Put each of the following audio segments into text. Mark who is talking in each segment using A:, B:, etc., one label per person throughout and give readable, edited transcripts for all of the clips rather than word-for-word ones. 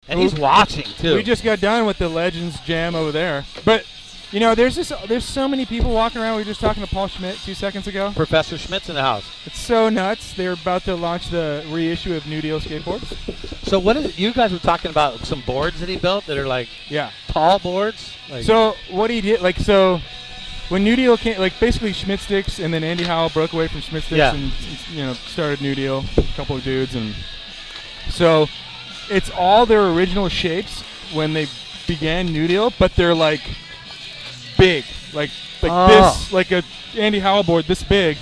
A: And he's watching, too.
B: We just got done with the Legends Jam over there. But, you know, there's so many people walking around. We were just talking to Paul Schmidt 2 seconds ago.
A: Professor Schmidt's in the house.
B: It's so nuts. They're about to launch the reissue of New Deal skateboards.
A: So what is it? You guys were talking about some boards that he built that are like tall boards? Like
B: so what he did, so when New Deal came, basically Schmidt Sticks, and then Andy Howell broke away from Schmidt Sticks and, you know, started New Deal, a couple of dudes. And so it's all their original shapes when they began New Deal, but they're like big, like this, like a Andy Howell board this big,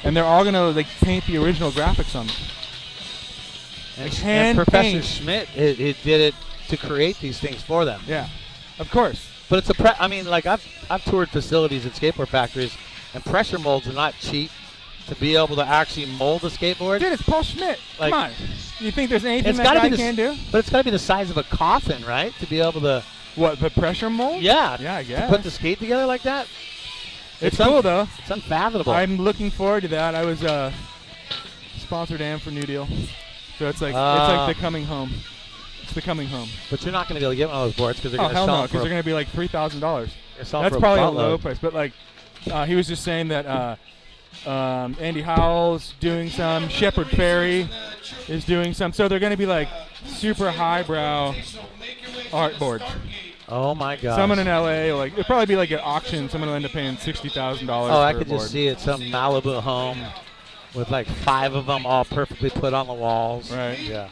B: and they're all gonna like paint the original graphics on them.
A: And Professor Schmidt, he did it to create these things for them.
B: Yeah, of course.
A: But it's I mean, like I've toured facilities at skateboard factories, and pressure molds are not cheap to be able to actually mold a skateboard.
B: Dude, it's Paul Schmidt.
A: Like,
B: come on. You think there's anything that guy can do?
A: But it's got to be the size of a coffin, right? To be able to.
B: What, the pressure mold?
A: Yeah.
B: Yeah, I guess.
A: To put the skate together like that?
B: It's cool, though.
A: It's unfathomable.
B: I'm looking forward to that. I was sponsored AM for New Deal. So it's like the coming home. It's the coming home.
A: But you're not going to be able to get one of those boards because they're going to sell
B: them because they're going to be like $3,000. That's probably a low price. But like, he was just saying that Andy Howell's doing some. Shepard Fairey is doing some. So they're going to be like super highbrow art boards.
A: Oh my God!
B: Someone in LA, like it'll probably be like an auction. Someone will end up paying $60,000.
A: Oh, I could just see it. Some Malibu home with like 5 of them all perfectly put on the walls.
B: Right.
A: Yeah.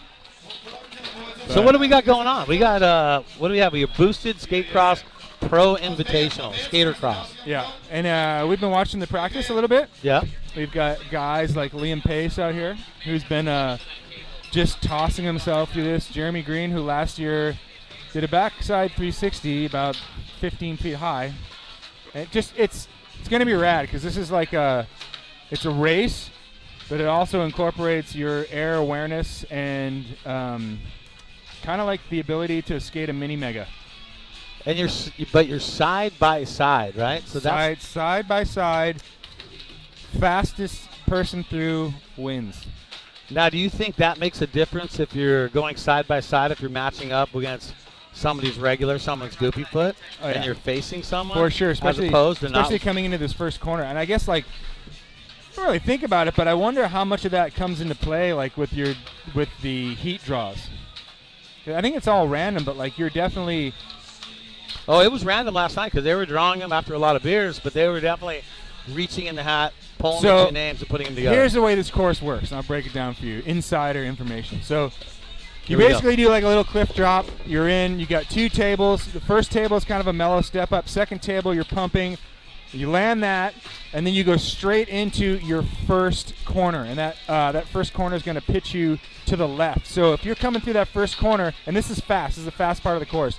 A: So what do we got going on? We got what do we have? We have boosted SKATECROSS Pro Invitational SKATERCROSS.
B: Yeah, and we've been watching the practice a little bit.
A: Yeah.
B: We've got guys like Liam Pace out here, who's been just tossing himself through this. Jeremy Green, who last year did a backside 360 about 15 feet high. And it's going to be rad because this is like it's a race, but it also incorporates your air awareness and kind of like the ability to skate a mini mega.
A: And you're side by side, right? So that's
B: side by side. Fastest person through wins.
A: Now, do you think that makes a difference if you're going side by side, if you're matching up against somebody's regular, someone's goofy foot, and you're facing someone?
B: For sure, especially coming into this first corner. And I guess, like, I don't really think about it, but I wonder how much of that comes into play, like, with the heat draws. I think it's all random, but, like, you're definitely...
A: Oh, it was random last night because they were drawing them after a lot of beers, but they were definitely reaching in the hat, pulling the two names and putting them together.
B: Here's the way this course works, and I'll break it down for you. Insider information. So you basically do like a little cliff drop. You're in. You got 2 tables. The first table is kind of a mellow step up. Second table, you're pumping. You land that, and then you go straight into your first corner, and that first corner is going to pitch you to the left. So if you're coming through that first corner, and this is fast. This is the fast part of the course.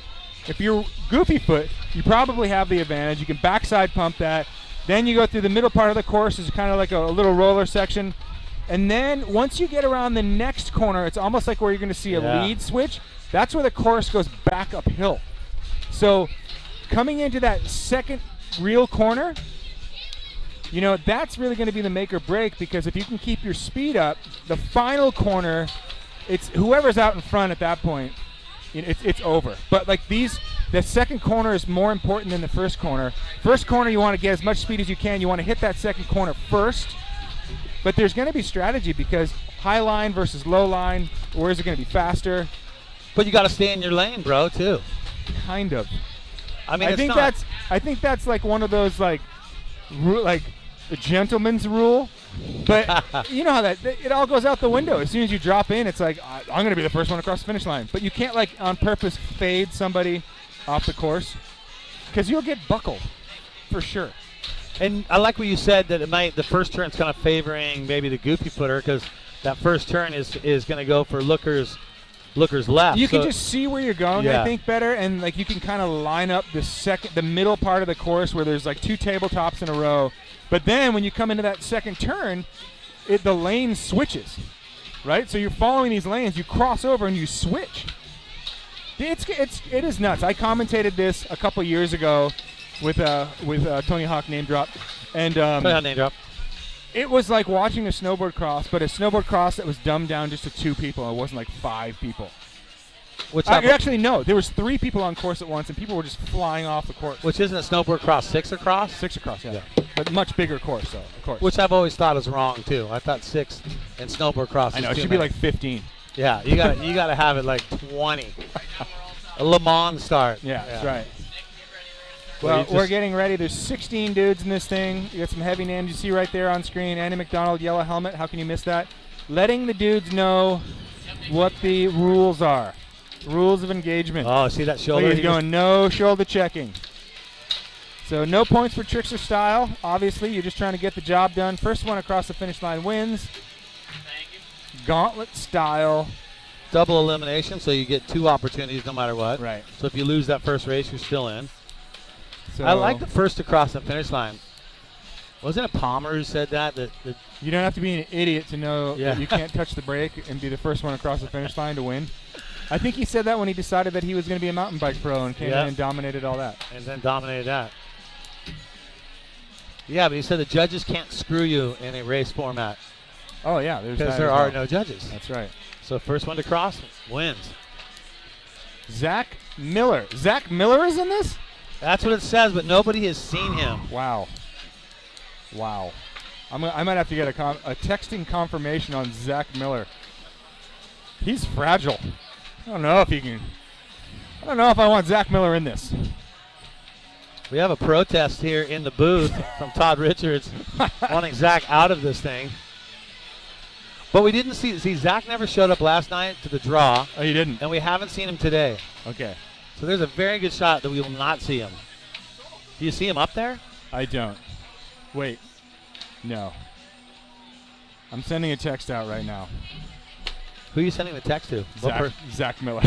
B: If you're goofy foot, you probably have the advantage. You can backside pump that. Then you go through the middle part of the course. It's kind of like a little roller section. And then once you get around the next corner, it's almost like where you're going to see a lead switch. That's where the course goes back uphill. So coming into that second real corner, you know, that's really going to be the make or break, because if you can keep your speed up, the final corner, it's whoever's out in front at that point, you know, it's over. But like the second corner is more important than the first corner. First corner, you want to get as much speed as you can. You want to hit that second corner first. But there's going to be strategy, because high line versus low line, where is it going to be faster?
A: But you got to stay in your lane, bro, too.
B: Kind of.
A: I mean,
B: I think that's like one of those like a gentleman's rule. But you know how that it all goes out the window as soon as you drop in. It's like, I'm going to be the first one across the finish line. But you can't like on purpose fade somebody off the course, because you'll get buckled for sure.
A: And I like what you said, that the first turn's kind of favoring maybe the goofy footer, because that first turn is going to go for lookers left.
B: You can just see where you're going, I think, better, and like you can kind of line up the middle part of the course where there's like 2 tabletops in a row. But then when you come into that second turn, the lane switches, right? So you're following these lanes, you cross over and you switch. It is nuts. I commentated this a couple years ago with Tony Hawk name drop, and
A: Tony Hawk name drop.
B: It was like watching a snowboard cross, but a snowboard cross that was dumbed down just to 2 people. It wasn't like 5 people.
A: Which
B: actually, no. There was 3 people on course at once, and people were just flying off the course.
A: Which isn't a snowboard cross, 6 across?
B: 6 across, yeah. But much bigger course, though, of course.
A: Which I've always thought is wrong, too. I thought 6 in snowboard cross
B: I know,
A: is
B: it
A: too
B: should
A: many.
B: be like 15.
A: Yeah, you gotta have it like 20. A Le Mans start.
B: Yeah, that's right. Well, we're getting ready. There's 16 dudes in this thing. You got some heavy names you see right there on screen. Andy Macdonald, yellow helmet. How can you miss that? Letting the dudes know what the rules are. Rules of engagement.
A: Oh, see that shoulder?
B: He's going no shoulder checking. So no points for tricks or style. Obviously, you're just trying to get the job done. First one across the finish line wins. Gauntlet style.
A: Double elimination, so you get 2 opportunities no matter what.
B: Right.
A: So if you lose that first race, you're still in.
B: So
A: I like the first to cross the finish line. Wasn't it Palmer who said that? That
B: you don't have to be an idiot to know
A: Yeah.
B: that you can't touch the brake and be the first one across the finish line to win. I think he said that when he decided that he was going to be a mountain bike pro and came in and dominated all that.
A: And then dominated that. Yeah, but he said the judges can't screw you in a race format.
B: Oh, yeah. There's
A: Because
B: that
A: there
B: as
A: are
B: well.
A: no judges.
B: That's right.
A: So first one to cross wins.
B: Zach Miller. Zach Miller is in this?
A: That's what it says, but nobody has seen him.
B: Wow. Wow. I might have to get a texting confirmation on Zach Miller. He's fragile. I don't know if he can. I don't know if I want Zach Miller in this.
A: We have a protest here in the booth from Todd Richards wanting Zach out of this thing. But we didn't see Zach never showed up last night to the draw.
B: Oh, you didn't?
A: And we haven't seen him today.
B: Okay.
A: So there's a very good shot that we will not see him. Do you see him up there?
B: I don't. Wait. No. I'm sending a text out right now.
A: Who are you sending the text to?
B: Zach Miller.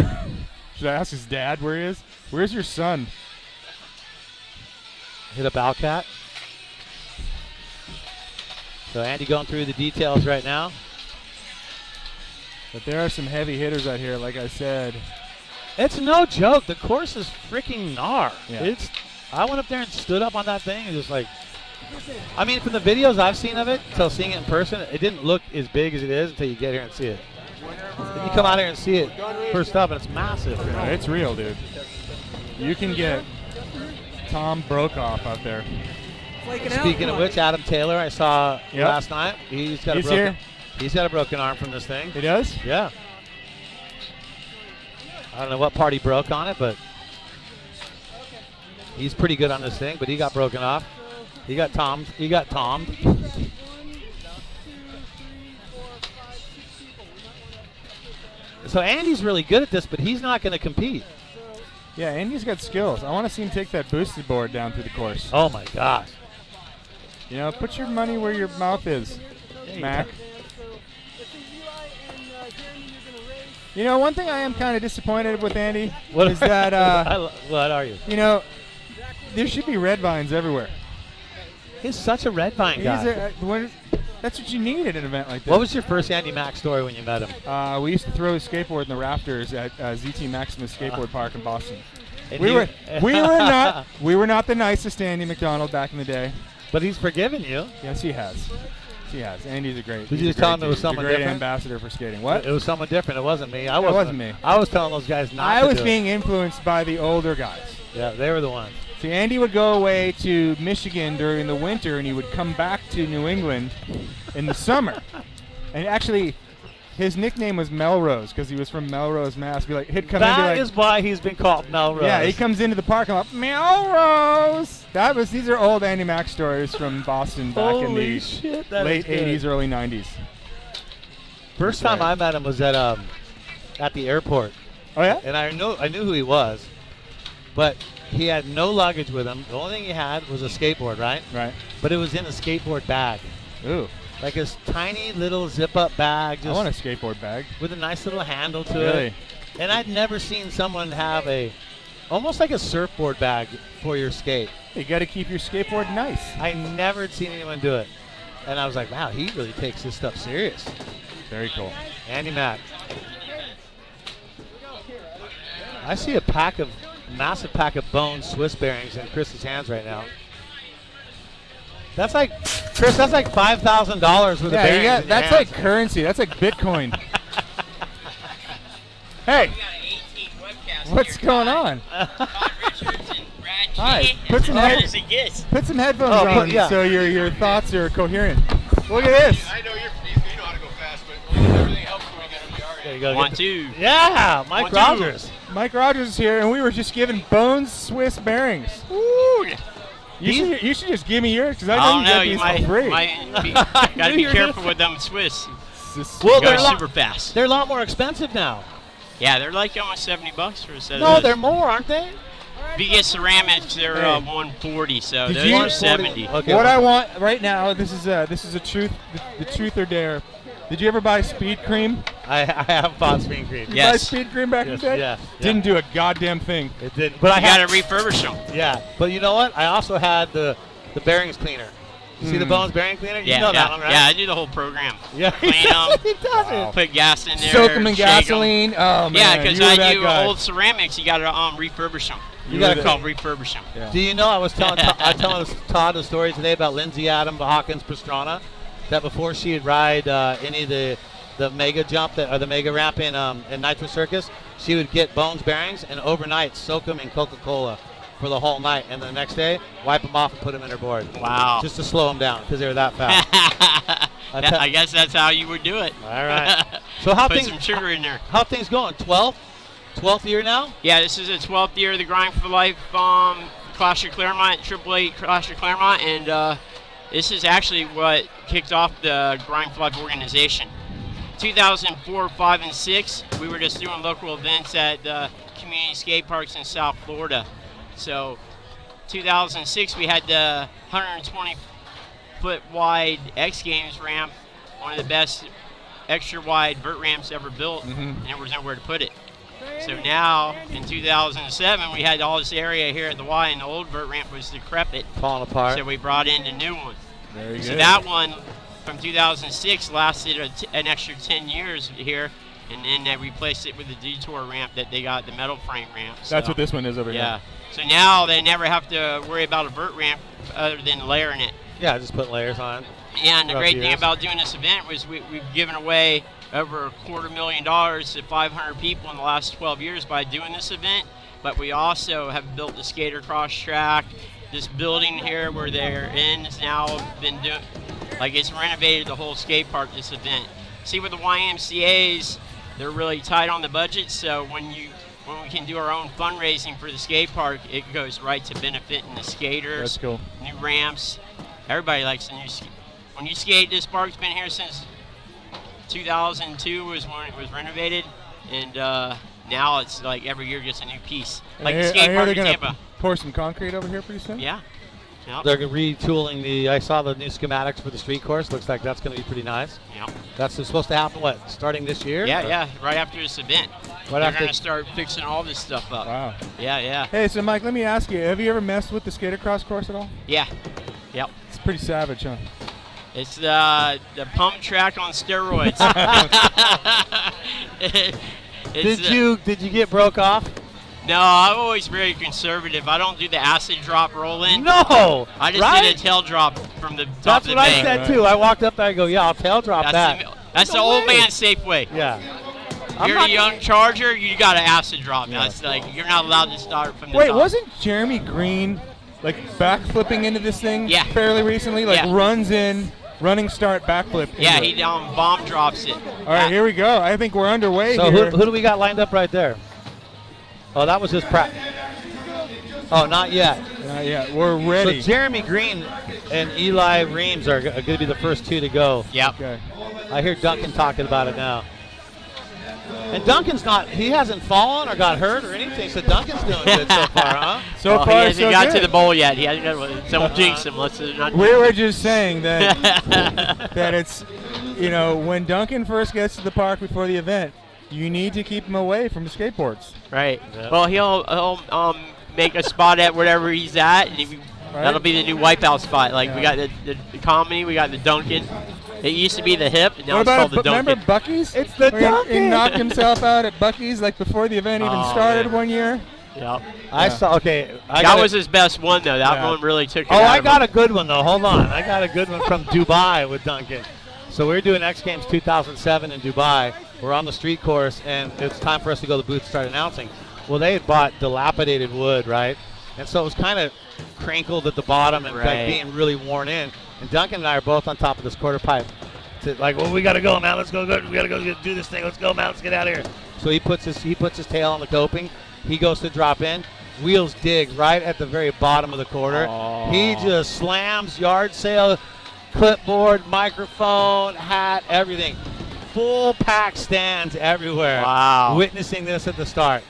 B: Should I ask his dad where he is? Where's your son?
A: Hit up Alcat. So Andy going through the details right now.
B: But there are some heavy hitters out here, like I said.
A: It's no joke. The course is freaking gnar.
B: Yeah.
A: I went up there and stood up on that thing and just like, I mean, from the videos I've seen of it, until seeing it in person, it didn't look as big as it is until you get here and see it. Then you come out here and see it first up, and it's massive.
B: Yeah, it's real, dude. You can get Tom Brokaw out there.
A: Speaking of which, Adam Taylor, I saw last night. He's got a broken arm from this thing.
B: He does?
A: Yeah. I don't know what part he broke on it, but he's pretty good on this thing. But he got broken off. He got tommed. So Andy's really good at this, but he's not going to compete.
B: Yeah, Andy's got skills. I want to see him take that boosted board down through the course.
A: Oh my gosh.
B: You know, put your money where your mouth is, Mac. You know, one thing I am kind of disappointed with Andy is that
A: what are you?
B: You know, there should be red vines everywhere.
A: He's such a red vine guy.
B: That's what you need at an event like this.
A: What was your first Andy Mack story when you met him?
B: We used to throw his skateboard in the rafters at ZT Maximus Skateboard Park in Boston. We were not the nicest Andy Macdonald back in the day.
A: But he's forgiven you.
B: Yes, he has. He has. Andy's a great.
A: Did you just tell him it was someone different?
B: Great ambassador for skating. What?
A: It was someone different. It wasn't me.
B: It wasn't me.
A: I was telling those guys not to
B: I was
A: do
B: being
A: it.
B: influenced by the older guys.
A: Yeah, they were the ones.
B: See, Andy would go away to Michigan during the winter, and he would come back to New England in the summer. And actually, his nickname was Melrose because he was from Melrose, Mass.
A: That is why he's been called Melrose.
B: Yeah, he comes into the park and I'm like, Melrose. These are old Andy Mack stories from Boston back in the late 80s, early 90s.
A: First time I met him was at the airport.
B: Oh yeah?
A: And I knew who he was, but he had no luggage with him. The only thing he had was a skateboard, right?
B: Right.
A: But it was in a skateboard bag.
B: Ooh.
A: Like his tiny little zip-up bag.
B: I want a skateboard bag.
A: With a nice little handle to it. And I'd never seen someone have almost like a surfboard bag for your skate.
B: You got to keep your skateboard nice.
A: I never had seen anyone do it. And I was like, wow, he really takes this stuff serious.
B: Very cool.
A: Andy Mack. I see a massive pack of bone Swiss bearings in Chris's hands right now. That's like, Chris, that's like $5,000 worth of bearings.
B: That's like currency. That's like Bitcoin. Hey. What's going on? Hi. Put some headphones
A: Oh,
B: on
A: yeah.
B: so your thoughts are coherent. Look at this.
C: I know you know how to go fast, but everything helps when we get on the yard.
A: There you go.
D: 1, 2.
A: Yeah, Mike
D: 1, 2.
A: Rogers.
B: Mike Rogers is here, and we were just giving Bones Swiss bearings.
D: Ooh.
B: You should just give me yours because I
D: I
B: know
D: don't
B: you
D: know.
B: get
D: You
B: these for free.
D: might gotta
A: knew
D: be
A: you were
D: careful
A: gonna-
D: with them Swiss.
A: Well,
D: They
A: they're
D: go
A: a
D: super
A: lot,
D: fast.
A: they're a lot more expensive now.
D: Yeah, they're like almost $70 for a set
A: No,
D: of those.
A: they're more, aren't they?
D: If you get ceramics, they're
B: Hey.
D: 140. So
B: Did
D: those
B: you-
D: are 70.
A: Okay.
B: What I want right now, this is a truth, the truth or dare. Did you ever buy Speed Cream?
A: I have bought Speed Cream.
B: Did you
D: Yes.
B: buy Speed Cream back in
A: Yes,
B: the day?
A: yeah,
B: Didn't do a goddamn thing.
A: It didn't. But I
D: You
A: had
D: gotta refurbish them.
A: Yeah, but you know what? I also had the bearings cleaner. You see the Bones bearing cleaner? You
D: Yeah,
A: know
D: yeah,
A: that one, right?
D: yeah. I do the whole program.
A: Yeah.
D: Clean them.
A: He does it.
D: Put gas in there.
B: Soak them in
D: shake 'em.
B: gasoline. Oh, man.
D: Yeah, because
B: you were
D: I
B: that
D: do
B: guy.
D: old ceramics. You gotta refurbish them.
A: You gotta
D: It's called refurbish them.
B: Yeah.
A: Do you know I was telling Todd the story today about Lindsay Adam Hawkins Pastrana, that before she'd ride any of the mega jump or the mega ramp in Nitro Circus, she would get Bones bearings and overnight soak them in Coca-Cola for the whole night, and the next day wipe them off and put them in her board.
D: Wow.
A: Just to slow them down because they were that fast.
D: I guess that's how you would do it.
A: All right. So how
D: Put
A: things
D: some sugar in there.
A: how things going? 12th year now?
D: Yeah, this is the 12th year of the Grind for Life Clash of Clairemont, AAA Clash of Clairemont, and this is actually what kicked off the Grind for Life organization. 2004, 5, and 6, we were just doing local events at community skate parks in South Florida. So 2006, we had the 120-foot wide X Games ramp, one of the best extra wide vert ramps ever built, and there was nowhere to put it. So now, in 2007, we had all this area here at the Y, and the old vert ramp was decrepit.
A: Falling apart.
D: So we brought in the new one.
B: Very good.
D: So that one from 2006 lasted an extra 10 years here, and then they replaced it with the detour ramp that they got, the metal frame ramp.
B: That's what this one is over
D: Yeah.
B: here.
D: So now they never have to worry about a vert ramp other than layering it.
A: Yeah, just put layers on.
D: And the
A: Throughout
D: great
A: the
D: thing
A: years.
D: about doing this event was we've given away over $250,000 to 500 people in the last 12 years by doing this event. But we also have built the SKATERCROSS track. This building here where they're in has now been doing, like it's renovated the whole skate park this event. See, with the YMCA's, they're really tight on the budget. So when we can do our own fundraising for the skate park, it goes right to benefiting the skaters.
B: That's cool.
D: New ramps. Everybody likes the new when you skate. This park's been here since 2002 was when it was renovated, and now it's like every year gets a new piece. Like the
B: I
D: skate
B: hear
D: park
B: they're
D: in
B: gonna
D: Tampa.
B: pour some concrete over here pretty soon.
D: Yeah. Yep.
A: They're retooling I saw the new schematics for the street course. Looks like that's going to be pretty nice.
D: Yep.
A: That's supposed to happen, what, starting this year?
D: Yeah,
A: Or-
D: yeah. Right after this event,
A: Right
D: they're
A: after.
D: going to start fixing all this stuff up.
B: Wow.
D: Yeah, yeah,
B: Hey, so Mike, let me ask you: have you ever messed with the SKATERCROSS course at all?
D: yeah. Yep.
B: It's pretty savage, huh?
D: It's the pump track on steroids.
A: Did you get broke off?
D: No, I'm always very conservative. I don't do the acid drop roll in.
A: No.
D: I just
A: right?
D: did a tail drop from the top
A: That's
D: of the
A: what I
D: bank.
A: said too. I walked up there. I go, yeah, I'll tail drop that.
D: That's the
A: No
D: old
A: way.
D: man safe way.
A: Yeah.
D: You're
A: not-
D: a young charger, you got to acid drop.
A: Yeah.
D: That's like you're not allowed to start from the
B: Wait,
D: top.
B: wasn't Jeremy Green like backflipping into this thing
D: Yeah.
B: fairly recently? Like
D: Yeah.
B: runs in, running start, backflip.
D: Yeah,
B: into
D: he
B: it.
D: bomb drops it.
B: All right, here we go. I think we're underway
A: So
B: here.
A: who do we got lined up right there? Oh, that was his practice. Oh, not yet.
B: Yeah, we're ready.
A: So Jeremy Green and Eli Reams are going to be the first two to go.
D: Yep.
B: Okay.
A: I hear Duncan talking about it now. And Duncan's he hasn't fallen or got hurt or anything, so Duncan's doing good so far, huh?
B: So
D: Well,
B: far,
D: he hasn't
B: so
D: got
B: good.
D: to the bowl yet. He hasn't got one. Don't jinx him. Let's not.
B: We were just saying that that it's, when Duncan first gets to the park before the event, you need to keep him away from the skateboards.
D: Right.
A: Yeah.
D: Well, he'll make a spot at wherever he's at, and that'll be the new wipeout spot. Like we got the comedy, we got the Duncan. It used to be the hip, and now
B: What
D: it's
B: about
D: called the
B: remember
D: Duncan.
B: Bucky's?
A: It's the
B: Where
A: Duncan.
B: He knocked himself out at Bucky's like before the event even
D: Oh,
B: started
D: man.
B: one year.
D: Yep.
A: I
B: Yeah.
A: saw, okay.
D: That was his best one, though. That
B: Yeah.
D: one really took it
A: Oh,
D: out
A: I
D: of
A: got
D: him.
A: a good one, though. Hold on. I got a good one from Dubai with Duncan. So we're doing X Games 2007 in Dubai. We're on the street course, and it's time for us to go to the booth and start announcing. Well, they had bought dilapidated wood, right? And so it was kind of crinkled at the bottom and like being really worn in. And Duncan and I are both on top of this quarter pipe. Like, well, we got to go, man. Let's go. We got to go do this thing. Let's go, man. Let's get out of here. So he puts his tail on the coping. He goes to drop in. Wheels digs right at the very bottom of the quarter. Oh. He just slams yard sale, clipboard, microphone, hat, everything. Full pack stands everywhere.
D: Wow.
A: Witnessing this at the start.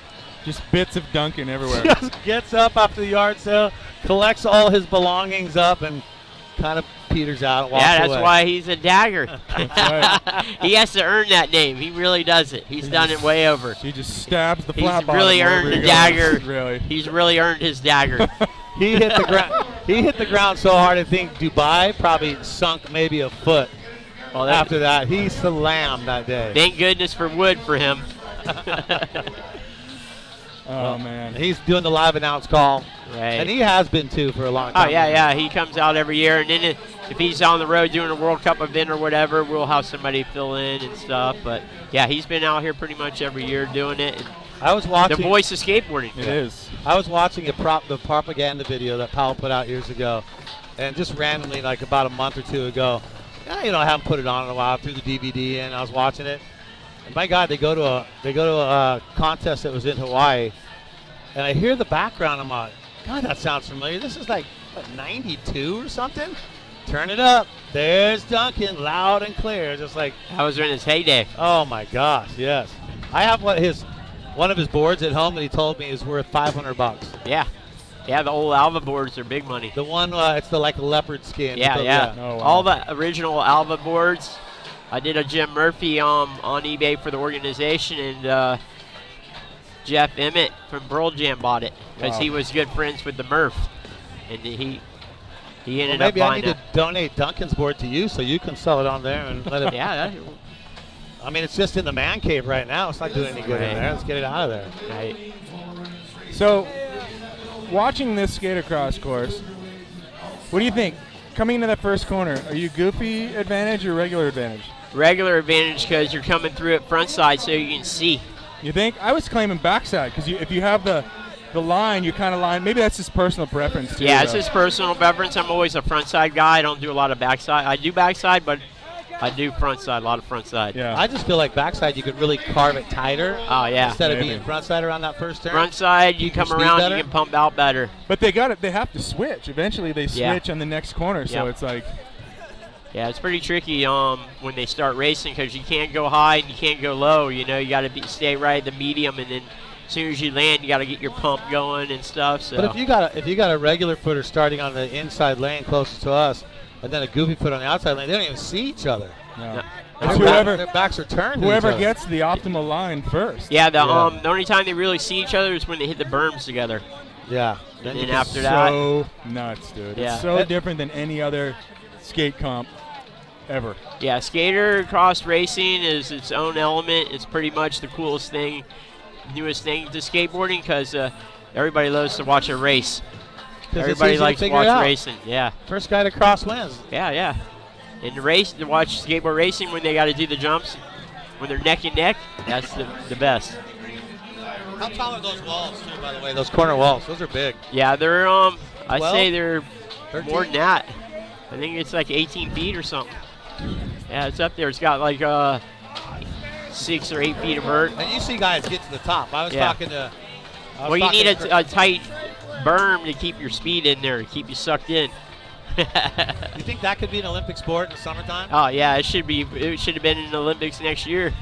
B: Just bits of Duncan everywhere.
A: Just gets up after the yard sale, collects all his belongings up, and kind of peters out and walks away.
D: Yeah, that's why he's a dagger. He has to earn that name. He really does it. He's done it way over.
B: He just stabs the flat bottom.
D: He's really earned the dagger.
B: Really.
D: He's really earned his dagger.
A: He hit the ground. He hit the ground so hard, I think Dubai probably sunk maybe a foot. Well, after that, he slammed that day.
D: Thank goodness for wood for him.
B: Oh, man.
A: He's doing the live announce call.
D: Right.
A: And he has been, too, for a long time.
D: Oh, yeah. He comes out every year. And then if he's on the road doing a World Cup event or whatever, we'll have somebody fill in and stuff. But, yeah, he's been out here pretty much every year doing it. And
A: I was watching.
D: The voice of skateboarding.
B: It is.
A: I was watching the propaganda video that Powell put out years ago. And just randomly, like about a month or two ago, I haven't put it on in a while, threw the DVD in. I was watching it. And my God, they go to a contest that was in Hawaii, and I hear the background. I'm like, God, that sounds familiar. This is like what, 92 or something. Turn it up. There's Duncan, loud and clear, just like
D: that was in his heyday.
A: Oh my gosh, yes. I have one of his boards at home that he told me is worth $500.
D: Yeah. Yeah, the old Alva boards are big money.
A: The one, it's the like leopard skin.
D: Yeah.
B: Oh, wow.
D: All the original Alva boards. I did a Jim Murphy on eBay for the organization, and Jeff Emmett from Pearl Jam bought it because he was good friends with the Murph, and he ended up buying it.
A: Maybe I need to donate Duncan's board to you so you can sell it on there and let it.
D: Yeah.
A: I mean, it's just in the man cave right now. It's not doing any good in there. Let's get it out of there.
D: Right.
B: So, watching this SKATERCROSS course, what do you think? Coming into that first corner, are you goofy advantage or regular advantage?
D: Regular advantage because you're coming through it front side so you can see.
B: You think? I was claiming backside because if you have the line, you kind of line. Maybe that's just personal preference too.
D: Yeah, it's just personal preference. I'm always a front side guy. I don't do a lot of backside. I do backside, but I do front side, a lot of front side.
B: Yeah.
A: I just feel like backside you could really carve it tighter.
D: Oh, yeah.
A: Instead of being front side around that first turn.
D: Front side, you come around, better. You can pump out better.
B: But they have to switch. Eventually they switch on the next corner, so it's like.
D: Yeah, it's pretty tricky when they start racing because you can't go high and you can't go low. You got to stay right at the medium, and then as soon as you land, you got to get your pump going and stuff. So.
A: But if you got a regular footer starting on the inside lane closest to us, and then a goofy foot on the outside lane, they don't even see each other.
B: No.
A: Their backs are turned.
B: Whoever gets the optimal line first.
D: Yeah, the only time they really see each other is when they hit the berms together.
A: Yeah.
D: And then after that.
B: So nuts, dude.
D: Yeah.
B: It's so different than any other skate comp ever.
D: Yeah, SKATERCROSS racing is its own element. It's pretty much the coolest thing, newest thing to skateboarding because everybody loves to watch a race. Everybody likes to watch racing. Yeah.
A: First guy to cross wins.
D: Yeah. And to watch skateboard racing when they got to do the jumps, when they're neck and neck, that's the best.
A: How tall are those walls, too, by the way? Those corner walls, those are big.
D: Yeah, they're I'd say they're
A: 13?
D: more than that. I think it's like 18 feet or something. Yeah, it's up there. It's got like 6 or 8 feet of vert.
A: And you see guys get to the top. I was talking to.
D: Well, you need a tight berm to keep your speed in there, to keep you sucked in.
A: You think that could be an Olympic sport in the summertime?
D: Oh yeah, it should be. It should have been in the Olympics next year.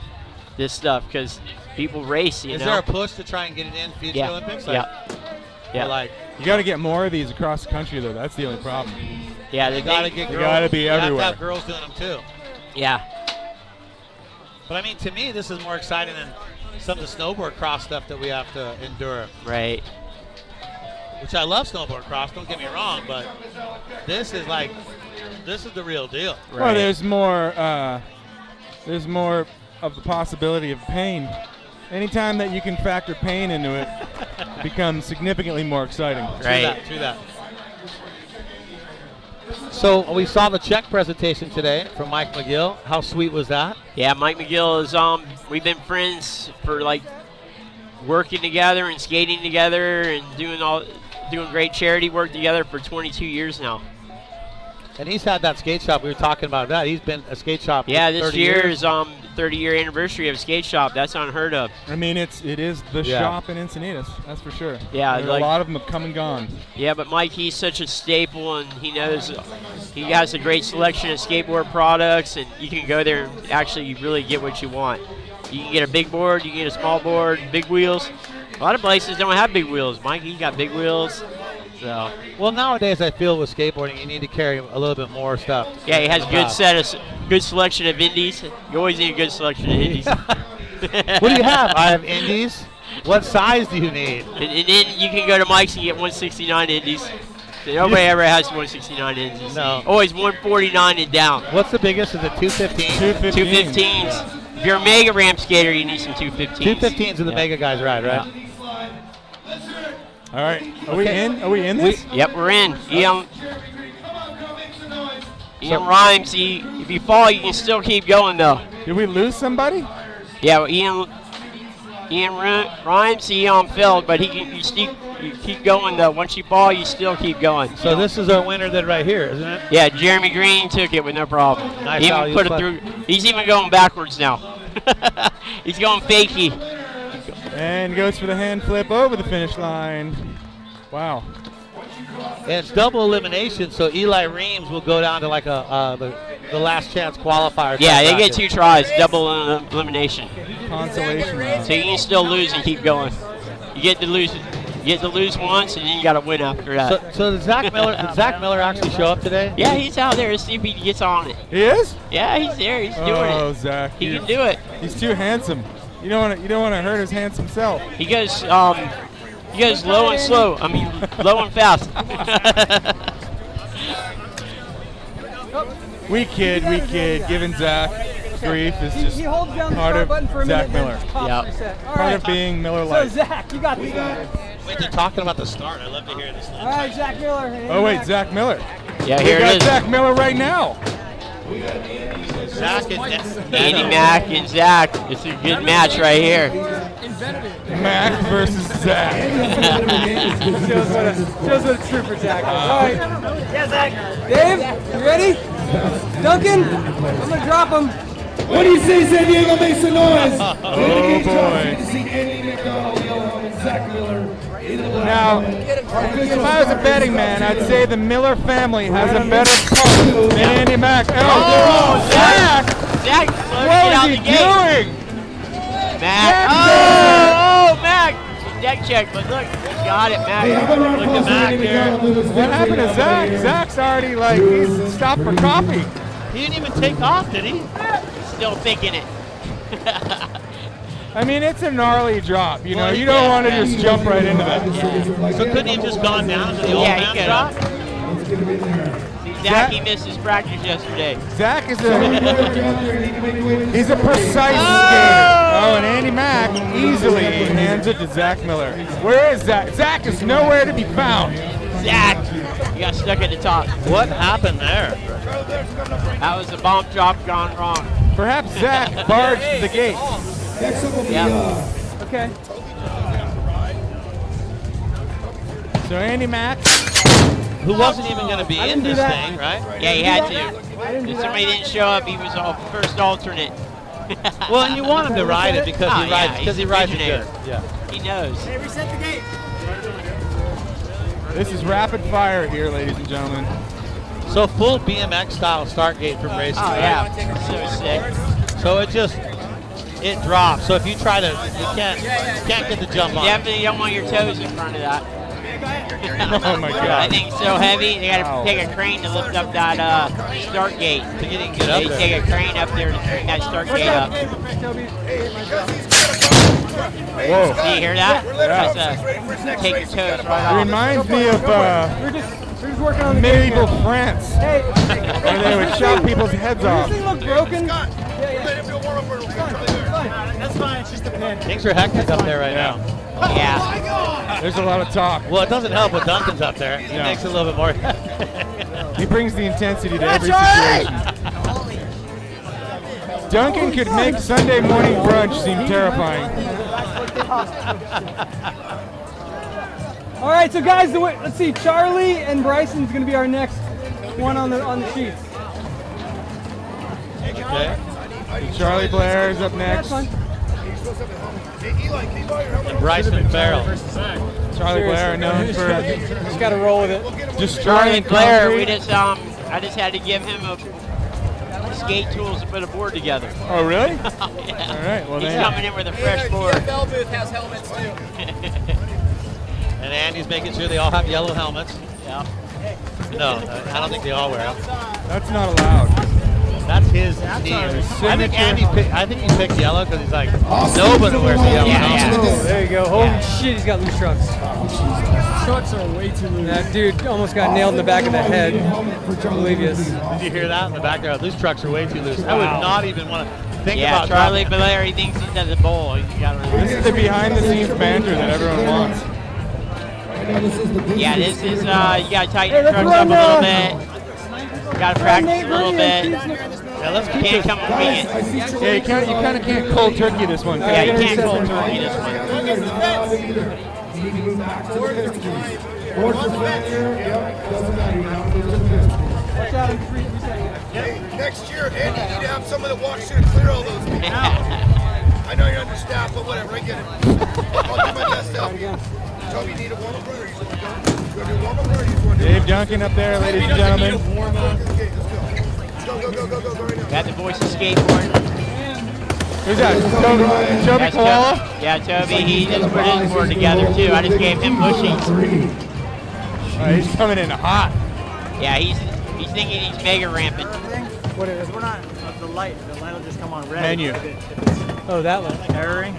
D: This stuff because people race.
A: Is there a push to try and get it in future Olympics?
D: Yeah.
A: Like
B: you got to get more of these across the country though. That's the only problem.
D: Yeah,
A: they got to get.
B: They got to be everywhere.
A: Have to have girls doing them too.
D: Yeah.
A: But I mean, to me, this is more exciting than some of the snowboard cross stuff that we have to endure.
D: Right.
A: Which I love snowboard cross. Don't get me wrong, but this is the real deal.
B: Right. Well, there's more of the possibility of pain. Anytime that you can factor pain into it, it becomes significantly more exciting.
D: Right.
A: True that. So we saw the check presentation today from Mike McGill. How sweet was that?
D: Yeah, Mike McGill is we've been friends for like working together and skating together and doing great charity work together for 22 years now.
A: And he's had that skate shop. We were talking about that. He's been a skate shop for
D: Yeah, this
A: 30
D: year
A: years.
D: is 30-year anniversary of skate shop. That's unheard of.
B: I mean, it is the shop in Encinitas, that's for sure.
D: Yeah,
B: a lot of them have come and gone.
D: Yeah, but Mike, he's such a staple, and he knows he has a great selection of skateboard products, and you can go there and actually really get what you want. You can get a big board, you can get a small board, big wheels. A lot of places don't have big wheels. Mike, he got big wheels. So.
A: Well, nowadays I feel with skateboarding you need to carry a little bit more stuff.
D: Yeah, he has good selection of indies. You always need a good selection of indies.
A: What do you have? I have indies. What size do you need?
D: And then you can go to Mike's and get 169 indies. So nobody ever has 169 indies.
A: No.
D: Always 149 and down.
A: What's the biggest? Is it 215?
D: 215s. If you're a mega ramp skater, you need some 215s.
A: 215s are the mega guys ride, right?
D: Yeah.
B: All right, are we in? Are we in this?
D: Yep, we're in. Ian Rhymes, if you fall, you can still keep going, though.
B: Did we lose somebody?
D: Yeah, well, Ian Rhymes, he failed, but you keep going, though. Once you fall, you still keep going.
A: So this is our winner then right here, isn't it?
D: Yeah, Jeremy Green took it with no problem.
A: Nice
D: He even put it through. He's even going backwards now. He's going fakie.
B: And goes for the hand flip over the finish line. Wow.
A: And it's double elimination, so Eli Reams will go down to like the last chance qualifier.
D: Yeah, they get 2 tries, double elimination.
B: Consolation round.
D: So you can still lose and keep going. You get to lose once, and then you got to win after that.
A: So did Zach Miller actually show up today?
D: Yeah, he's out there to see if he gets on it.
B: He is?
D: Yeah, he's there. He's doing it.
B: Oh, Zach.
D: He can do it.
B: He's too handsome. You don't want to hurt his handsome self.
D: He goes low and slow. I mean, low and fast.
B: We kid. Giving Zach grief is just
E: he holds down the
B: part
E: start
B: of
E: button for a
B: Zach
E: minute.
B: Miller.
D: Yeah.
B: Part of being Miller Lite.
E: So Zach, you got this.
A: Wait, they're talking about the start. I'd love to hear this.
E: All right, Zach Miller. Hey,
B: Oh wait, Zach Miller.
D: Yeah,
B: We
D: here
B: got
D: it is.
B: Zach Miller right now.
A: Zach and
D: Andy Mack and Zach. It's a good match right here.
B: Mac versus Zach.
E: shows what a trooper Zach is. All right. Yeah, Zach. Dave, you ready? Duncan, I'm going to drop him.
F: What do you say, San Diego? Make some noise.
B: Oh boy. Now, if I was a betting man, I'd say the Miller family has a better part than Andy Mack. Oh, Zach!
D: Zach,
B: What is he doing?
D: Mac. Oh, Mac. Deck check, but look, he got it, Mac. Look at Mac here.
B: What happened to Zach? Zach's already he's stopped for coffee.
A: He didn't even take off, did he?
D: Still thinking it.
B: I mean, it's a gnarly drop. You know,
A: Well,
B: you don't want to
A: yeah.
B: just jump right into that.
A: So couldn't he have just gone down to the old man
D: he
A: drop?
D: See, Zach, he missed his practice yesterday.
B: Zach is he's a precise skater. Oh, and Andy Mack easily hands it to Zach Miller. Where is Zach? Zach is nowhere to be found.
D: Zach, you got stuck at the top.
A: What happened there?
D: That was a bump drop gone wrong.
B: Perhaps Zach barged the gate.
D: Yeah.
E: Okay.
B: So Andy Mack,
A: Who wasn't even going to be in this thing, right?
D: Yeah, he had to. If somebody didn't show up, he was all first alternate.
A: Well, and you want him to ride it because
D: Oh,
A: he
D: yeah,
A: rides because he
D: he's
A: rides it
D: originator.
A: good. Yeah.
D: He knows.
B: this is rapid fire here, ladies and gentlemen.
A: So full BMX style start gate from racing.
D: Oh,
A: right?
D: yeah. So sick.
A: So it drops. So if you try to, you can't get the jump on.
D: Definitely don't want your toes in front of that.
B: Oh my
D: That
B: God.
D: thing's so heavy, they got to
B: Wow.
D: take a crane to lift up that start gate.
A: To get it get up
D: They
A: there.
D: take a crane up there to bring that start gate up.
B: Whoa.
D: Do you hear that? That's take your toes right
B: It
D: off.
B: reminds me of
E: We're just working on the
B: medieval
E: game, man.
B: France,
E: Hey,
B: where they would chop people's heads
E: does
B: off.
E: this thing look broken?
F: That's fine. It's just a pin.
A: Things are hectic up there right now.
D: Yeah.
B: There's a lot of talk.
A: Well, it doesn't help when Duncan's up there. It
B: Yeah.
A: makes it a little bit more.
B: He brings the intensity to every situation. Duncan could make Sunday morning brunch seem terrifying.
E: All right, so guys, let's see. Charlie and Bryson's going to be our next one on the sheets.
A: Okay.
B: Charlie Blair is up next.
E: That's fine.
A: And Bryson Farrell.
B: Charlie Blair, known for
E: Just got to roll with it.
B: destroying
D: Blair,
B: concrete.
D: we just I just had to give him a skate tools to put a board together.
B: Oh, really?
D: Yeah.
B: All right. Well,
D: He's
B: then.
D: coming in with a fresh board.
C: EFL booth has helmets too.
A: And Andy's making sure they all have yellow helmets.
D: Yeah.
A: No, I don't think they all wear them.
B: That's not allowed.
A: That's his team. I think Andy he picked yellow because he's like, nobody wears the yellow helmet.
E: Oh, there you go. Holy shit, he's got loose trucks.
F: Trucks are way too loose.
E: That dude almost got nailed in the back of the head. Oblivious.
A: Did you hear that in the back there? Loose trucks are way too loose. I would not even want to think
D: Yeah,
A: about
D: Charlie
A: dropping.
D: Blair, he thinks he's at the bowl. He's got
B: This is the behind-the-scenes banter that everyone wants.
D: Yeah, this is, you gotta tighten your trucks up a little bit. Gotta practice a little bit.
A: Yeah, let's keep
D: Can't
A: this.
D: come and wing it.
B: Yeah, you kind of can't cold turkey this one.
D: Yeah, you can't cold turkey this one.
C: Next year, Andy, you need to have someone that walks through to clear all those people. I know you're understaffed, but whatever, I get it. I'll do my best to help you. Tell me you need a warm-up runner. You want to do a warm-up runner? You want to do
B: Dave Duncan up there, ladies and gentlemen.
C: Okay, let's go. Go right now.
D: Got the voice of skateboard.
B: Who's that? Toby
D: That's
B: Koala?
D: Yeah, Toby, he just put his board together too. I just gave him bushings.
B: He's coming in hot.
D: Yeah, he's thinking he's mega ramping.
F: What is it? We're not the light. The light will just come on red.
B: Menu.
E: Oh, that one.
F: Erroring.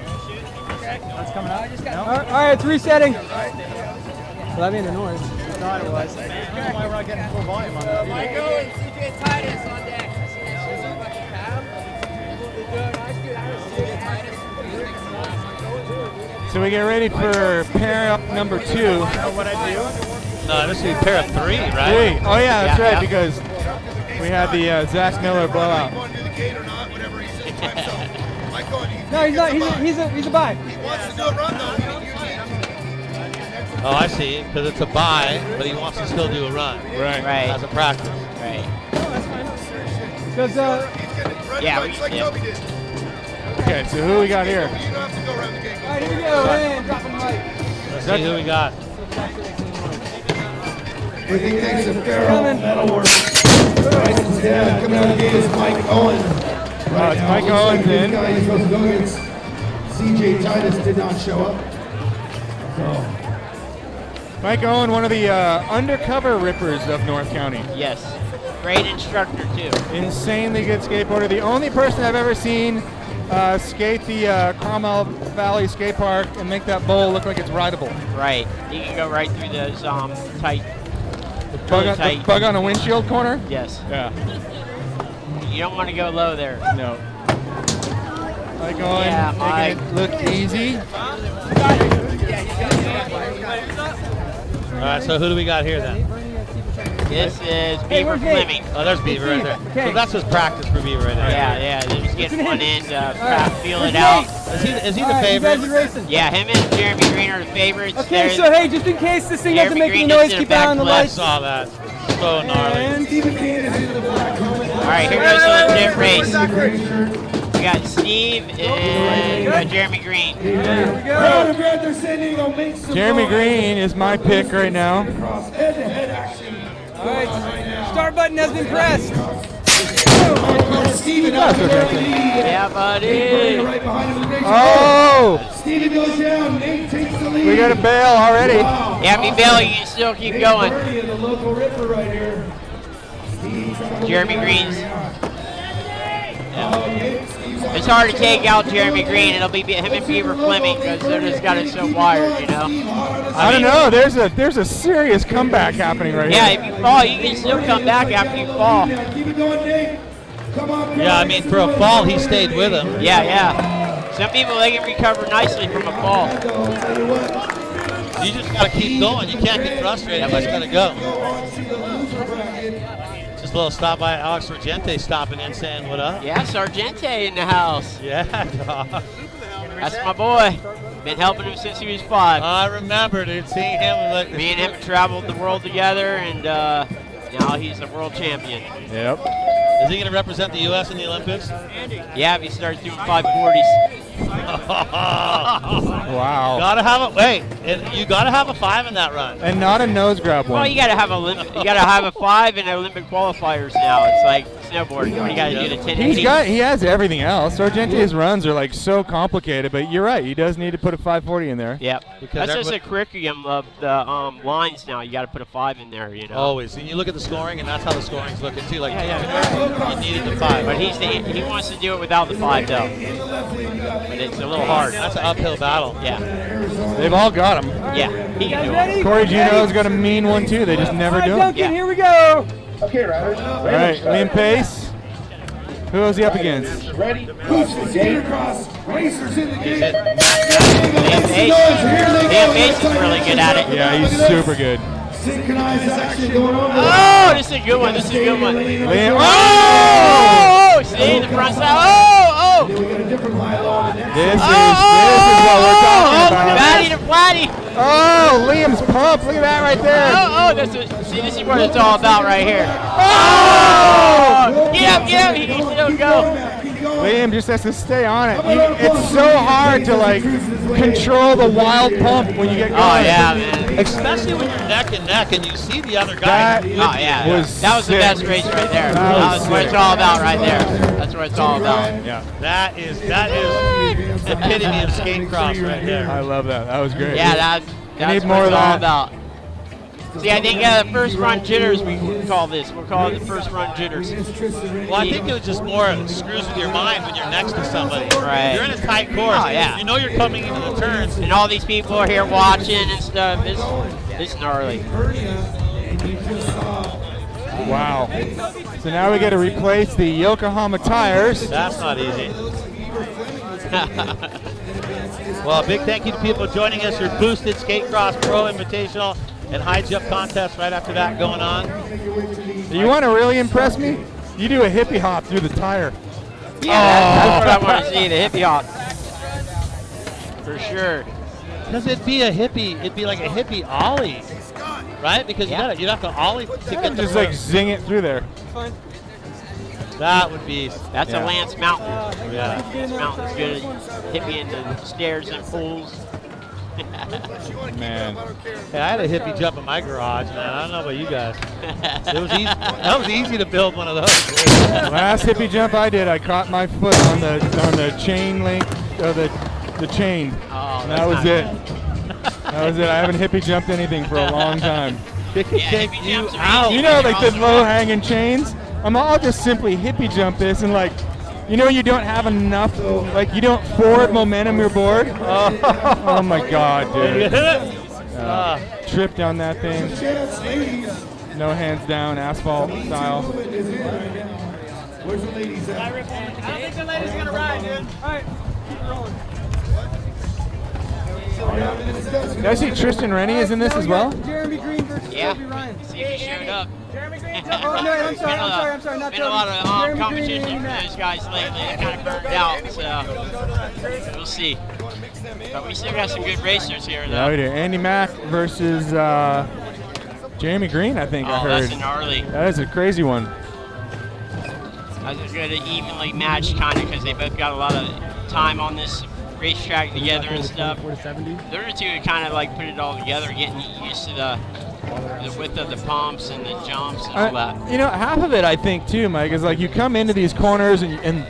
F: That's coming out.
E: All right, it's resetting. Well, that made the noise.
F: I thought it was. That's why we're not getting full volume on that.
G: Michael and CJ Titus on deck.
B: So we get ready for pair up number 2.
F: Know what I do?
A: No, this is pair of 3, right?
B: 3. Oh yeah, that's
D: Yeah,
B: right, because we had the Zach Miller blowout.
C: You want to do the gate or not, whatever he says by himself. Michael,
E: No, he's not. He's a buy.
C: He wants to do a run, though.
A: Oh, I see. Because it's a buy, but he wants to still do a run
B: Right.
A: as a practice.
D: Right.
E: Because
D: Yeah,
C: Like Toby did.
B: Okay, so who we got here?
C: You don't have to go around the gate.
E: all right, here we go. And dropping right.
A: Let's see who we got.
H: With the thanks to Farrell,
E: Coming.
H: Metalwork. Bryson's dad coming out of the gate is Mike Owen.
B: It's Mike Owens in.
H: CJ Titus did not show up. So,
B: Mike Owen, one of the undercover rippers of North County.
D: Yes. Great instructor too.
B: Insanely good skateboarder. The only person I've ever seen skate the Carmel Valley Skatepark and make that bowl look like it's rideable.
D: Right. You can go right through those tight.
B: The bug on a windshield corner?
D: Yes.
B: Yeah.
D: You don't want to go low there.
B: No. Mike Owen,
D: Yeah,
B: making it look easy.
A: All right, so who do we got here then?
D: This is Beaver
E: where's Nate?
D: Fleming.
A: Oh, there's Beaver right there.
E: Okay.
A: So that's just practice for Beaver right there.
D: Yeah, they're just getting one in to feel
E: Where's
D: it out.
E: Nate?
A: Is he
E: All
A: the
E: right, you guys
A: favorite?
E: are racing.
D: Yeah, him and Jeremy Green are the favorites.
E: Okay,
D: They're-
E: so hey, just in case this thing doesn't
D: Jeremy
E: make any
D: Green
E: noise,
D: just did
E: keep
D: a
E: an eye on the
D: backflip.
A: I
E: lights.
A: saw that. So gnarly.
E: And
D: All right, here goes the legit race. We got Steve and we got Jeremy Green.
E: there we go.
H: Proud Grand they're San Diego makes some
B: Jeremy
H: noise.
B: Green is my pick right now.
H: Cross head-to-head action.
E: All right, start button has been pressed.
H: Steven out there in the lead.
D: Yeah, buddy.
H: Right behind him.
B: Oh!
H: Steven goes down. Nate takes the lead.
B: We got a bail already.
H: Wow.
D: Yeah, me Bill, you can still keep going.
H: Birdie and the local ripper right here.
D: Jeremy Green's.
H: Oh, Yates.
D: It's hard to take out Jeremy Green. It'll be him and Beaver Fleming because they're just got it so wired, you know.
B: I don't know. There's a serious comeback happening right
D: Yeah,
B: here.
D: if you fall, you can still come back after you fall.
H: Keep it going, Nate. Come on,
A: Yeah, I mean, for a fall, he stayed with him.
D: Yeah. Some people, they can recover nicely from a fall.
A: You just got to keep going. You can't get frustrated. You just got to go. Just a little stop by Alex Sargente stopping in saying what up.
D: Yeah, Sargente in the house.
A: Yeah, dog.
D: That's my boy. Been helping him since he was 5.
A: I remember, dude, seeing him. Like,
D: Me and him traveled the world together, and now he's a world champion.
B: Yep.
A: Is he going to represent the U.S. in the Olympics?
D: Yeah, if he starts doing 540s.
B: Wow.
A: Gotta have a wait. You gotta have a 5 in that run.
B: And not a nose grab one.
D: Well, you gotta have a 5 in Olympic qualifiers now. It's like snowboarding. You gotta do the 1080.
B: He has everything else. Sargenti's runs are like so complicated, but you're right. He does need to put a 540 in there.
D: Yep.
A: Because
D: that's just a curriculum of the lines now. You gotta put a 5 in there. You know.
A: Always. And you look at the scoring, and that's how the scoring's looking too. Like you needed the 5.
D: But he wants to do it without the 5 though. But it's a little hard.
A: That's an uphill battle.
D: Yeah.
B: They've all got him.
D: Yeah. He can do it.
B: Corey Juno's got a mean one too. They just never do it.
E: Duncan, here we go.
H: Okay, riders.
B: All right, Liam Pace. Who is he up against?
H: Ready? Who's the Skatercross racers in the gate?
D: Liam Pace is really good at it.
B: Yeah, he's super good.
H: Synchronized action going on.
D: Oh, this is a good one. This is a good one.
B: Liam.
D: Oh! See the front side. Oh!
H: Then we got a different Lilo on the next.
B: This is what we're talking about.
D: Flatty to flatty.
B: Oh, Liam's pump. Look at that right there.
D: Oh, this is what it's all about right here. Oh! Get up, he needs to go.
B: Liam just has to stay on it. It's so hard to like control the wild pump when you get going.
D: Oh yeah, man.
A: Especially when you're neck and neck and you see the other guy.
D: That was the
B: sick.
D: best race right there.
B: That was
D: what it's all about right there. That's what it's all about.
B: Yeah.
A: That is the epitome of skate cross right there.
B: I love that. That was great.
D: Yeah, that's
B: need
D: what
B: more
D: it's
B: of
D: all
B: that.
D: about. See, I think the first run jitters we call this. We'll call it the first run jitters.
A: Well, I think it was just more screws with your mind when you're next to somebody.
D: Right.
A: You're in a tight course.
D: Oh, yeah.
A: You know you're coming into the turns.
D: And all these people are here watching and stuff. It's gnarly.
B: Wow. So now we got to replace the Yokohama tires.
A: That's not easy. Well, a big thank you to people joining us. Your boosted Skate Cross Pro Invitational and high jump contest right after that going on.
B: You want to really impress me? You do a hippie hop through the tire.
D: Yeah, that's what I want to see, the hippie hop. For sure.
A: Because it'd be like a hippie ollie, right? Because you'd have to ollie to get the
B: Just like zing it through there.
A: That would be.
D: That's a Lance Mountain.
A: Yeah.
D: Lance Mountain's good at hippie in the stairs and pools.
B: Man.
A: Hey, I had a hippie jump in my garage, man. I don't know about you guys. It was easy. That was easy to build one of those.
B: Last hippie jump I did, I caught my foot on the chain link, the chain.
D: Oh,
B: that was it. That was it. I haven't hippie jumped anything for a long time.
A: It could take you out.
B: You know, like the low-hanging chains. I'll just simply hippie jump this and like, you know, you don't have enough, like you don't forward momentum your board. Oh my God, dude. Tripped on that thing. No hands down, asphalt style.
H: Where's the ladies at?
E: I think the lady's gonna ride, dude. All right, keep it rolling.
B: Did I see Tristan Rennie is in this as well?
E: Jeremy Green versus Toby Ryan.
D: See if he showed up.
E: Jeremy Green. Oh no, I'm sorry, not
D: Been a lot of competition for those guys lately. They kind of burned out, so we'll see. But we still got some good racers here, though.
B: Yeah, we do. Andy Mack versus Jeremy Green, I think I heard.
D: That's a gnarly.
B: That is a crazy one.
D: That's a good evenly matched kind of because they both got a lot of time on this racetrack together and stuff. They're the two who kind of like put it all together, getting used to the width of the pumps and the jumps and all that.
B: You know, half of it I think too, Mike, is like you come into these corners and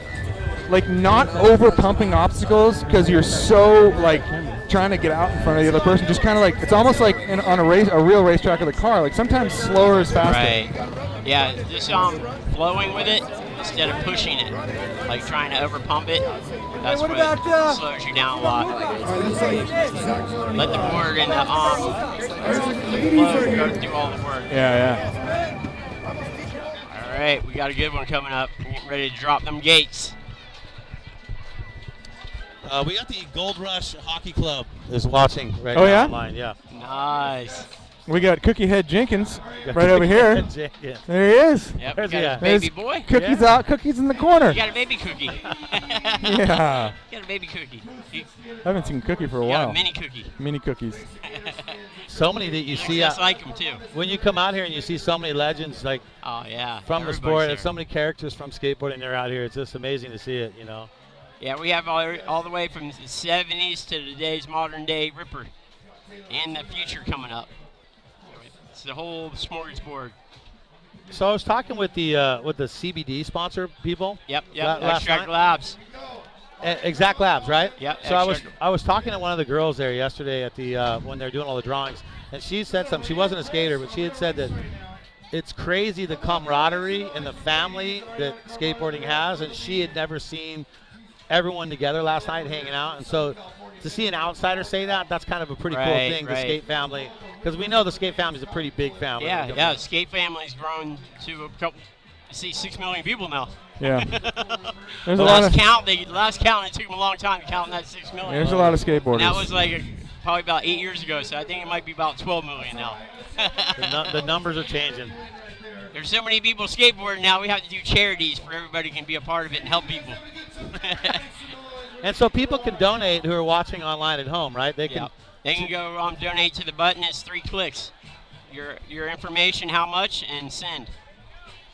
B: like not over pumping obstacles because you're so like trying to get out in front of the other person. Just kind of like it's almost like on a real racetrack of the car. Like sometimes slower is faster.
D: Right. Yeah, just flowing with it instead of pushing it, like trying to over pump it. That's what slows you down a lot. Let the board and the flow go through all the work.
B: Yeah.
D: All right, we got a good one coming up. We're getting ready to drop them gates.
A: We got the Gold Rush Hockey Club is watching right
B: Oh,
A: now
B: yeah?
A: online. Yeah.
D: Nice.
B: We got Cookie Head Jenkins right over here.
A: Jenkins.
B: There he is.
D: Yep,
A: Where's
D: we
A: he
D: got
A: at?
D: a baby boy.
B: Cookies out. Cookies in the corner.
D: You got a baby cookie.
B: Yeah.
D: You got a baby cookie. You
B: I haven't seen Cookie for a
D: got
B: while.
D: a mini cookie.
B: Mini cookies.
A: So many that you
D: Looks
A: see
D: just
A: out,
D: like him too.
A: when you come out here and you see so many legends like
D: Oh yeah.
A: from the
D: Everybody's
A: sport, and
D: there.
A: so many characters from skateboarding. They're out here. It's just amazing to see it. You know.
D: Yeah, we have all the way from the 70s to today's modern day Ripper, and the future coming up. It's the whole smorgasbord.
A: So I was talking with the CBD sponsor people.
D: Yep.
A: Last
D: Extract
A: night?
D: Labs.
A: Exact Labs, right?
D: Yep,
A: So
D: Extract.
A: I was talking to one of the girls there yesterday at the when they're doing all the drawings, and she said something. She wasn't a skater, but she had said that it's crazy the camaraderie and the family that skateboarding has, and she had never seen everyone together last night hanging out, and so to see an outsider say that, that's kind of a pretty cool
D: Right,
A: thing. The
D: right.
A: skate family, because we know the skate family is a pretty big family.
D: Yeah. The skate family's grown to a couple. 6 million people now.
B: Yeah. There's
D: The
B: a lot
D: last
B: of
D: count, it took them a long time to count that 6 million.
B: there's a lot of skateboarders.
D: And that was like probably about 8 years ago, so I think it might be about 12 million now.
A: The numbers are changing.
D: There's so many people skateboarding now, we have to do charities for everybody can be a part of it and help people.
A: And so people can donate who are watching online at home, right? They can.
D: Yep. They can go donate to the button. It's 3 clicks. Your information, how much, and send.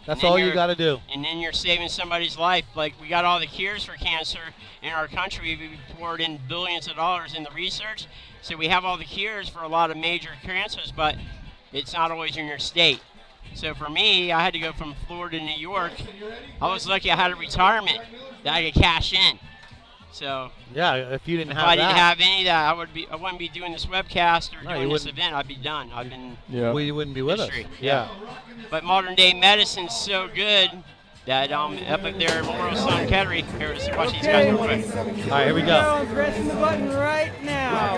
A: That's
D: And then
A: all you
D: you're-
A: got to do.
D: And then you're saving somebody's life. Like, we got all the cures for cancer in our country. We poured in billions of dollars in the research. So we have all the cures for a lot of major cancers, but it's not always in your state. So for me, I had to go from Florida to New York. I was lucky I had a retirement that I could cash in. So
A: Yeah, if you didn't
D: if
A: have
D: I
A: that,
D: didn't have any of that, I wouldn't be doing this webcast or
A: No, you
D: doing this
A: wouldn't.
D: event. I'd be done. I've been
B: Yeah.
A: well, you wouldn't be with
D: history.
A: us. Yeah.
D: But modern day medicine's so good that up there in Memorial Sloan Kettering, here, let's watch these guys real quick.
A: All right, here we go.
E: Pressing the button right now.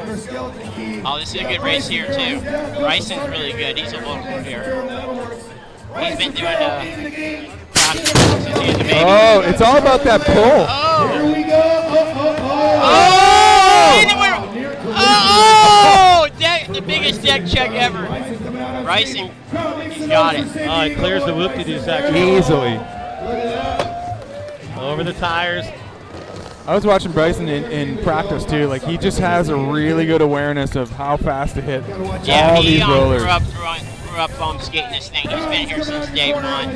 D: Oh, this is a good race here too. Bryson's really good. He's a local here. He's been doing crash since he was a baby.
B: Oh, it's all about that pull.
H: Here we go.
D: Oh! And the winner. Oh! The biggest deck check ever. Bryson, he's got it.
A: Oh, it clears the whoop-de-doo section.
B: Easily.
A: Over the tires.
B: I was watching Bryson in practice too. Like, he just has a really good awareness of how fast to hit
D: Yeah,
B: all
D: he
B: these rollers.
D: grew up skating this thing. He's been here since day one.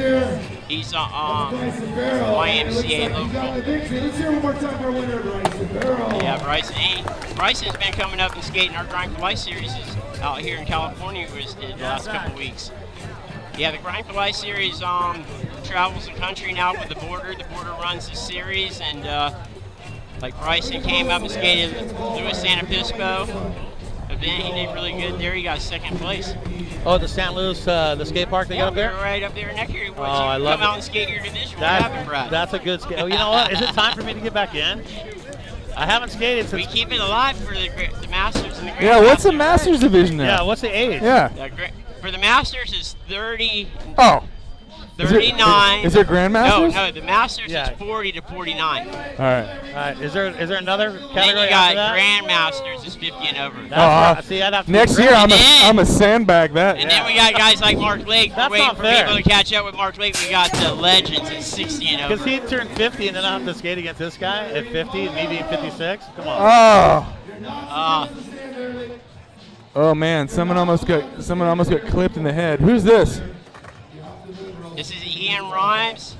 D: He's YMCA local.
H: Let's hear one more time for our winner, Bryson.
D: Yeah, Bryson's been coming up and skating our Grind for Life series out here in California the last couple of weeks. Yeah, the Grind for Life series travels the country now with the Border. The Border runs the series, and like Bryson came up and skated Louis San Obispo event. He did really good there. He got second place.
A: Oh, the St. Louis, the skate park they got up
D: we
A: there?
D: were right up there neck here.
A: Oh, I love
D: Come out
A: it.
D: and skate your division. What happened, Brad?
A: That's a good skate. Oh, you know what? Is it time for me to get back in? I haven't skated
D: We
A: since.
D: keep it alive for the Masters and the Grand
B: Yeah, what's the
D: Masters.
B: Masters division now?
A: Yeah, what's the age?
B: Yeah.
D: For the Masters is 30,
B: Oh.
D: 39.
B: Is there Grandmasters?
D: No, the Masters
A: Yeah.
D: is 40 to 49.
B: All right.
A: All right. Is there another
D: Then
A: category
D: you got
A: after that?
D: Grandmasters is 50 and over.
A: That's see, I'd have to
B: Next
A: be
B: year,
A: ready.
B: I'm a sandbag that.
D: And then we got guys like Mark Lake.
A: That's
D: We're waiting
A: not
D: for
A: fair.
D: people to catch up with Mark Lake. We got the legends at 60 and over.
A: Because he turned 50 and then I have to skate against this guy at 50 and me being 56. Come on.
B: Oh man, someone almost got clipped in the head. Who's this?
D: This is Ian Rhymes.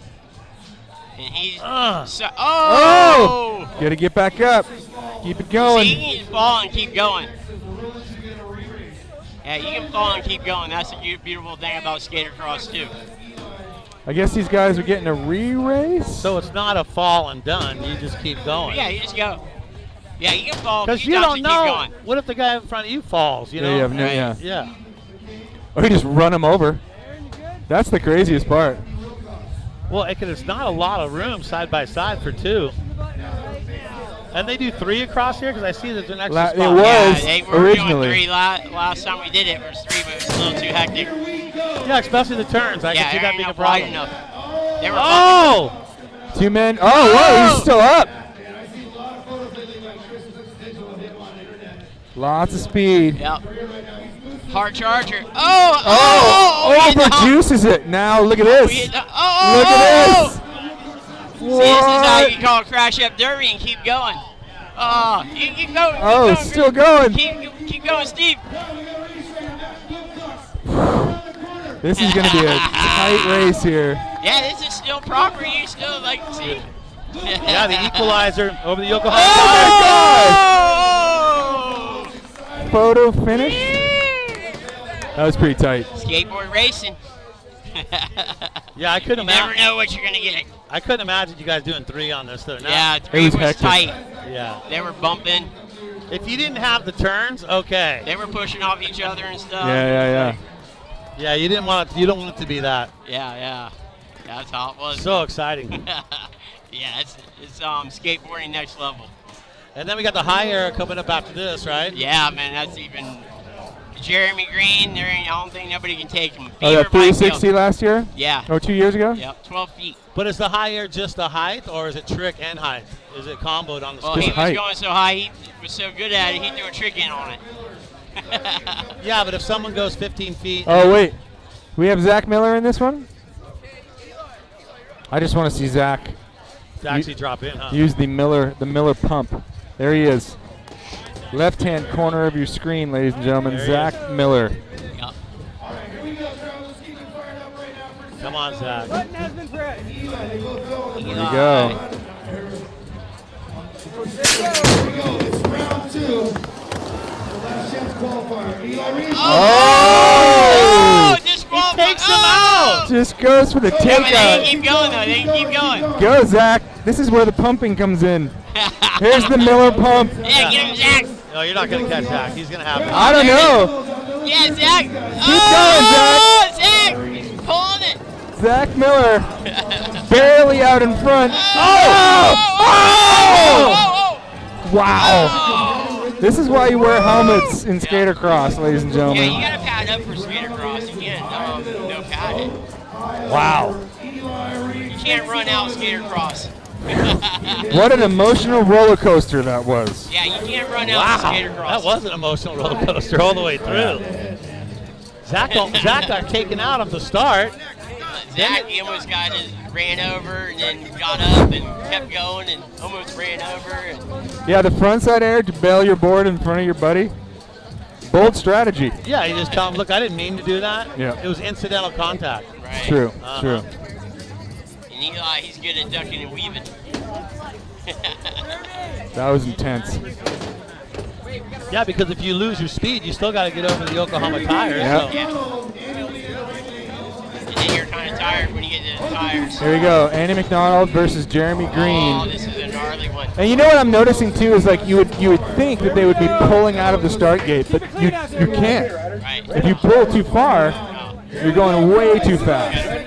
D: And he's
A: Ugh.
B: Gotta get back up. Keep it going.
D: See, you can fall and keep going. Yeah, you can fall and keep going. That's the beautiful thing about SKATERCROSS too.
B: I guess these guys are getting a re-race.
A: So it's not a fall and done. You just keep going.
D: Yeah, you just go. Yeah, you can fall a
A: Because
D: few
A: you
D: times
A: don't
D: and keep
A: know.
D: going.
A: What if the guy in front of you falls? You
B: Yeah,
A: know.
B: you have no-
D: Right.
B: yeah.
A: Yeah.
B: Or you just run them over. That's the craziest part.
A: Well, it's not a lot of room side by side for two. And they do 3 across here because I see there's an extra spot.
B: It was
D: Yeah, they were
B: originally.
D: doing 3 last time we did it. It was 3, but it was a little too hectic.
A: Yeah, especially the turns. I
D: Yeah,
A: can see
D: there
A: that
D: ain't
A: being a
D: enough wide
A: problem.
D: enough. They were
A: Oh!
B: 2 men. Oh, whoa, he's still up. Lots of speed.
D: Yep. Hard charger.
B: Overjuices it. Now look at this. Look at this.
D: See, this is how you call a crash up derby and keep going. Oh, you keep going.
B: It's still going.
D: Keep going, Steve.
B: This is going to be a tight race here.
D: Yeah, this is still proper. You still like to see.
A: Yeah, the equalizer over the Yokohama.
B: Oh my God! Photo finish. That was pretty tight.
D: Skateboard racing.
A: Yeah, I couldn't
D: You never
A: imagine.
D: know what you're gonna get.
A: I couldn't imagine you guys doing 3 on this though.
D: Yeah, 3 was
B: hectic.
D: tight.
A: Yeah.
D: They were bumping.
A: If you didn't have the turns, okay.
D: They were pushing off each other and stuff.
B: Yeah.
A: Yeah, you didn't want it. You don't want it to be that.
D: Yeah. That's how it was.
A: So exciting.
D: Yeah, it's skateboarding next level.
A: And then we got the high air coming up after this, right?
D: Yeah, man, that's even Jeremy Green. I don't think nobody can take him.
B: Oh, that 360 last year?
D: Yeah.
B: Or 2 years ago?
D: Yep, 12 feet.
A: But is the high air just the height, or is it trick and height? Is it comboed on the
D: Well,
A: screen?
D: he was going so high, he was so good at it, he threw a trick in on it.
A: Yeah, but if someone goes 15 feet.
B: Oh, wait. We have Zach Miller in this one? I just want to see Zach
A: To actually drop in, huh?
B: use the Miller pump. There he is. Left-hand corner of your screen, ladies and gentlemen, Zach Miller.
D: Yep.
A: Come on, Zach.
E: Button has been pressed.
B: There you go.
H: It's round 2. The last chance qualifier.
B: Oh!
D: Disqualified.
A: Takes him out.
B: Just goes for the
D: Yeah, but they can
B: takeout.
D: keep going, though. They can keep going.
B: Go, Zach. This is where the pumping comes in. Here's the Miller pump.
D: Yeah, get him, Zach.
A: No, you're not going to catch Zach. He's going to have it.
B: I don't know.
D: Yeah, Zach.
B: Keep going,
D: Zach. He's pulling it.
B: Zach Miller barely out in front.
D: Oh!
B: Wow. This is why you wear helmets in Skatercross, ladies and
D: Yeah, you
B: gentlemen.
D: gotta pad up for Skatercross. You can't no pad it.
B: Wow.
D: You can't run out Skatercross.
B: What an emotional roller coaster that was.
D: Yeah, you can't run out Skatercross.
A: That was an emotional roller coaster all the way through. Zach got taken out at the start.
D: Zach, he almost ran over and then got up and kept going and almost ran over. And
B: Yeah, the frontside air to bail your board in front of your buddy. Bold strategy.
A: Yeah, you just tell him, look, I didn't mean to do that.
B: Yeah.
A: It was incidental contact.
D: right.
B: True,
A: Uh-huh.
B: true.
D: And he's good at ducking and weaving.
B: That was intense.
A: Yeah, because if you lose your speed, you still got to get over the Yokohama tires.
B: Yep.
A: So.
D: Yeah. And then you're kind of tired when you get to the tires.
B: Here we go. Andy Macdonald versus Jeremy Green.
D: Oh, this is a gnarly one.
B: And you know what I'm noticing too is like you would think that they would be pulling out of the start gate, but you can't.
D: Right.
B: If you pull too far, you're going way too fast.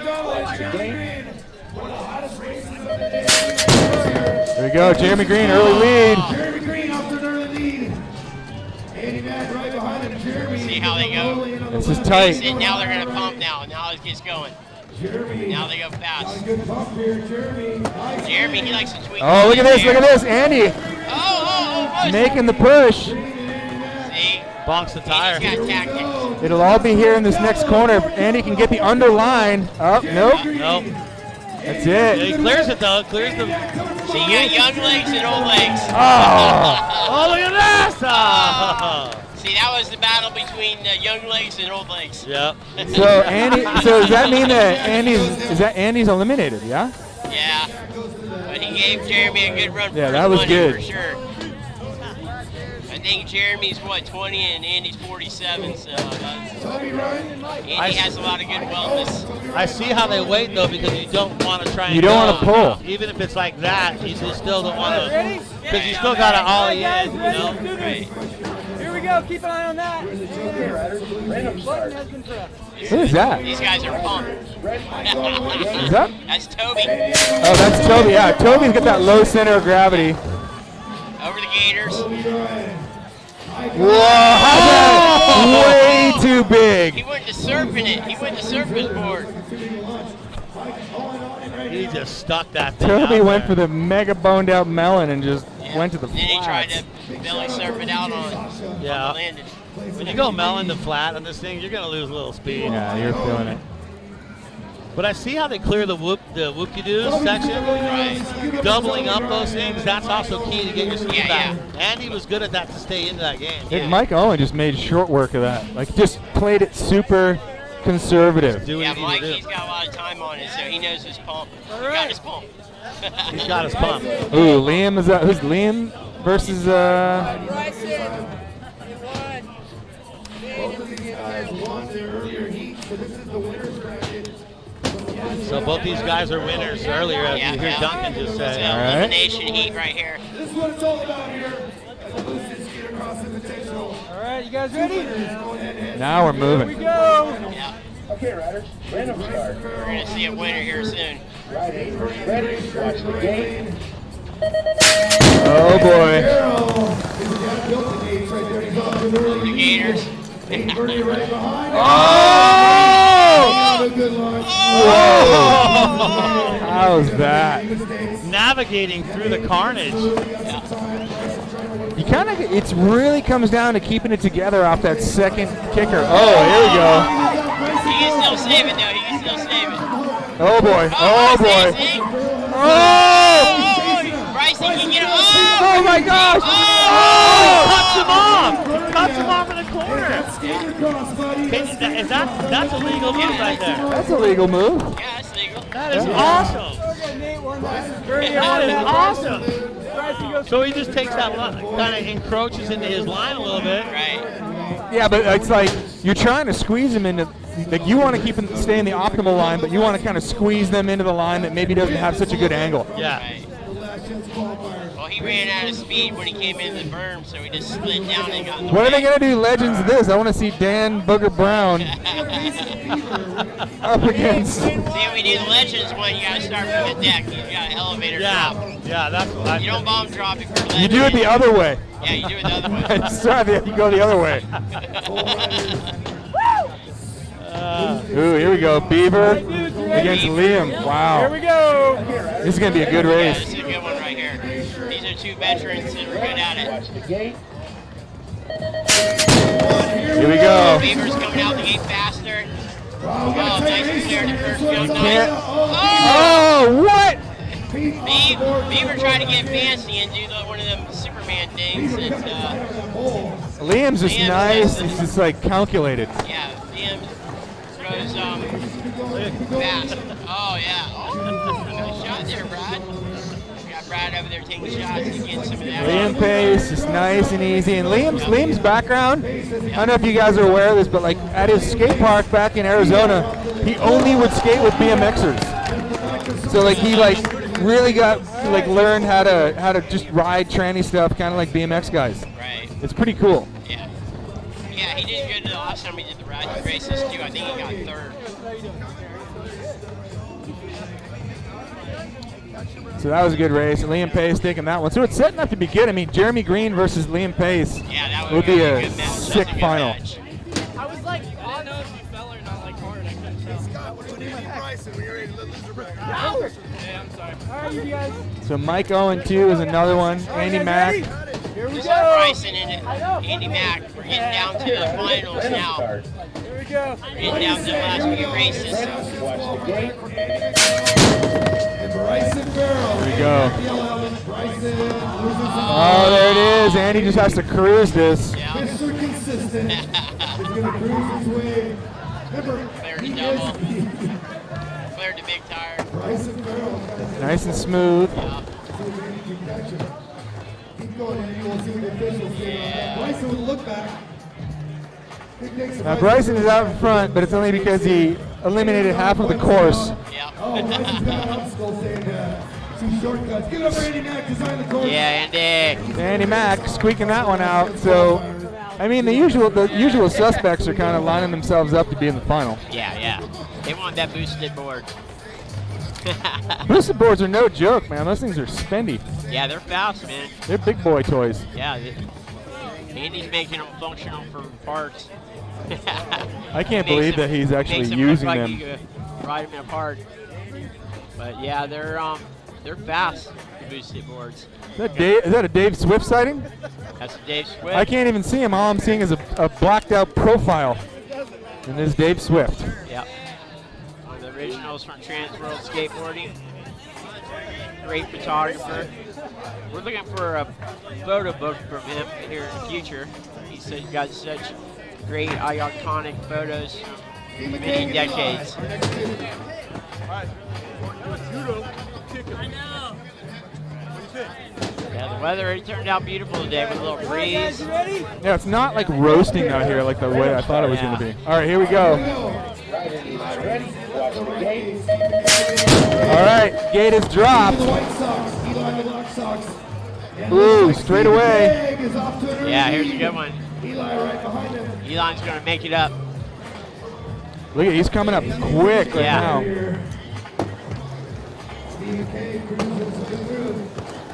B: There we go. Jeremy Green, early lead.
H: Jeremy Green off to an early lead. Andy Mack right behind him. Jeremy.
D: See how they go?
B: This is tight.
D: And now they're going to pump now. Now it gets going. Now they go fast.
H: Good pump here, Jeremy. Nice.
D: Jeremy, he likes to tweak.
B: Oh, look at this. Look at this. Andy
D: Oh,
B: making the push.
D: See?
A: Bonks the
D: He's
A: tire.
D: got tactics.
B: It'll all be here in this next corner. If Andy can get the underline. Oh, nope.
A: Nope.
B: That's
A: Yeah,
B: it.
A: he clears it, though. Clears the.
D: See, you got young legs and old legs.
A: Oh, look at this. Oh.
D: See, that was the battle between young legs and old legs.
A: Yep.
B: So Andy, so does that mean that Andy's eliminated? Yeah.
D: Yeah. But he gave Jeremy a good run for
B: Yeah,
D: his
B: that was
D: money
B: good.
D: for sure. I think Jeremy's, 20 and Andy's 47, so Andy has a lot of good wellness.
A: I see how they wait, though, because you don't want to try and
B: You don't
A: go.
B: wanna pull.
A: Even if it's like that, you just still don't want to.
E: Ready?
A: Because you still got to ollie in, you know?
D: Right.
E: Here we go. Keep an eye on that. Button has been pressed.
B: Who is that?
D: These guys are pumped.
B: Is that?
D: That's Toby.
B: Oh, that's Toby. Yeah, Toby's got that low center of gravity.
D: Over the Gators.
B: Whoa, how's that? Way too
D: He
B: big.
D: went to surfing it. He went to surface board.
A: He just stuck that thing
B: Toby
A: out
B: went
A: there.
B: for the mega boned out melon and just
D: Yeah.
B: went to the
D: Then he tried
B: flats.
D: to belly surf it out on
A: Yeah.
D: landed.
A: When you go melon to flat on this thing, you're gonna lose a little speed.
B: Yeah, you're feeling it.
A: But I see how they clear the whoop-de-doo section. Doubling up those things, that's also key to get your speed back. Andy was good at that to stay into that game.
B: I think Mike Owen just made short work of that. Like, just played it super conservative.
D: Yeah, Mike, he's got a lot of time on it, so he knows his pump. He got his pump.
A: He's got his pump.
B: Ooh, Liam is who's Liam versus
H: Bryson, he won. Both of these guys won their earlier heat, so this is the winner's bracket.
A: So both these guys are winners earlier, as you hear Duncan just say.
D: Elimination heat right here.
H: This is what it's all about here. At the Boosted SKATERCROSS Invitational.
E: All right, you guys ready?
B: now we're moving.
E: Here we go.
D: Yeah.
I: Okay, riders, random start.
D: We're going to see a winner here soon.
I: Ready, watch the gate.
B: Oh boy.
D: The Gators.
B: Whoa! How's that?
A: Navigating through the carnage.
B: You kind of, it really comes down to keeping it together off that second kicker. Oh, here we go.
D: He can still save it, though. He can still save it.
B: Oh boy. Oh boy.
D: Oh! Bryson can get it.
B: Oh my gosh!
A: Oh! Cuts him off! Cuts him off in the corner. That's a legal move right there.
B: That's a legal move.
D: Yeah, that's legal.
A: That is awesome. That is awesome. So he just takes that line, kind of encroaches into his line a little bit.
D: Right.
B: Yeah, but it's like you're trying to squeeze him into, like you want to keep him stay in the optimal line, but you want to kind of squeeze them into the line that maybe doesn't have such a good angle.
A: Yeah.
D: Right. Well, he ran out of speed when he came in the berm, so he just slid down and got in the
B: What are they
D: way.
B: going to do legends of this? I want to see Dan Booger Brown up against.
D: See, when we do the legends one, you gotta start from the deck. You got an elevator drop.
A: Yeah, that's what I
D: You don't bomb drop if you're legend.
B: You do it the other way.
D: Yeah, you do it the other way.
B: Sorry, you go the other way. Ooh, here we go. Beaver against Liam. Wow.
E: Here we go.
B: This is going to be a good
D: Yeah,
B: race.
D: this is a good one right here. These are two veterans that are good at it.
I: Watch the gate.
B: Here we go.
D: Beaver's coming out the gate faster. Oh, nice clear to first jump.
B: Can't.
D: Nice.
B: Oh, what?
D: Beaver tried to get fancy and do one of them Superman things. And,
B: Liam's just
D: Liam
B: nice.
D: does
B: It's just like calculated.
D: yeah, Liam throws fast. Oh, yeah. Oh, nice shot there, Brad. We got Brad over there taking shots to get some of that.
B: Liam pace is nice and easy. And Liam's background, I don't know if you guys are aware of this, but like at his skate park back in Arizona, he only would skate with BMXers. So like he really got learned how to just ride tranny stuff, kind of like BMX guys.
D: Right.
B: It's pretty cool.
D: Yeah. Yeah, he did good the last time he did the races too. I think he got third.
B: So that was a good race. Liam Pace taking that one. So it's setting up to be good. I mean, Jeremy Green versus Liam Pace
D: Yeah, that
B: would be a
D: good match.
B: sick
D: That's a good
B: final.
D: match.
G: I was like, I don't know if you fell or not like hard. I couldn't tell.
C: Scott, what do you need Bryson when you're in the loser bracket?
G: Yeah, I'm sorry.
E: All right, you guys.
B: So Mike Owen too is another one. Andy Mack.
E: Here we
D: This is
E: go.
D: Bryson and Andy Mack. We're getting down to the finals now.
E: Here we go.
D: We're getting down to the last few races.
I: Watch the gate.
H: And Bryson Farrell.
B: Here we go.
H: Bryson loses
B: Oh, there it is. Andy just has to cruise this.
D: Yeah.
H: Mr. Consistent. He's going to cruise his way. Remember,
D: Cleared
H: he
D: the double.
H: is
D: Cleared the big tire.
H: Bryson Farrell.
B: Nice and smooth.
D: Yeah.
H: Keep going, and you will see the officials say on that. Bryson with a look back.
B: Now Bryson is out in front, but it's only because he eliminated half of the course.
D: Yeah.
H: Oh, Bryson Farrell still saying two shortcuts. Give it up for Andy Mack, design the course.
D: Yeah, Andy.
B: Andy Mack squeaking that one out. So, I mean, the usual suspects are kind of lining themselves up to be in the final.
D: Yeah. They want that boosted board.
B: Boosted boards are no joke, man. Those things are spendy.
D: Yeah, they're fast, man.
B: They're big boy toys.
D: Yeah. Andy's making them functional for parts.
B: I can't believe that he's actually
D: makes
B: using
D: look
B: them.
D: like you could ride them apart. But yeah, they're they're fast, the boosted boards.
B: Is that a Dave Swift sighting?
D: That's Dave Swift.
B: I can't even see him. All I'm seeing is a blacked out profile. And there's Dave Swift.
D: Yep. One of the originals from Trans World Skateboarding. Great photographer. We're looking for a photo book from him here in the future. He said he got such great iconic photos from many decades. Yeah, the weather it turned out beautiful today with a little breeze.
B: Yeah, it's not like roasting out here like the way I thought it was going to be. All right, here we go. All right, gate is dropped. Ooh, straight away.
D: Yeah, here's a good one. Elon's going to make it up.
B: Look at, he's coming up quick right now.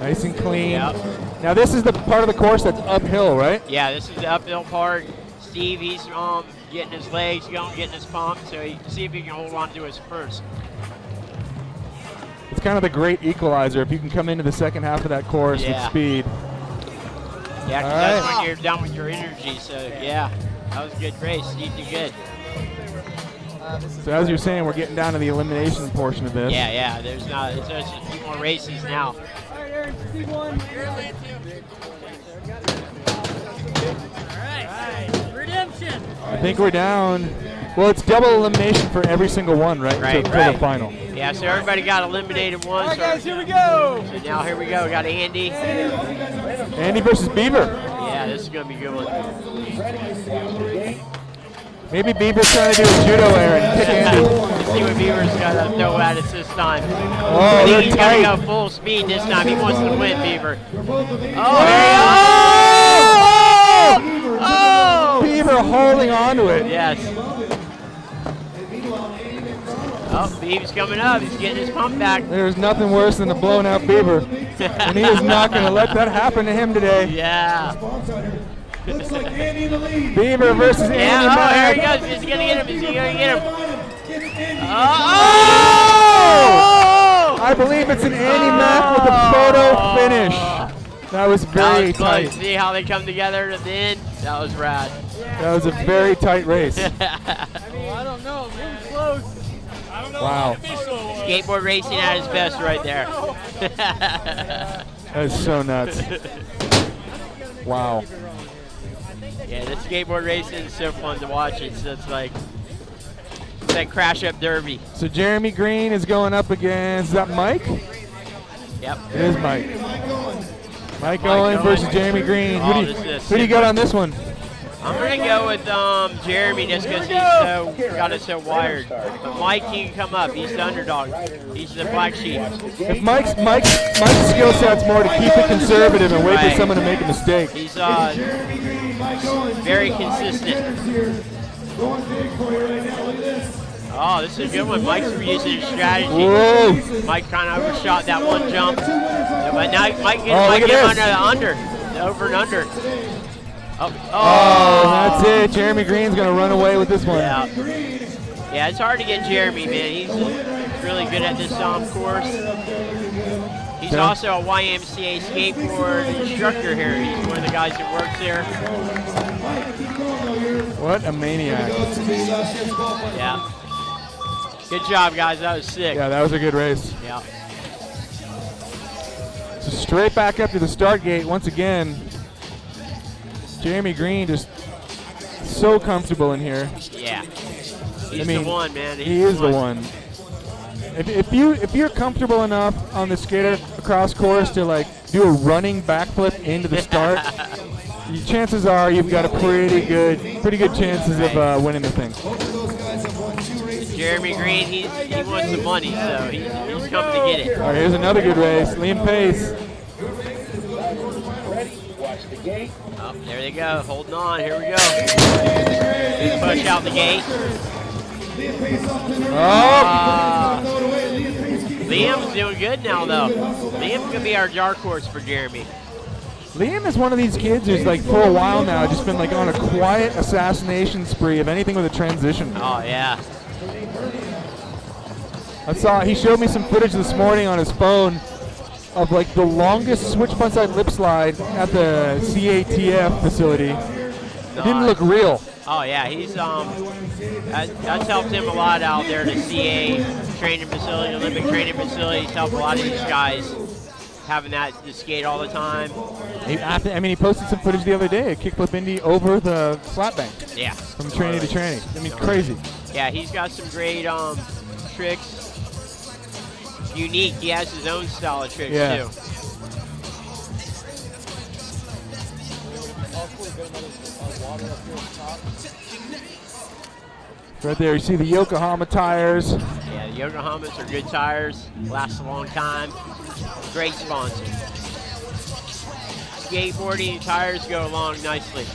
B: Nice and clean.
D: Yep.
B: Now this is the part of the course that's uphill, right?
D: Yeah, this is the uphill part. Steve, he's getting his legs going, getting his pump, so he see if he can hold on to his first.
B: It's kind of the great equalizer if you can come into the second half of that course with speed.
D: Yeah, because that's when you're done with your energy. So yeah, that was a good race. Steve did good.
B: So as you're saying, we're getting down to the elimination portion of this.
D: Yeah, there's a few more races now.
G: Redemption.
B: I think we're down. Well, it's double elimination for every single one, right?
D: Right.
B: For the final.
D: Yeah, so everybody got eliminated once.
E: All right, guys, here we go.
D: So now here we go. We got Andy.
B: Andy versus Beaver.
D: Yeah, this is going to be a good one.
B: Maybe Beaver's trying to do a judo air and kick Andy.
D: Let's see what Beaver's got to throw at us this time.
B: Oh,
D: I think he's
B: tight.
D: going to go full speed this time. He wants to win, Beaver.
B: Beaver holding on to it.
D: Yes. Oh, Beaver's coming up. He's getting his pump back.
B: There's nothing worse than a blown out Beaver. And he is not going to let that happen to him today.
D: Yeah.
H: Looks like Andy in the lead.
B: Beaver versus Andy.
D: Here he goes. Is he going to get him? Is he going to get him?
B: I believe it's an Andy Mack with a photo finish. That was very tight.
D: See how they come together at the end? That was rad.
B: That was a very tight race.
G: I don't know. It was close. I don't know.
B: Wow.
D: Skateboard racing at its best right there.
B: That is so nuts. Wow.
D: Yeah, the skateboard racing is so fun to watch. It's like crash up derby.
B: So Jeremy Green is going up against, is that Mike?
D: Yep.
B: It is Mike. Mike Owen versus Jeremy Green. Who do you got on this one?
D: I'm going to go with Jeremy just because he's got it so wired. But Mike, he can come up. He's the underdog. He's the black sheep.
B: If Mike's skill set's more to keep it conservative and wait for someone to make a mistake.
D: He's very consistent. Oh, this is a good one. Mike's using his strategy.
B: Whoa.
D: Mike kind of overshot that one jump. But now Mike get him under the under. Over and under.
B: Oh, that's it. Jeremy Green's going to run away with this one.
D: Yeah, it's hard to get Jeremy, man. He's really good at this course. He's also a YMCA skateboard instructor here. He's one of the guys that works there.
B: What a maniac.
D: Yeah. Good job, guys. That was sick.
B: Yeah, that was a good race.
D: Yeah.
B: So straight back up to the start gate once again. Jeremy Green just so comfortable in here.
D: Yeah. He's the one, man.
B: He is the one. If you're comfortable enough on the Skatercross course to like do a running backflip into the start, chances are you've got a pretty good chances of winning the thing.
D: Jeremy Green, he wants the money, so he's coming to get it.
B: All right, here's another good race. Liam Pace.
D: Oh, there they go, holding on. Here we go. Big push out the gate. Liam's doing good now, though. Liam's gonna be our dark horse for Jeremy.
B: Liam is one of these kids who's like for a while now just been like on a quiet assassination spree of anything with a transition.
D: Oh yeah.
B: He showed me some footage this morning on his phone of like the longest switch frontside lip slide at the CATF facility. It didn't look real.
D: Oh yeah, he's that's helped him a lot out there. The CA training facility, Olympic training facility, he's helped a lot of these guys having that to skate all the time.
B: He posted some footage the other day, a kickflip indie over the flat bank.
D: Yeah.
B: From training to training. I mean, crazy.
D: Yeah, he's got some great tricks. Unique. He has his own style of tricks too.
B: Right there, you see the Yokohama tires.
D: Yeah, the Yokohamas are good tires. Last a long time. Great sponsor. Skateboarding tires go along nicely.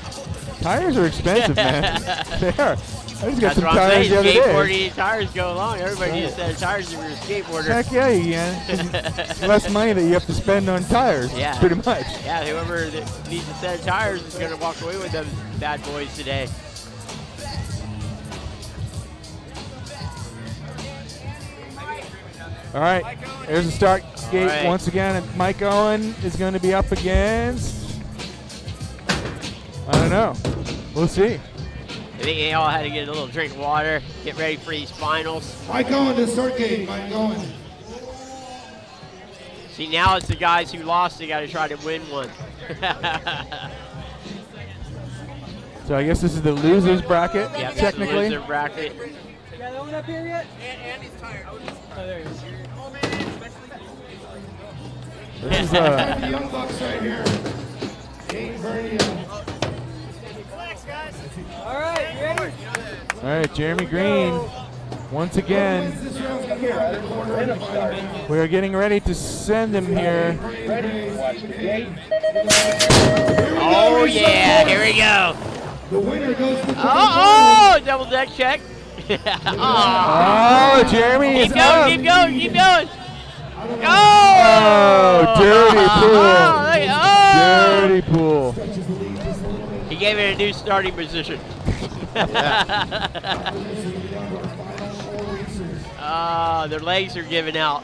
B: Tires are expensive, man. They are. I just got some
D: what
B: tires
D: I'm saying.
B: the other day.
D: Skateboarding tires go along. Everybody needs a set of tires if you're a skateboarder.
B: Heck yeah, you can. Less money that you have to spend on tires, pretty much.
D: Yeah, whoever that needs a set of tires is going to walk away with those bad boys today.
B: All right, there's the start gate once again, and Mike Owen is going to be up against, I don't know. We'll see.
D: I think they all had to get a little drink of water, get ready for these finals.
C: Mike Owen to start gate, Mike Owen.
D: See, now it's the guys who lost, they got to try to win one.
B: So I guess this is the losers bracket,
D: yep,
B: technically.
D: The loser bracket.
E: You got that one up here yet?
G: Andy's tired.
E: Oh, there he is.
B: This is
C: the Young Bucks right here.
E: All right, you ready?
B: All right, Jeremy Green, once again. We are getting ready to send him here.
D: Oh yeah, here we go.
C: The winner goes to
D: oh, double deck check.
B: Oh, Jeremy is up.
D: Keep going, keep going. Go!
B: Oh, dirty pool.
D: Dirty pool. He gave it a new starting position. Their legs are giving out.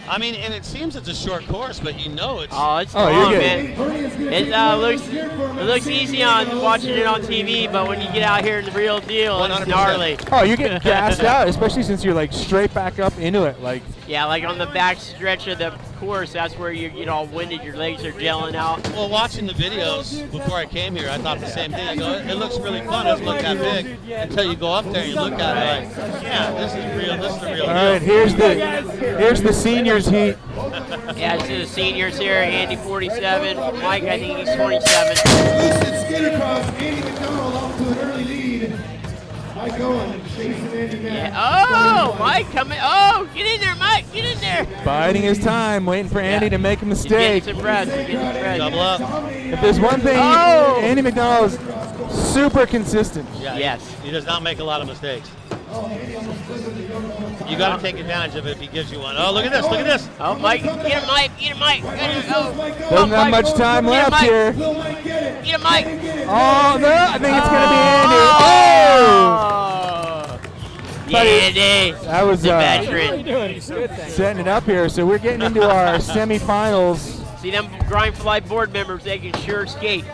A: I mean, and it seems it's a short course, but you know it's.
D: Oh, it's long, man. It looks easy on watching it on TV, but when you get out here in the real deal, 100%. It's gnarly.
B: Oh, you're getting gassed out, especially since you're like straight back up into it, like.
D: Yeah, like on the back stretch of the course, that's where you get all winded, your legs are gelling out.
A: Well, watching the videos before I came here, I thought the same thing. I go, it looks really fun. It doesn't look that big until you go up there and you look at it like, yeah, this is real. This is the real deal.
B: All right, here's the seniors heat.
D: Yeah, it's the seniors here. Andy 47, Mike I think he's 27.
C: SKATERCROSS, Andy Macdonald off to an early lead. Mike Owen chasing Andy now.
D: Yeah. Oh, Mike coming. Oh, get in there, Mike. Get in there.
B: Biding his time, waiting for Andy to make a mistake.
D: Get some breath. Get some breath.
A: Double up.
B: If there's one thing, Andy Macdonald is super consistent.
A: Yeah,
D: yes.
A: He does not make a lot of mistakes. You got to take advantage of it if he gives you one. Oh, look at this. Look at this.
D: Oh, Mike. Get him, Mike. Get him, Mike.
B: Doesn't have much time left here.
D: Get him, Mike.
B: Oh, no. I think it's going to be Andy. Oh!
D: Andy.
B: That was
D: the veteran.
B: Setting it up here. So we're getting into our semifinals.
D: See them Grind for Life board members, they can sure skate.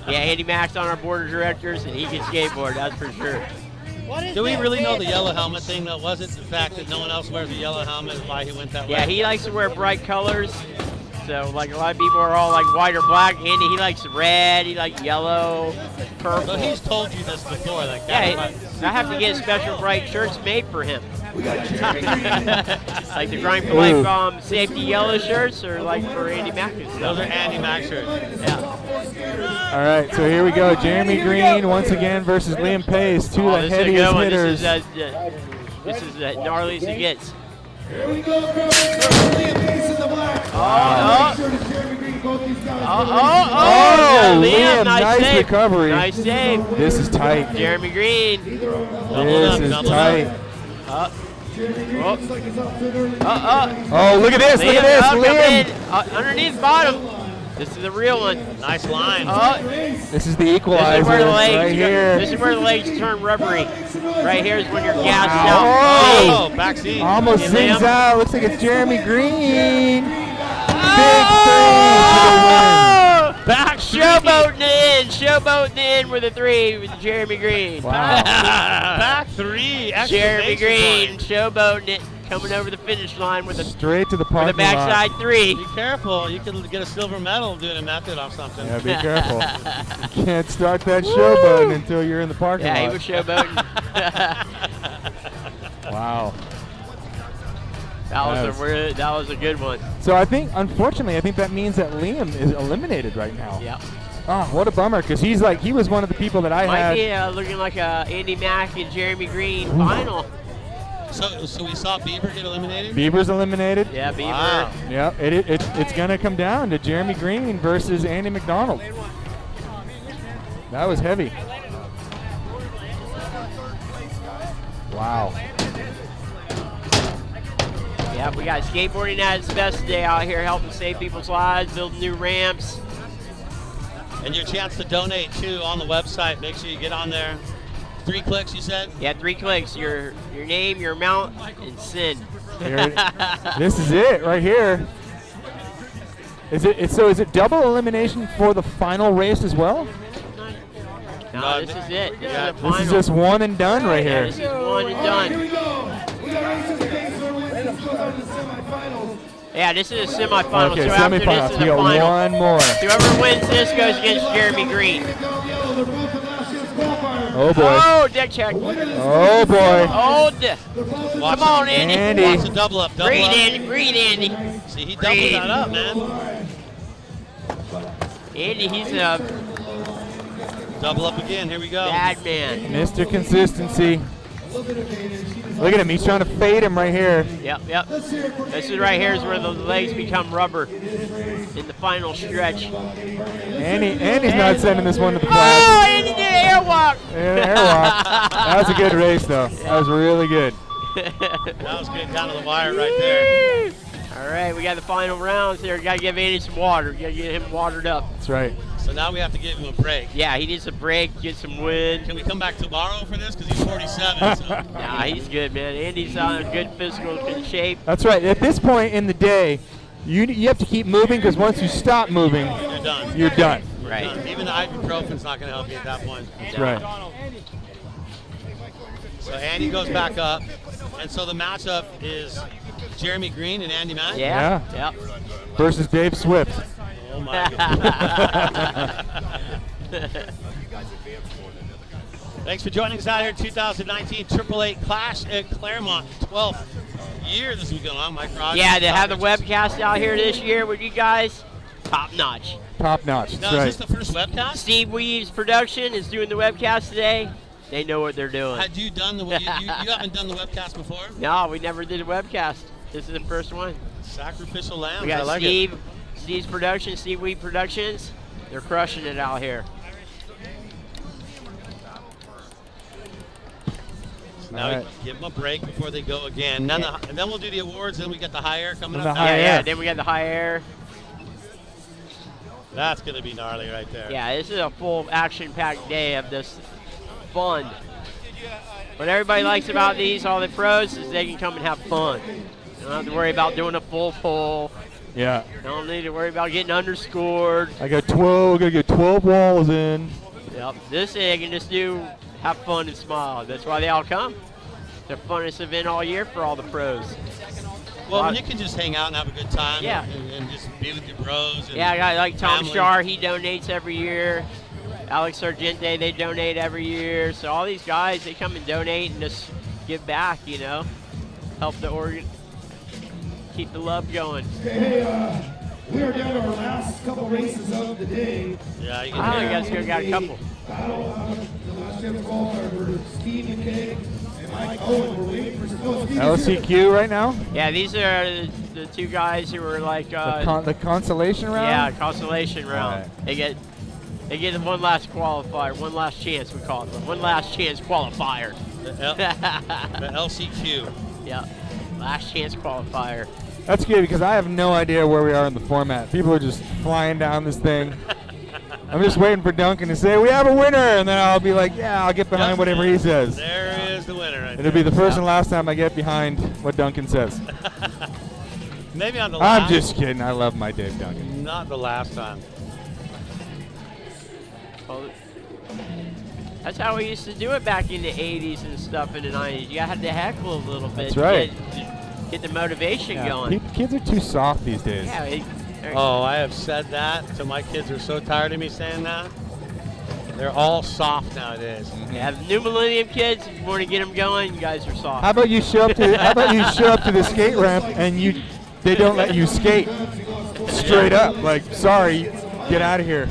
D: Yeah, Andy Mack's on our board of directors, and he can skateboard, that's for sure.
A: Do we really know the yellow helmet thing? That wasn't the fact that no one else wears a yellow helmet is why he went that way?
D: Yeah, he likes to wear bright colors. So, like, a lot of people are all like white or black. Andy, he likes red, he likes yellow, purple.
A: So he's told you this before. Like,
D: yeah, I have to get special bright shirts made for him. Like the Grind for Life safety yellow shirts, or like for Andy Mack and stuff.
A: Those are Andy Mack shirts.
D: Yeah.
B: All right, so here we go. Jeremy Green once again versus Liam Pace, two of the heaviest hitters.
D: This is as gnarly as it gets.
C: Here we go, Liam Pace in the black.
D: Liam,
B: nice
D: save.
B: recovery.
D: Nice save.
B: This is tight.
D: Jeremy Green.
B: This is tight.
C: Oh,
B: look at this,
D: Liam,
B: Liam.
D: Underneath bottom. This is the real one.
A: Nice line.
D: Oh,
B: This is the equalizer right here.
D: This is where the legs turn rubbery. Right here is when you're gassed
A: Oh,
D: out.
A: backseat.
B: Almost
D: You
B: sings
D: lamb.
B: out. Looks like it's Jeremy Green.
D: Oh!
B: Big
A: Back
D: Showboating in with a 3 with Jeremy Green.
B: Wow.
A: Back 3.
D: Jeremy Green
A: Point.
D: showboating it, coming over the finish line with a
B: Straight to the parking lot.
D: backside 3.
A: Be careful. You could get a silver medal doing a method off something.
B: Yeah, be careful. You can't start that showboating until you're in the parking
D: Yeah, he
B: lot.
D: was showboating.
B: Wow.
D: That was a good one.
B: So unfortunately, I think that means that Liam is eliminated right now.
D: Yeah.
B: Oh, what a bummer, because he was one of the people that I
D: Might
B: had.
D: be looking like a Andy Mack and Jeremy Green final.
A: So we saw Beaver get eliminated?
B: Beaver's eliminated.
D: Yeah, Beaver.
A: Wow.
B: Yeah, it's going to come down to Jeremy Green versus Andy Macdonald. That was heavy. Wow.
D: Yeah, we got skateboarding at its best today out here, helping save people's lives, building new ramps.
A: And your chance to donate too on the website. Make sure you get on there. 3 clicks, you said?
D: Yeah, 3 clicks. Your name, your amount, and send.
B: This is it right here. Is it double elimination for the final race as well?
D: No, this is it. This is the
B: This
D: final.
B: is just one and done right
D: Yeah,
B: here.
D: this is one and done.
C: We got races against our winners. Let's go down to the semifinals.
D: Yeah, this is a semifinal.
B: Okay,
D: so after this
B: semifinals.
D: is
B: We
D: the
B: got
D: final.
B: one more.
D: Whoever wins this goes against Jeremy Green.
B: Oh boy.
D: Oh, deck check.
B: Oh boy.
D: Oh, come on, Andy.
B: Andy.
A: Watch the double up. Double
D: Green
A: up.
D: Andy. Green Andy.
A: See, he doubled that up, man.
D: Andy, he's a
A: Double up again. Here we go.
D: bad man.
B: Mr. Consistency. Look at him. He's trying to fade him right here.
D: Yep. This is right here is where the legs become rubber in the final stretch.
B: Andy's not sending this one to the
D: Oh,
B: flag.
D: Andy did an airwalk.
B: Airwalk. That was a good race, though. That was really good.
A: That was good down to the wire right there.
D: All right, we got the final rounds here. Got to give Andy some water. Got to get him watered up.
B: That's right.
A: So now we have to give him a break.
D: Yeah, he needs a break, get some wind.
A: Can we come back tomorrow for this? Because he's 47. So.
D: Nah, he's good, man. Andy's in good physical shape.
B: That's right. At this point in the day, you have to keep moving because once you stop moving,
A: You're done.
B: you're done.
D: Right.
A: Done. Even the ibuprofen's not going to help you at that point.
B: That's right.
A: So Andy goes back up. And so the matchup is Jeremy Green and Andy Mack?
D: Yeah. Yep.
B: Versus Dave Swift.
A: Oh, my God. Thanks for joining us out here 2019 888 Clash at Clairemont. 12th year this is going on, Mike Rogers.
D: Yeah, to have the webcast out here this year with you guys, top notch.
B: Top notch.
A: Now,
B: That's right.
A: is this the first webcast?
D: Steve Weaves Production is doing the webcast today. They know what they're doing.
A: Had you done you haven't done the webcast before?
D: No, we never did a webcast. This is the first one.
A: Sacrificial lamb.
D: We got
A: I like
D: Steve's Production, Steve Weed Productions. They're crushing it out here.
A: Now
B: All
A: we give them a break before they go again. And then we'll do the awards. Then we got the high air coming
B: And
A: up.
B: the high
D: Yeah,
B: air.
D: then we got the high air.
A: That's going to be gnarly right there.
D: Yeah, this is a full action-packed day of this fun. What everybody likes about these, all the pros, is they can come and have fun. You don't have to worry about doing a full pull.
B: Yeah.
D: Don't need to worry about getting underscored.
B: I got 12. Gotta get 12 walls in.
D: Yep. This they can just have fun and smile. That's why they all come. The funnest event all year for all the pros.
A: Well, when you can just hang out and have a good time.
D: Yeah.
A: And just be with your bros. And
D: Yeah, I got like Tom
A: family.
D: Shar, he donates every year. Alex Sargente, they donate every year. So all these guys, they come and donate and just give back, you know. Help the organ, keep the love going.
C: Hey, we are down to our last couple races of the day.
A: Yeah, you
D: Oh,
A: can
D: you guys got a couple.
C: Battle, the last chance qualifier for Steve McKay and Mike Owen. We're waiting for Steve.
B: LCQ right now.
D: Yeah, these are the two guys who were like,
B: The consolation round.
D: yeah, consolation round.
B: Right.
D: They get one last qualifier, one last chance, we call it. One last chance qualifier.
A: The LCQ.
D: Yeah, last chance qualifier.
B: That's good because I have no idea where we are in the format. People are just flying down this thing. I'm just waiting for Duncan to say, we have a winner, and then I'll be like, yeah, I'll get behind whatever he says.
A: There is the winner right
B: It'll be the first and last time I get behind what Duncan says.
A: Maybe on the last.
B: I'm just kidding. I love my Dave Duncan.
A: Not the last time.
D: Well, that's how we used to do it back in the 80s and stuff in the 90s. You had to heckle a little bit
B: That's right.
D: to get the motivation
B: Yeah,
D: going.
B: Kids are too soft these days.
D: Yeah,
A: Oh, I have said that, so my kids are so tired of me saying that. They're all soft nowadays.
D: yeah, the new millennium kids, if you want to get them going, you guys are soft.
B: How about you show up to the skate ramp and they don't let you skate straight up? Like, sorry, get out of here.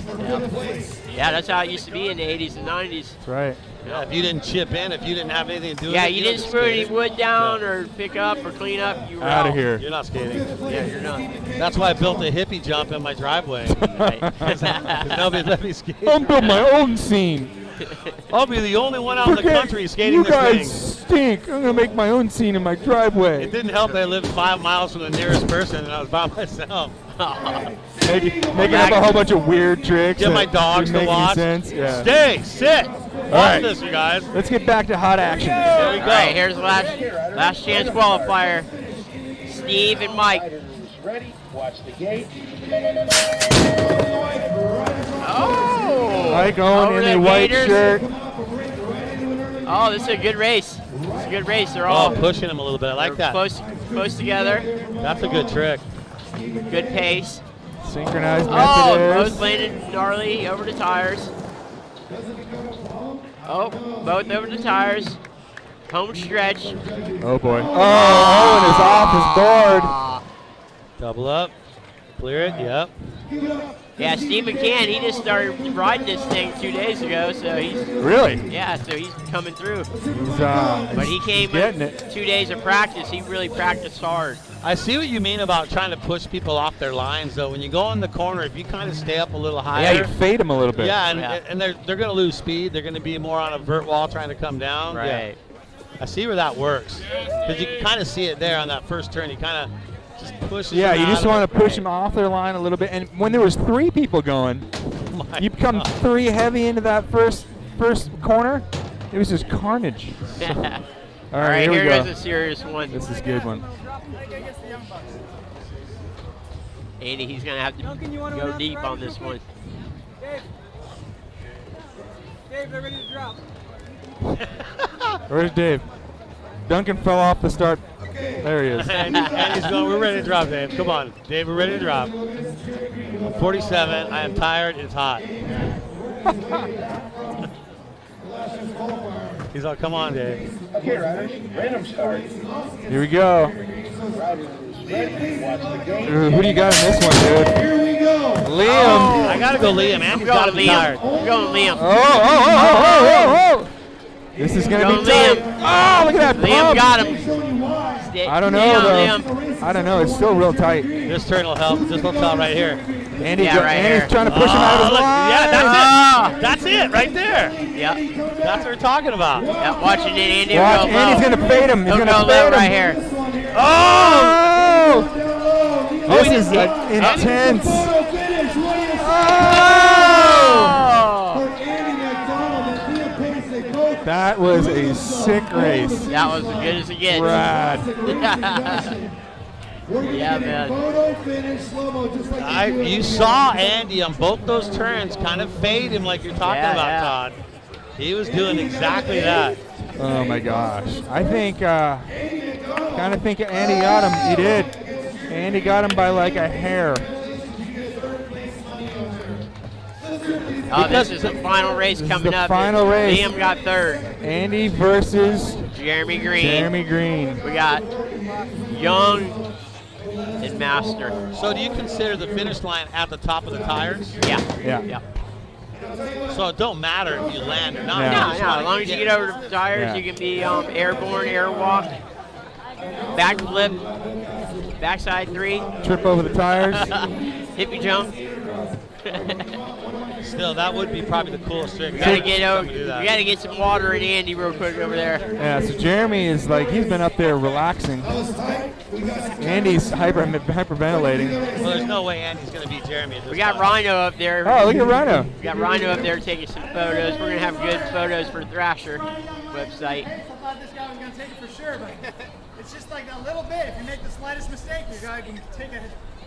D: Yeah, that's how it used to be in the 80s and 90s.
B: That's right.
A: Yeah, if you didn't chip in, if you didn't have anything to do with
D: Yeah,
A: it,
D: you didn't screw any wood down or pick up or clean up. You were
B: Out of here.
A: You're not skating.
D: Yeah, you're not.
A: That's why I built a hippie jump in my driveway. Because nobody let me skate.
B: I'll build my own scene.
A: I'll be the only one out in the country skating
B: you
A: this
B: guys
A: thing.
B: stink. I'm gonna make my own scene in my driveway.
A: It didn't help that I lived 5 miles from the nearest person and I was by myself.
B: Making up a whole bunch of weird tricks.
A: Get my
B: that
A: dogs
B: didn't
A: to
B: make any
A: watch.
B: sense. Yeah.
A: Stay, sit. Watch
B: right.
A: this, you guys.
B: Let's get back to hot action.
A: There we go.
D: All right, here's the last chance qualifier. Steve and Mike.
I: Ready? Watch the gate.
D: Oh!
B: Mike Owen
D: Over
B: in
D: the
B: the white
D: Gators.
B: shirt.
D: Oh, this is a good race. It's a good race. They're
A: Oh,
D: all
A: pushing him a little bit. I like that.
D: close together.
A: That's a good trick.
D: Good pace.
B: Synchronized
D: Oh,
B: methods.
D: both landed gnarly over the tires. Oh, both over the tires. Home stretch.
B: Oh boy. Oh, Owen is off his board.
A: Double up. Clear it. Yep.
D: Yeah, Steve McCann, he just started riding this thing 2 days ago, so he's
B: Really?
D: yeah, so he's coming through.
B: He's,
D: But he came
B: getting
D: in
B: it.
D: 2 days of practice. He really practiced hard.
A: I see what you mean about trying to push people off their lines, though. When you go in the corner, if you kind of stay up a little higher.
B: Yeah, you fade him a little bit.
A: Yeah,
D: Yeah.
A: and they're going to lose speed. They're going to be more on a vert wall trying to come down.
D: Right.
A: Yeah. I see where that works. Because you can kind of see it there on that first turn. You kind of just push
B: Yeah,
A: them
B: you
A: out
B: just
A: of
B: want
A: it.
B: to push him off their line a little bit. And when there was 3 people going,
A: My
B: you come
A: God.
B: 3 heavy into that first corner. It was just carnage.
D: All right,
B: here we
D: here
B: go.
D: goes a serious one.
B: This is a good one.
D: Andy, he's going to have to go deep on this one.
E: Dave, they're ready to drop.
B: Where's Dave? Duncan fell off the start. There he is.
A: And he's going, we're ready to drop, Dave. Come on. Dave, we're ready to drop. 47. I am tired. It's hot. He's like, come on, Dave.
I: Okay, riders. Random start.
B: Here we go.
I: Riders ready. Watch the gate.
B: Who do you got in this one, dude?
C: Here we go.
B: Liam.
A: I got to go Liam.
D: I'm
A: Andy's got to
D: going
A: be tired.
D: Liam. I'm going Liam.
B: Oh. This is going to
D: Go
B: be tight.
D: Liam.
B: Oh, look at that
D: Liam
B: pump.
D: got him.
B: I don't
D: Stay
B: know,
D: on,
B: though.
D: Liam.
B: I don't know. It's still real tight.
A: This turn will help. This will tell right here.
B: Andy's
D: Yeah, right here.
B: trying to push him out of his
A: look,
B: line.
A: yeah,
D: Ah.
A: that's it right there.
D: Yep.
A: That's what we're talking about.
D: Yep, watching it, Andy.
B: Watch,
D: Go low.
B: Andy's going to fade him. He's
D: He'll
B: going to
D: go
B: fade
D: low
B: him.
D: right here.
B: Oh! This
A: he
B: is
A: did-
B: intense.
C: Photo finish. What is
B: Oh!
C: for Andy Macdonald and Liam Pace? They both
B: That was a sick race.
D: That was as good as it gets.
B: Rad.
C: We're gonna
D: Yeah,
C: get a
D: man.
C: photo finish slow-mo just like
A: You saw Andy on both those turns kind of fade him like you're talking
D: Yeah,
A: about,
D: yeah.
A: Todd. He was doing exactly that.
B: Oh my gosh. I think, kind of think Andy got him. He did. Andy got him by like a hair.
D: Oh, this is the final race
B: This is
D: coming
B: the
D: up.
B: final race.
D: Liam got third.
B: Andy versus
D: Jeremy Green.
B: Jeremy Green.
D: We got Young and Master.
A: So do you consider the finish line at the top of the tires?
D: Yeah.
B: Yeah.
D: Yeah.
A: So it don't matter if you land or not.
B: Yeah.
A: You
D: No,
A: just
D: no.
A: wanna
D: As long as you get over the tires,
B: Yeah.
D: you can be airborne, airwalk, backflip, backside 3,
B: Trip over the tires.
D: hippie jump.
A: still, that would be probably the coolest trick.
D: We gotta get some water in Andy real quick over there.
B: Yeah, so Jeremy is like, he's been up there relaxing. Andy's hyperventilating.
A: Well, there's no way Andy's going to beat Jeremy.
D: We got Rhino up there.
B: Oh, look at Rhino.
D: We got Rhino up there taking some photos. We're going to have good photos for Thrasher website.
F: I thought this guy was going to take it for sure, but it's just like a little bit. If you make the slightest mistake, your guy can take it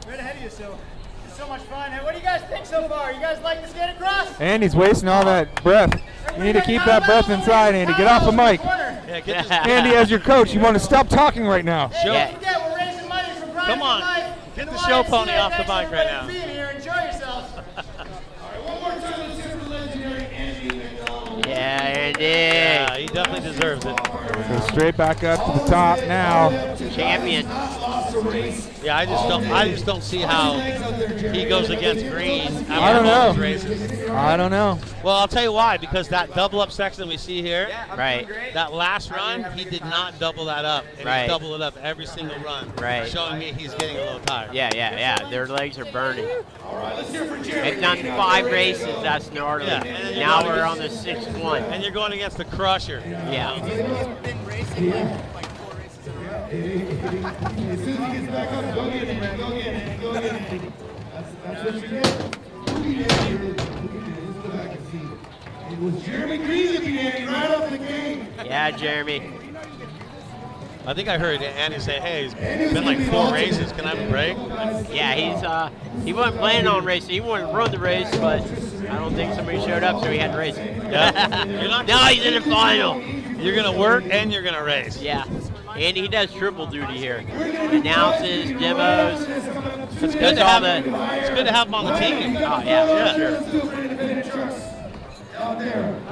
F: right ahead of you. So it's so much fun. Hey, what do you guys think so far? You guys like the SKATERCROSS?
B: Andy's wasting all that breath. You need to keep that breath inside, Andy. Get off the mic.
A: Yeah, get this.
B: Andy, as your coach, you want to stop talking right now.
F: Hey, don't forget, we're raising money for Grind
A: Come on.
F: for Life.
A: Get
F: And
A: the show
F: YMCA.
A: pony off the
F: Thanks,
A: mic right
F: everybody,
A: now.
F: for being here. Enjoy yourselves.
C: One more time, let's hear for legendary Andy Macdonald.
D: Yeah, Andy.
A: Yeah, he definitely deserves it.
B: Go straight back up to the top now.
D: Champion.
A: Yeah, I just don't see how he goes against Green after
B: I don't
A: all
B: know.
A: those races.
B: I don't know.
A: Well, I'll tell you why. Because that double up section we see here,
D: Right.
A: that last run, he did not double that up. And
D: Right.
A: he doubled it up every single run.
D: Right.
A: Showing me he's getting a little tired.
D: Yeah. Their legs are burning. They've done 5 races. That's gnarly.
A: Yeah, and then you're
D: Now
A: going
D: we're
A: against-
D: on the 6th one.
A: And you're going against the Crusher.
D: Yeah.
C: As soon as he gets back up, go get it, go get it, go get it. That's what you get. It was Jeremy Green that beat Andy right off the game.
D: Yeah, Jeremy.
A: I think I heard Andy say, hey, it's been like 4 races. Can I have a break?
D: Yeah, he wasn't planning on racing. He wanted to run the race, but I don't think somebody showed up, so he had to race it.
A: Yeah. You're not
D: Now he's in the final.
A: You're going to work and you're going to race.
D: Yeah. Andy, he does triple duty here. Announces, demos.
A: It's good to have him on the team.
D: Oh, yeah, for sure.
B: All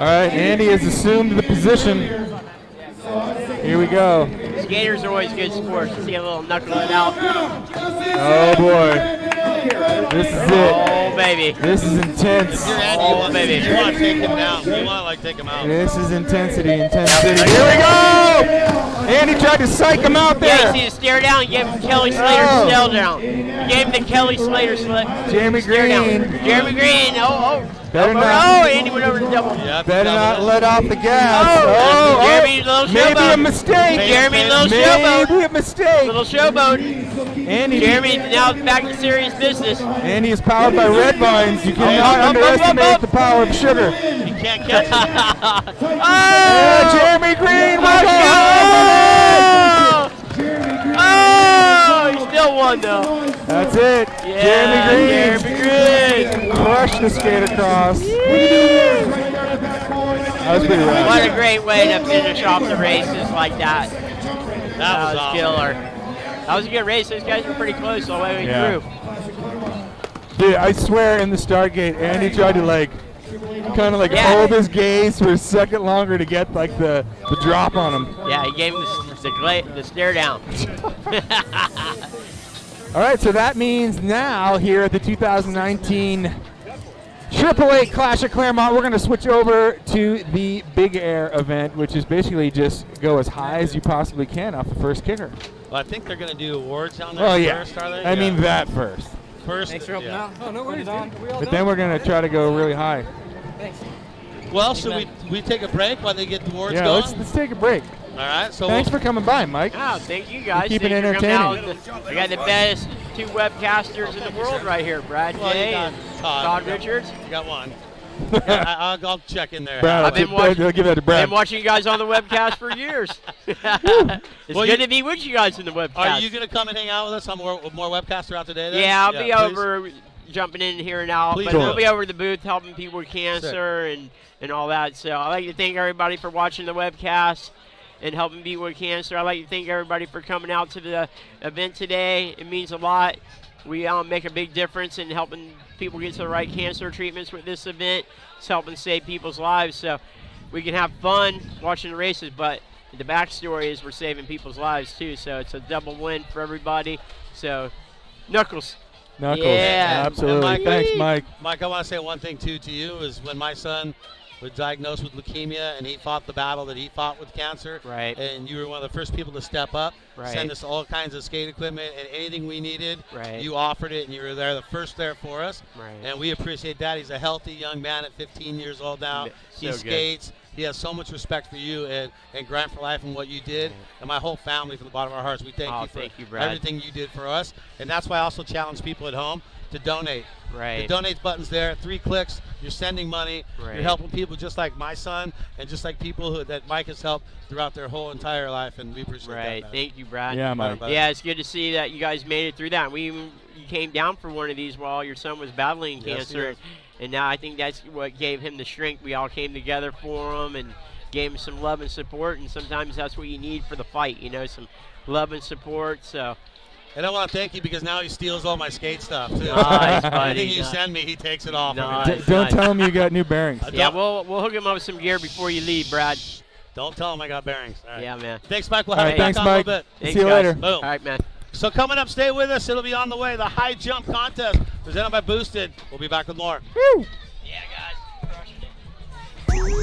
B: right, Andy has assumed the position. Here we go.
D: Skaters are always good sports. See a little knuckle it out.
B: Oh boy. This is it.
D: Oh, baby.
B: This is intense.
A: You're Andy,
D: Oh, baby.
A: You want to take him down. You want to like take him out.
B: This is intensity. Here we go! Andy tried to psych him out
D: Yeah,
B: there.
D: you see the stare down? You gave him Kelly Slater's
B: Oh.
D: stare down. You gave him the Kelly Slater
B: Jeremy
D: stare down.
B: Green.
D: Jeremy Green. Oh.
B: Better not.
D: Oh, Andy went over the double.
A: Yeah,
B: Better not let off the gas.
D: Oh, Jeremy, little
B: maybe
D: showboat.
B: a mistake.
D: Jeremy, little showboat.
B: Maybe a mistake.
D: Little showboat.
B: Andy,
D: Jeremy now back to serious business.
B: Andy is powered by red vines. You cannot underestimate the power of sugar.
A: You can't catch him.
B: Jeremy Green,
D: Oh, he still won though.
B: That's it.
D: Yeah,
B: Jeremy Green. Crushed the SKATERCROSS. That was pretty rad.
D: What a great way to finish off the races like that.
A: That was
D: was killer. That was a good race. Those guys were pretty close all the way
B: Yeah.
D: through.
B: Dude, I swear in the start gate, Andy tried to like, kind of like
D: Yeah.
B: hold his gaze for a second longer to get like the drop on him.
D: Yeah, he gave him the stare down.
B: All right, so that means now here at the 2019 AAA Clash at Clairemont, we're going to switch over to the Big Air event, which is basically just go as high as you possibly can off the first kicker.
A: Well, I think they're going to do awards down there
B: Oh yeah,
A: first, are they?
B: I mean that first.
A: First,
F: Thanks for helping
A: yeah.
F: out. Oh, no worries, dude.
B: But then we're going to try to go really high.
F: Thanks.
A: Well, should we take a break while they get the awards
B: Yeah,
A: going?
B: let's take a break.
A: All right, so
B: Thanks for coming by, Mike.
D: Oh, thank you guys.
B: Keep it
D: Thanks for coming
B: entertaining.
D: out. We got the best 2 webcasters in the world right here, Brad
A: Well, you
D: J
A: got
D: and
A: Todd.
D: Todd Richards.
A: You got one. Yeah, I'll check in there.
B: Brad,
D: I've been
B: I'll give that to
D: I've
B: Brad.
D: been watching you guys on the webcast for years. It's
A: Well,
D: good to be with you guys in the webcast.
A: Are you going to come and hang out with us on more webcasts throughout the day then?
D: Yeah, I'll be
A: please.
D: over jumping in here and out.
A: Please
D: But
A: do.
D: we'll be over at the booth helping people with cancer and all that. So I'd like to thank everybody for watching the webcast and helping people with cancer. I'd like to thank everybody for coming out to the event today. It means a lot. We make a big difference in helping people get to the right cancer treatments with this event. It's helping save people's lives. So we can have fun watching the races, but the backstory is we're saving people's lives too. So it's a double win for everybody. So Knuckles.
B: Knuckles.
D: Yeah.
B: Absolutely.
A: And Mike,
B: Thanks, Mike.
A: Mike, I want to say one thing too to you is when my son was diagnosed with leukemia, and he fought the battle that he fought with cancer.
D: Right.
A: And you were one of the first people to step up,
D: Right.
A: send us all kinds of skate equipment and anything we needed.
D: Right.
A: You offered it, and you were there, the first there for us.
D: Right.
A: And we appreciate that. He's a healthy young man at 15 years old now. He
D: So
A: skates. He has so much respect for you and Grind for Life and what you did. And my whole family, from the bottom of our hearts, we thank you for
D: Brad.
A: everything you did for us. And that's why I also challenge people at home to donate.
D: Right.
A: The donate button's there. 3 clicks. You're sending money.
D: Right.
A: You're helping people just like my son and just like people that Mike has helped throughout their whole entire life. And we appreciate that.
D: Right.
A: Man.
D: Thank you, Brad.
B: Yeah, Mike.
D: Yeah, it's good to see that you guys made it through that. You came down for one of these while your son was battling cancer. And now I think that's what gave him the strength. We all came together for him and gave him some love and support. And sometimes that's what you need for the fight, you know, some love and support. So.
A: And I want to thank you because now he steals all my skate stuff too.
D: Nice, buddy.
A: Anything you send me, he takes it off.
B: Don't tell him you got new bearings.
D: Yeah, we'll hook him up with some gear before you leave, Brad.
A: Don't tell him I got bearings. All right.
D: Yeah, man.
A: Thanks, Mike. We'll have you back
B: thanks,
A: on
B: Mike.
A: a little bit.
D: Thanks,
B: See you
D: guys.
B: later.
A: Boom.
D: All right, man.
A: So coming up, stay with us. It'll be on the way. The high jump contest presented by Boosted. We'll be back with more.
B: Woo!
D: Yeah, guys. Crushing it.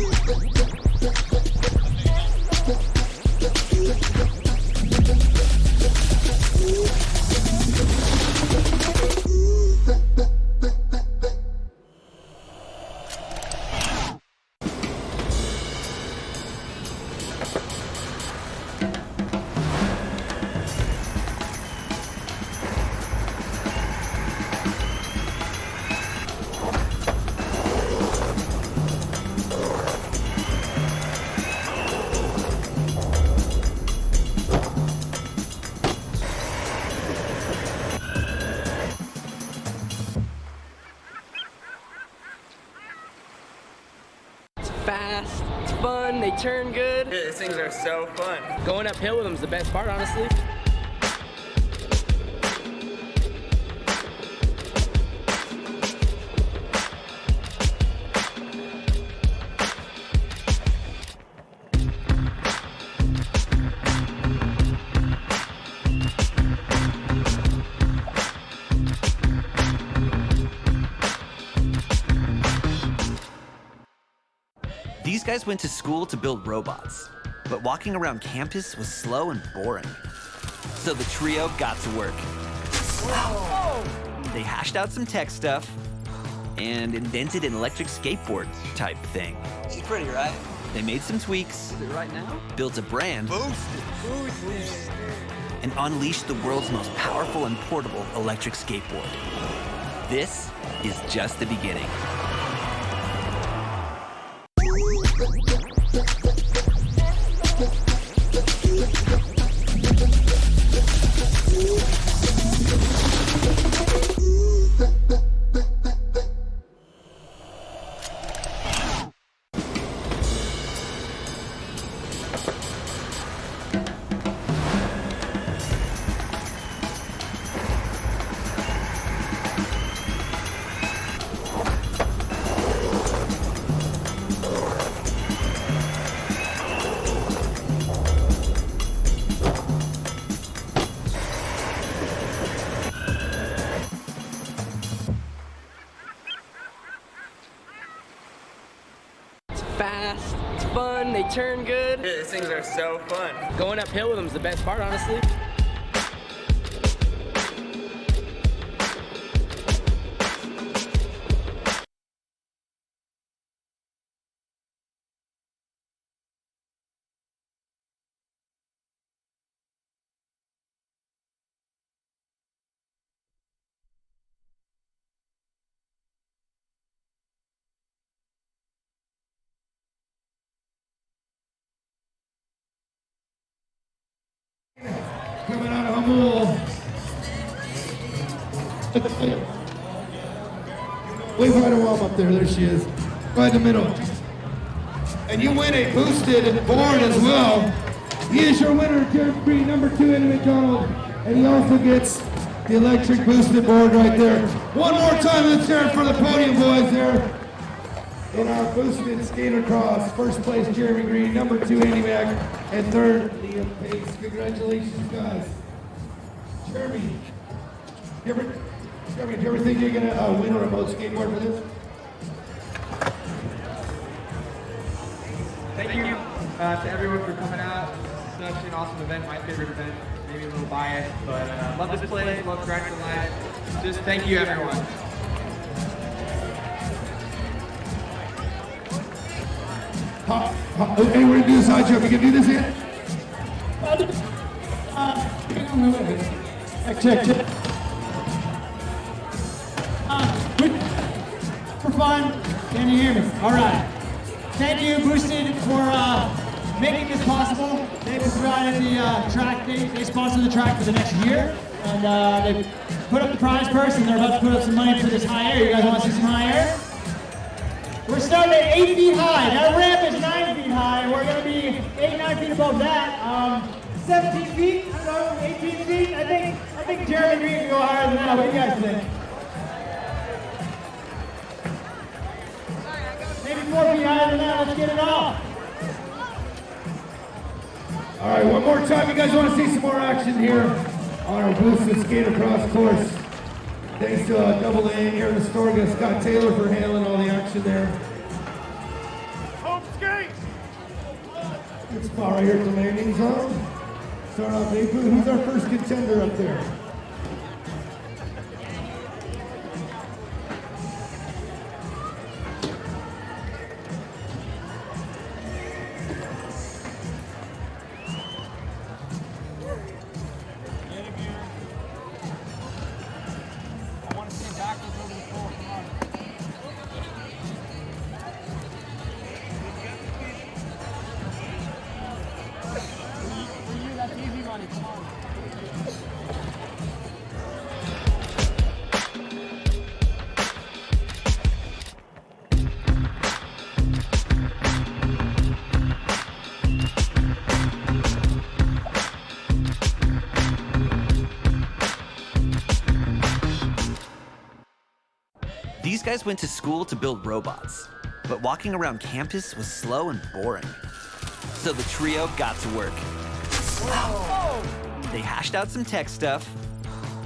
E: Fast, it's fun, they turn good.
G: These things are so fun.
E: Going uphill with them is the best part, honestly.
J: These guys went to school to build robots, but walking around campus was slow and boring. So the trio got to work. They hashed out some tech stuff and invented an electric skateboard type thing.
K: It's pretty, right?
J: They made some tweaks,
K: Is it right now?
J: built a brand,
K: Boosted.
J: and unleashed the world's most powerful and portable electric skateboard. This is just the beginning.
E: Fast, it's fun, they turn good.
G: These things are so fun.
E: Going uphill with them is the best part, honestly.
C: Coming out of Humboldt. Wave right a warm up there. There she is. Right in the middle. And you win a boosted board as well. He is your winner, Jeremy Green, number 2 in Macdonald. And he also gets the electric boosted board right there. One more time, let's hear it for the podium boys there. In our boosted SKATERCROSS, first place Jeremy Green, number 2 Andy Mack, and third Liam Pace. Congratulations, guys. Jeremy, do you ever think you're gonna win a remote skateboard for this?
E: Thank you to everyone for coming out. It's such an awesome event, my favorite event. Maybe a little biased, but love this place, love Grind for Life. Just thank you, everyone.
C: Hey, we're gonna do this high jump. You can do this yet?
F: Check. For fun, can you hear me? All right. Thank you, Boosted, for making this possible. They provided the track. They sponsored the track for the next year, and they put up the prize purse, and they're about to put up some money for this high air. You guys want to see some high air? We're starting at 8 feet high. That ramp is 9 feet high. We're going to be 8, 9 feet above that. 17 feet, 18 feet. I think Jeremy Green can go higher than that. What do you guys think? Maybe 4 feet higher than that. Let's get it off.
C: All right, one more time. You guys want to see some more action here on our boosted SKATERCROSS course. Thanks to Double A here in the store. We got Scott Taylor for handling all the action there.
F: Home skate!
C: Good spot right here at the landing zone. Start off April. Who's our first contender up there?
J: These guys went to school to build robots, but walking around campus was slow and boring. So the trio got to work. They hashed out some tech stuff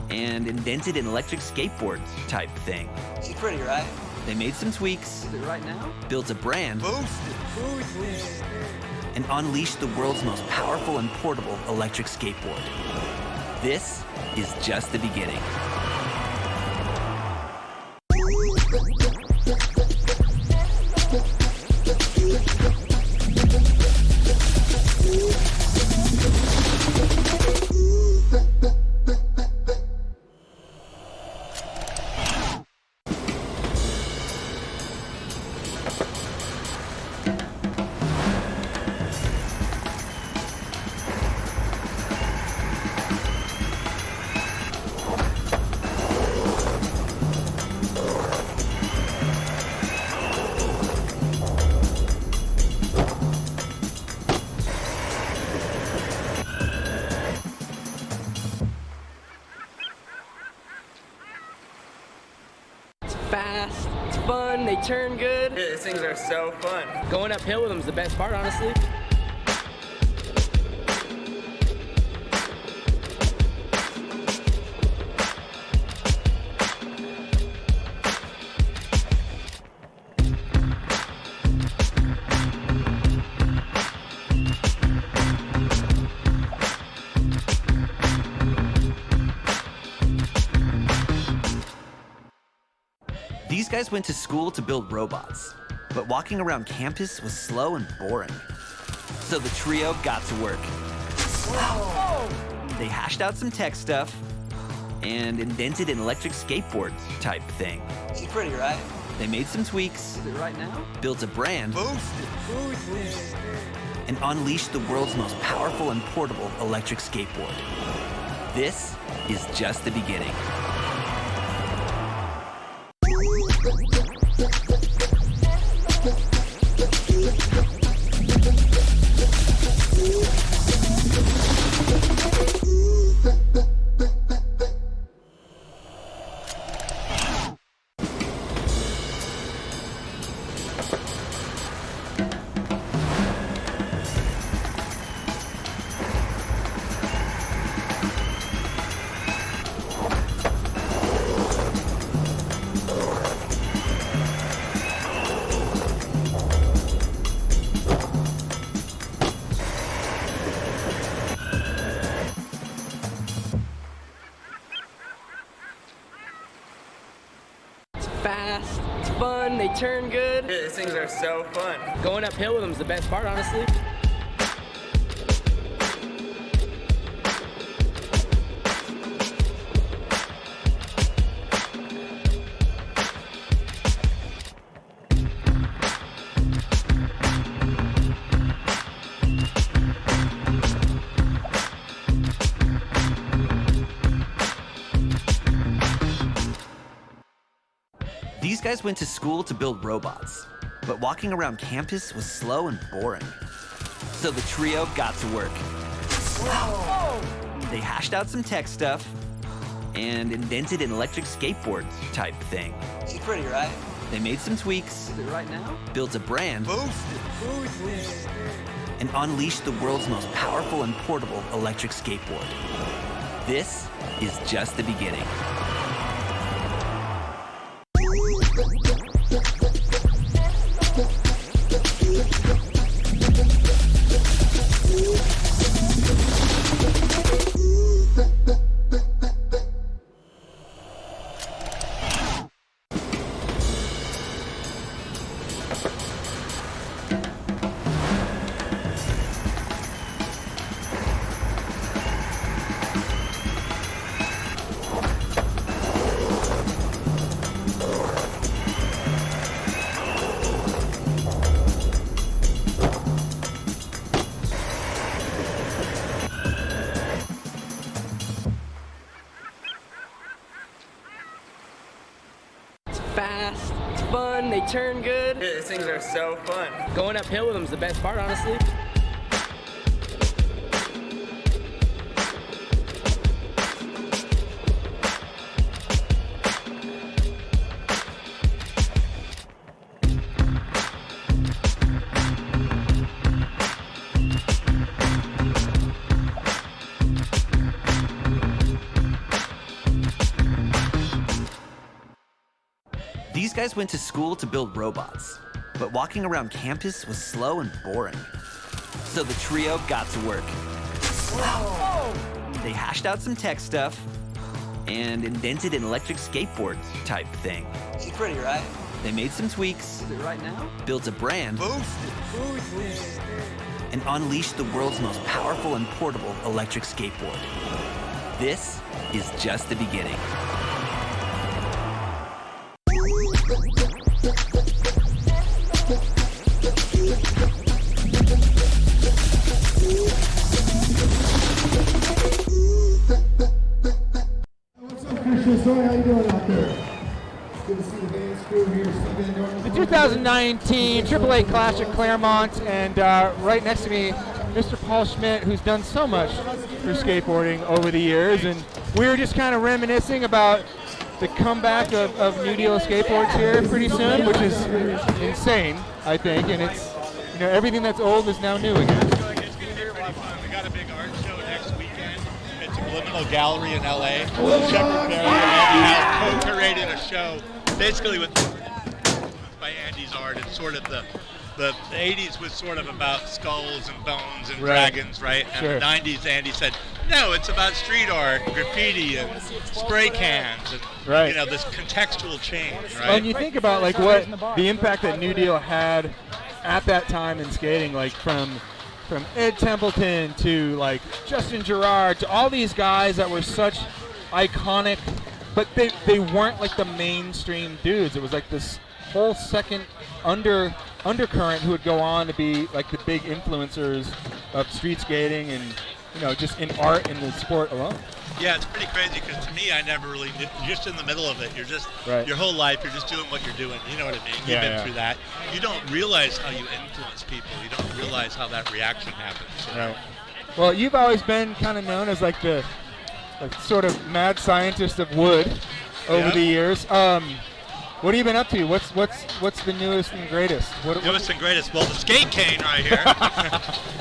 J: and invented an electric skateboard type thing.
K: She's pretty, right?
J: They made some tweaks,
K: Is it right now?
J: built a brand,
K: Boosted.
J: and unleashed the world's most powerful and portable electric skateboard. This is just the beginning.
G: Fast, it's fun, they turn good.
K: These things are so fun.
G: Going uphill with them is the best part, honestly.
J: These guys went to school to build robots, but walking around campus was slow and boring. So the trio got to work. They hashed out some tech stuff and invented an electric skateboard type thing.
K: She's pretty, right?
J: They made some tweaks,
K: Is it right now?
J: built a brand,
K: Boosted.
J: and unleashed the world's most powerful and portable electric skateboard. This is just the beginning.
K: fast, it's fun, they turn good. These things are so fun. Going uphill with them is the best part, honestly.
J: These guys went to school to build robots, but walking around campus was slow and boring. So the trio got to work. They hashed out some tech stuff and invented an electric skateboard type thing.
K: It's pretty, right?
J: They made some tweaks,
K: Is it right now?
J: built a brand,
K: Boost.
J: and unleashed the world's most powerful and portable electric skateboard. This is just the beginning.
K: Fast, it's fun, they turn good. These things are so fun. Going uphill with them is the best part, honestly.
J: These guys went to school to build robots, but walking around campus was slow and boring. So the trio got to work. They hashed out some tech stuff and invented an electric skateboard type thing.
K: It's pretty, right?
J: They made some tweaks,
K: Is it right now?
J: built a brand,
K: Boost.
J: and unleashed the world's most powerful and portable electric skateboard. This is just the beginning.
I: Sorry, how you doing out there? Good to see the band crew here.
B: The 2019 AAA Clash at Clairemont, and right next to me, Mr. Paul Schmidt, who's done so much for skateboarding over the years, and we were just kind of reminiscing about the comeback of New Deal skateboards here pretty soon, which is insane, I think, and it's, you know, everything that's old is now new again.
L: We got a big art show next weekend. It's a Liminal Gallery in LA. Shepard Fairey and Andy House co-curated a show basically with by Andy's art. It's sort of the 80s was sort of about skulls and bones and dragons, right? And
B: Sure.
L: the 90s, Andy said, no, it's about street art, graffiti, and spray cans, and you know, this contextual change, right?
B: Well, and you think about like what the impact that New Deal had at that time in skating, like from Ed Templeton to like Justin Gerard to all these guys that were such iconic, but they weren't like the mainstream dudes. It was like this whole second undercurrent who would go on to be like the big influencers of street skating and, you know, just in art and the sport alone.
L: Yeah, it's pretty crazy because to me, I never really knew. You're just in the middle of it. You're just,
B: Right.
L: your whole life, you're just doing what you're doing. You know what I mean? You've
B: Yeah,
L: been
B: yeah.
L: through that. You don't realize how you influence people. You don't realize how that reaction happens. You know?
B: Right. Well, you've always been kind of known as like the sort of mad scientist of wood over
L: Yeah.
B: the years. What have you been up to? What's the newest and greatest?
L: Newest and greatest. Well, the skate cane right here.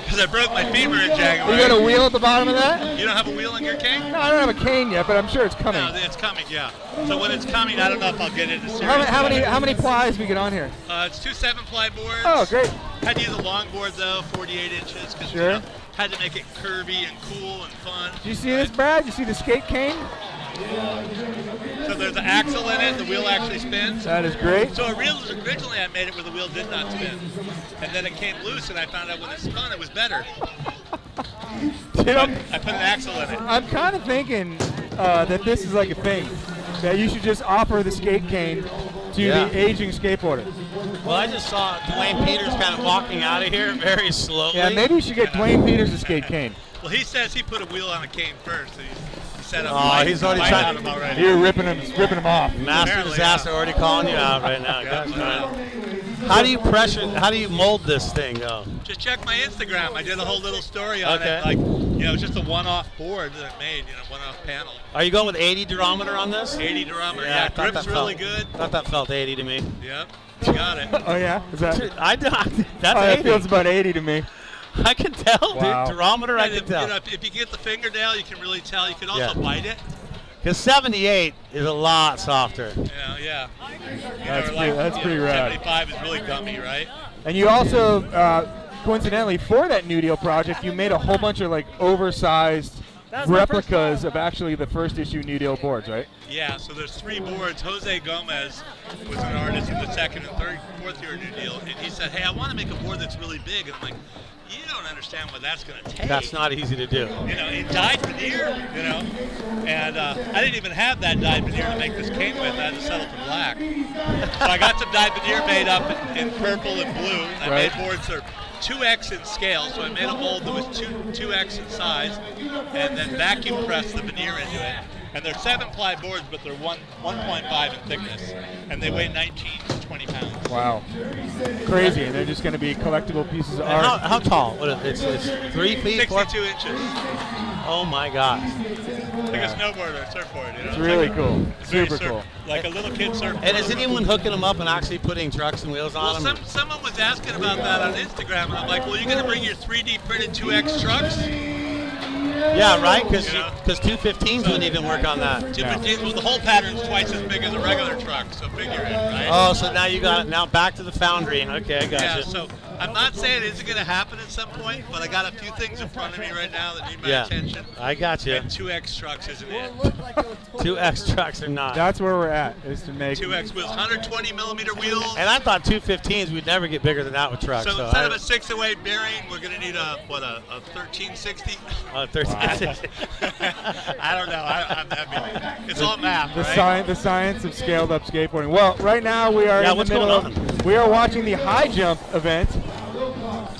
L: Because I broke my femur in January.
B: You got a wheel at the bottom of that?
L: You don't have a wheel in your cane?
B: No, I don't have a cane yet, but I'm sure it's coming.
L: No, it's coming, yeah. So when it's coming, I don't know if I'll get it as serious.
B: How many plies we get on here?
L: It's 2 7-ply boards.
B: Oh, great.
L: Had to use a long board though, 48 inches. Cause,
B: Sure.
L: you know, had to make it curvy and cool and fun.
B: Do you see this, Brad? You see the skate cane?
L: So there's an axle in it, the wheel actually spins.
B: That is great.
L: So originally I made it where the wheel did not spin. And then it came loose and I found out when it spun it was better.
B: Dude,
L: I put an axle in it.
B: I'm kind of thinking that this is like a thing, that you should just offer the skate cane to the aging skateboarder.
A: Well, I just saw Dwayne Peters kind of walking out of here very slowly.
B: Yeah, maybe you should get Dwayne Peters a skate cane.
L: Well, he says he put a wheel on a cane first. So he set up.
A: He's already trying
L: to. Already.
B: You're ripping him off.
A: Master Disaster already calling you out right now. How do you mold this thing, though?
L: Just check my Instagram. I did a whole little story on it. Like, it's just a one-off board that I made, one-off panel.
A: Are you going with 80 durometer on this?
L: 80 durometer, yeah. Grip's really good.
A: I thought that felt 80 to me.
L: Yep, you got it.
B: Oh, yeah? Is that?
A: That's 80.
B: That feels about 80 to me.
A: I can tell, dude. Durometer, I can tell.
L: If you get the fingernail, you can really tell. You can also bite it.
A: Because 78 is a lot softer.
L: Yeah.
B: That's pretty rad.
L: 75 is really gummy, right?
B: And you also, coincidentally, for that New Deal project, you made a whole bunch of like oversized replicas of actually the first issue New Deal boards, right?
L: Yeah, so there's 3 boards. Jose Gomez was an artist in the 2nd and 4th year New Deal, and he said, hey, I want to make a board that's really big. And I'm like, you don't understand what that's going to take.
A: That's not easy to do.
L: In dyed veneer, and I didn't even have that dyed veneer to make this cane with. I had to settle for black. So I got some dyed veneer made up in purple and blue. I made boards that are 2x in scale, so I made a mold that was 2x in size, and then vacuum pressed the veneer into it. And they're 7-ply boards, but they're 1.5 in thickness, and they weigh 19 to 20 pounds.
B: Wow, crazy! And they're just going to be collectible pieces of art.
A: How tall? It's 3 feet,
L: 62 inches.
A: Oh my gosh!
L: Like a snowboard or a surfboard.
B: It's really cool. Super cool.
L: Like a little kid surfboard.
A: And is anyone hooking them up and actually putting trucks and wheels on them?
L: Someone was asking about that on Instagram, and I'm like, well, you're going to bring your 3D printed 2X trucks?
A: Yeah, right, because 215s wouldn't even work on that.
L: 215s, well, the whole pattern's twice as big as a regular truck, so figure it, right?
A: Oh, so now you got it. Now back to the foundry. Okay, I got you.
L: Yeah, so I'm not saying it isn't going to happen at some point, but I got a few things in front of me right now that need my attention.
A: I got you.
L: And 2X trucks isn't it.
A: 2X trucks are not.
B: That's where we're at, is to make
L: 2X wheels, 120 millimeter wheels.
A: And I thought 215s we'd never get bigger than that with trucks.
L: So instead of a 608 bearing, we're going to need a 1360?
A: 1360.
L: I don't know. It's all math,
B: right? The science of scaled up skateboarding. Well, right now we are in the middle we are watching the high jump event,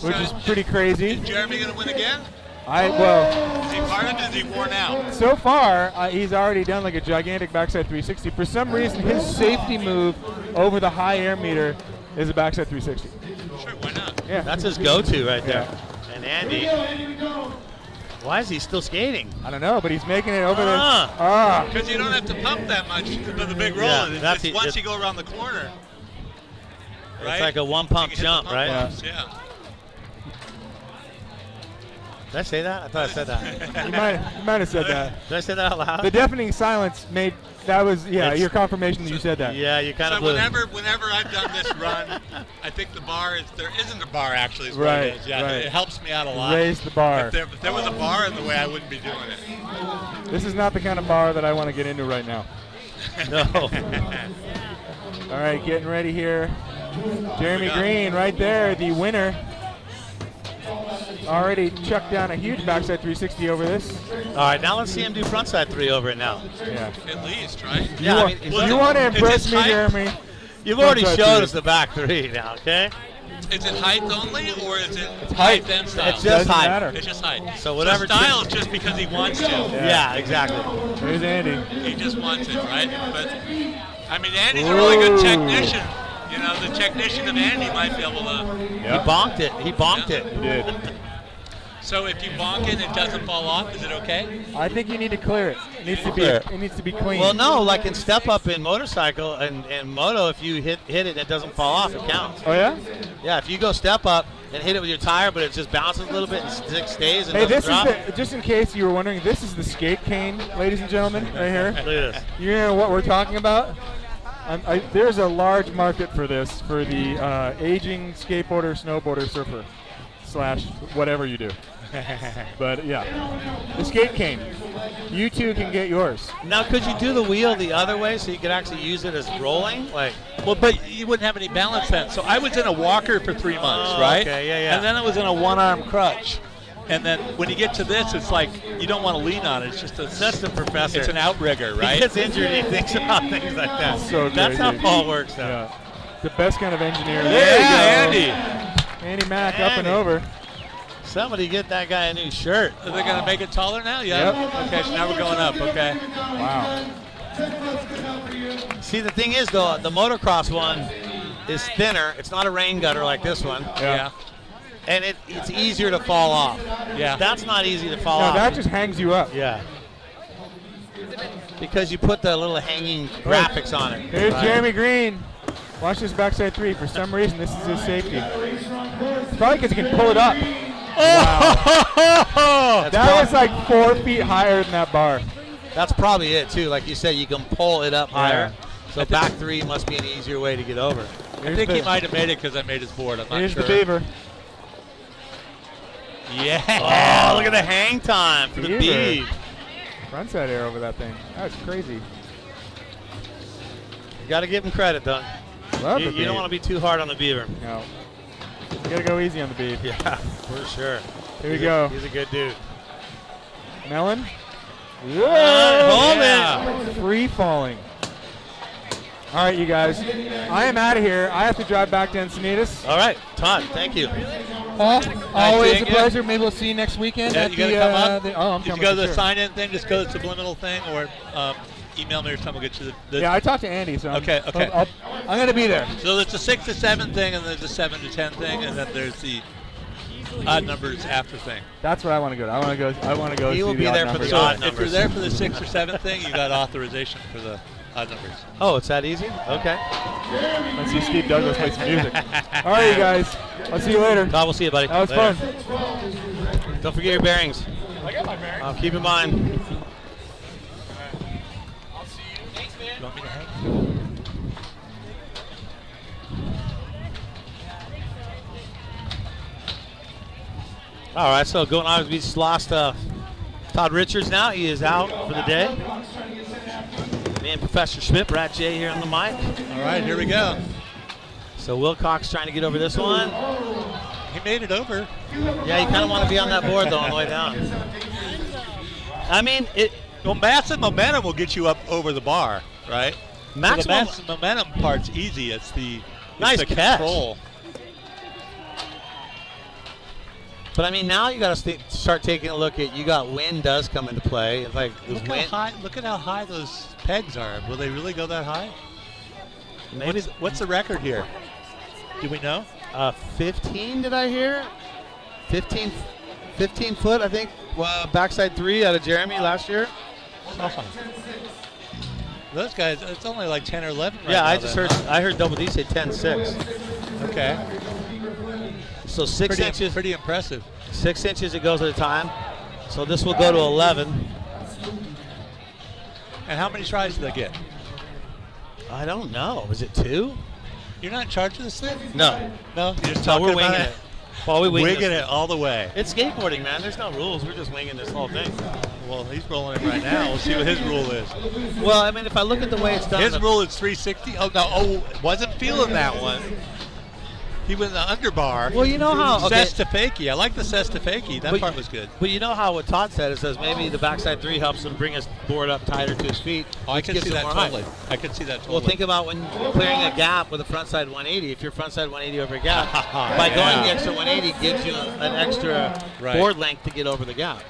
B: which is pretty crazy.
L: Is Jeremy going to win again?
B: Is
L: he part of it? Is he worn out?
B: So far, he's already done like a gigantic backside 360. For some reason, his safety move over the high air meter is a backside 360.
L: Sure, why not?
B: Yeah,
A: that's his go-to right there. And Andy, why is he still skating?
B: I don't know, but he's making it over
L: Because you don't have to pump that much with the big roll. It's once you go around the corner. Right?
A: It's like a one-pump jump, right?
L: Yeah.
A: Did I say that? I thought I said that.
B: You might have said that.
A: Did I say that out loud?
B: The deafening silence made that was your confirmation that you said that.
A: Yeah, you kind of.
L: So whenever I've done this run, I think the bar there isn't a bar actually. Is what it is. Yeah, it helps me out a lot.
B: Raise the bar.
L: If there was a bar in the way, I wouldn't be doing it.
B: This is not the kind of bar that I want to get into right now.
A: No.
B: All right, getting ready here. Jeremy Green right there, the winner. Already chucked down a huge backside 360 over this.
A: All right, now let's see him do frontside 3 over it now.
B: Yeah.
L: At least, right?
A: Yeah.
B: You want to impress me, Jeremy?
A: You've already showed us the back 3 now, okay?
L: Is it height only, or is it
B: height
L: then style?
A: It's just height.
B: Matter.
L: It's just height.
A: So whatever.
L: Style is just because he wants to.
A: Yeah, exactly.
B: There's Andy.
L: He just wants it, right? But I mean, Andy's a really good technician. You know, the technician of Andy might be able to.
A: He bonked it. He bonked it.
B: He did.
L: So if you bonk it and it doesn't fall off, is it okay?
B: I think you need to clear it. It needs to be clean.
A: Well, no, like in step up in motorcycle and moto, if you hit it and it doesn't fall off, it counts.
B: Oh yeah?
A: Yeah, if you go step up and hit it with your tire, but it just bounces a little bit and stays and doesn't drop.
B: Is just in case you were wondering, this is the skate cane, ladies and gentlemen, right here.
A: Look at this.
B: You know what we're talking about? There's a large market for this, for the aging skateboarder, snowboarder, surfer, / whatever you do. But yeah, the skate cane. You two can get yours.
A: Now, could you do the wheel the other way so you could actually use it as rolling? Like,
L: Well, but you wouldn't have any balance then. So I was in a walker for 3 months, right?
A: Okay, yeah.
L: And then I was in a one-arm crutch. And then when you get to this, it's like you don't want to lean on it. It's just
A: that's the professor.
L: It's an outrigger, right?
A: He gets injured and he thinks about things like that.
B: So
A: that's how
B: crazy.
A: Paul works, though.
B: Yeah. The best kind of engineer.
L: There you go.
B: Andy Mack up and over.
A: Somebody get that guy a new shirt.
L: Are they going to make it taller now? Yeah.
B: Yep.
L: Okay, so now we're going up. Okay.
B: Wow.
A: See, the thing is, though, the motocross one is thinner. It's not a rain gutter like this one.
L: Yeah.
A: And it's easier to fall off.
L: Yeah.
A: That's not easy to fall
B: No,
A: off.
B: that just hangs you up.
A: Yeah. Because you put the little hanging graphics on it.
B: Here's
A: Right.
B: Jeremy Green. Watch this backside 3. For some reason, this is his safety. It's probably because he can pull it up. Wow. That was like 4 feet higher than that bar.
A: That's probably it, too. Like you said, you can pull it up higher.
B: Yeah.
A: So back 3 must be an easier way to get over.
L: I think he might have made it because I made his board. I'm not
B: Here's
L: sure.
B: the Beaver.
A: Yeah. Oh, look at the hang time for the Beav.
B: Frontside air over that thing. That's crazy.
A: You got to give him credit, though.
B: Love
A: You
B: the
A: don't
B: Beav.
A: want to be too hard on the Beaver.
B: No. You gotta go easy on the Beav.
A: Yeah, for sure.
B: Here we go.
A: He's a good dude.
B: Melon.
A: Hold
B: it. Free falling. All right, you guys. I am out of here. I have to drive back to Encinitas.
A: All right, Todd, thank you.
B: Paul, always
L: seeing
B: a
L: you.
B: pleasure. Maybe we'll see you next weekend.
L: Yeah,
B: at
L: you got to
B: the,
L: come up.
B: I'm
L: if you
B: coming
L: go to
B: for
L: the
B: sure.
L: sign-in thing, just go to the subliminal thing, or email me or something. We'll get you the
B: Yeah, I talked to Andy, so
L: Okay.
B: I'm going to be there.
L: So there's a 6 to 7 thing, and there's a 7 to 10 thing, and then there's the odd numbers after thing.
B: That's what I want to go to. I want to go.
A: He
B: see
A: will
B: the
A: be
B: odd
A: there for
B: numbers.
A: the odd
L: If
A: numbers.
L: you're there for the 6 or 7 thing, you got authorization for the odd numbers.
A: Oh, it's that easy? Okay.
B: Let's see Steve Douglas play some music. All right, you guys. I'll see you later.
A: Todd, we'll see you, buddy.
B: That was
A: Later.
B: fun.
A: Don't forget your bearings.
L: I got my bearings.
A: Keep in mind.
L: I'll see you. Thanks, man.
A: You want me to hang? All right, so going on, we just lost Todd Richards now. He is out for the day. Me and Professor Schmidt, Brad J here on the mic.
L: All right, here we go.
A: So Wilcox trying to get over this one.
L: He made it over.
A: Yeah, you kind of want to be on that board, though, on the way down. I mean,
L: Well, massive momentum will get you up over the bar, right?
A: Maximum-
L: So the massive momentum part's easy. It's the
A: Nice
L: the
A: catch.
L: control.
A: But I mean, now you got to start taking a look at. You got wind does come into play. It's like the wind.
L: Look at how high those pegs are. Will they really go that high?
A: Maybe
L: What's the record here? Do we know?
A: 15. Did I hear? 15 foot, I think. Backside 3 out of Jeremy last year.
L: Those guys, it's only like 10 or 11 right
A: Yeah,
L: now
A: I just
L: then,
A: heard.
L: huh?
A: I heard Double D say 10.6.
L: Okay.
A: So 6 inches.
L: Pretty impressive.
A: 6 inches it goes at a time. So this will go to 11.
L: And how many tries do they get?
A: I don't know. Was it 2?
L: You're not in charge of this thing?
A: No.
L: No? You're just
A: No,
L: talking
A: we're
L: about
A: winging
L: it?
A: it. Well, we
L: Wigging it all the way.
A: It's skateboarding, man. There's no rules. We're just winging this whole thing.
L: Well, he's rolling it right now. We'll see what his rule is.
A: Well, I mean, if I look at the way it's done.
L: His rule is 360. Oh, no. Oh, wasn't feeling that one. He went in the underbar.
A: Well, you know how. Okay.
L: Sestafakey. I like the Sestafakey. That part was good.
A: But you know how what Todd said, it says maybe the backside 3 helps him bring his board up tighter to his feet.
L: Oh, I
A: which
L: can
A: gives
L: see
A: him
L: that
A: more
L: totally.
A: height.
L: I can see that totally.
A: Well, think about when clearing a gap with a frontside 180. If you're frontside 180 over a gap, by going the extra 180 gives you an extra board length to get over the gap.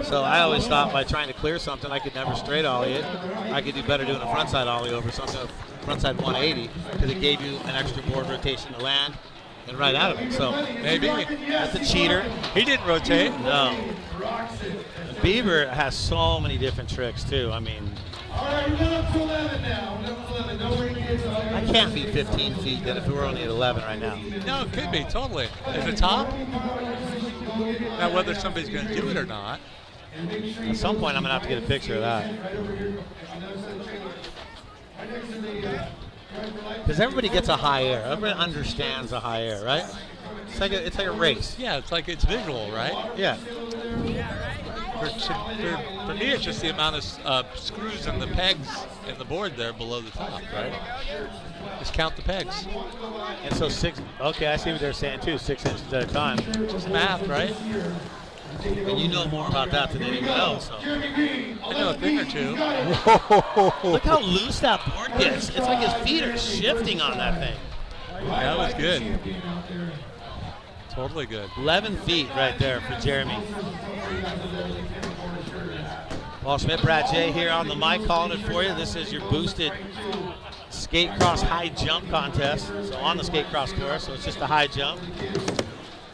A: So I always thought by trying to clear something, I could never straight ollie it. I could do better doing a frontside ollie over something frontside 180 because it gave you an extra board rotation to land and right out of it. So
L: maybe
A: that's a cheater.
L: He didn't rotate.
A: No. Beaver has so many different tricks too. I mean, I can't be 15 feet then if we were only at 11 right now.
L: No, it could be, totally. At the top? Now, whether somebody's going to do it or not.
A: At some point, I'm going to have to get a picture of that. Because everybody gets a high air. Everybody understands a high air, right? It's like a race.
L: Yeah, it's visual, right?
A: Yeah.
L: For me, it's just the amount of screws and the pegs in the board there below the top, right? Just count the pegs.
A: And so 6, okay, I see what they're saying too, 6 inches at a time.
L: Just math, right?
A: And you know more about that than anyone else. So.
L: I know a thing or two.
A: Look how loose that board gets. It's like his feet are shifting on that thing.
L: That was good. Totally good.
A: 11 feet right there for Jeremy. Paul Schmidt, Brad J here on the mic calling it for you. This is your boosted SKATECROSS high jump contest. So on the SKATECROSS course, so it's just a high jump.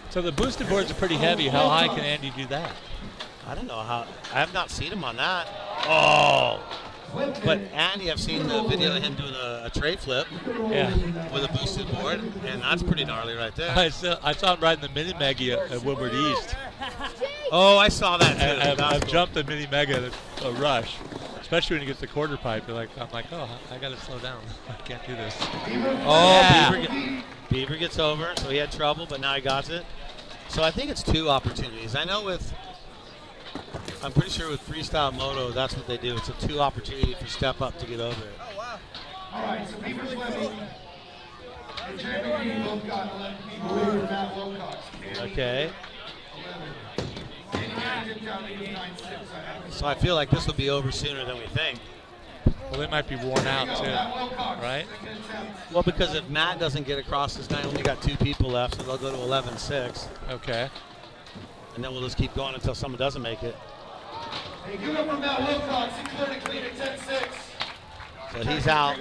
L: So the boosted boards are pretty heavy. How high can Andy do that?
A: I don't know how. I have not seen him on that. Oh. But Andy, I've seen the video of him doing a tray flip with a boosted board, and that's pretty gnarly right there.
L: I saw him riding the Mini Mega at Woodward East.
A: Oh, I saw that too.
L: I've jumped the Mini Mega at a rush, especially when you get the quarter pipe. I'm like, oh, I got to slow down. I can't do this.
A: Oh, yeah. Beaver gets over, so he had trouble, but now he got it. So I think it's 2 opportunities. I know I'm pretty sure with freestyle moto, that's what they do. It's a 2 opportunity for step up to get over it.
C: Oh, wow. All right, so Beaver's level. And Jeremy Green both got 11 people over Matt Wilcox.
A: Okay. So I feel like this will be over sooner than we think.
L: Well, they might be worn out too, right?
A: Well, because if Matt doesn't get across this night, only got 2 people left, so they'll go to 11-6.
L: Okay.
A: And then we'll just keep going until someone doesn't make it.
C: Hey, good up from Matt Wilcox. He's clear to clean at 10-6.
A: So he's out.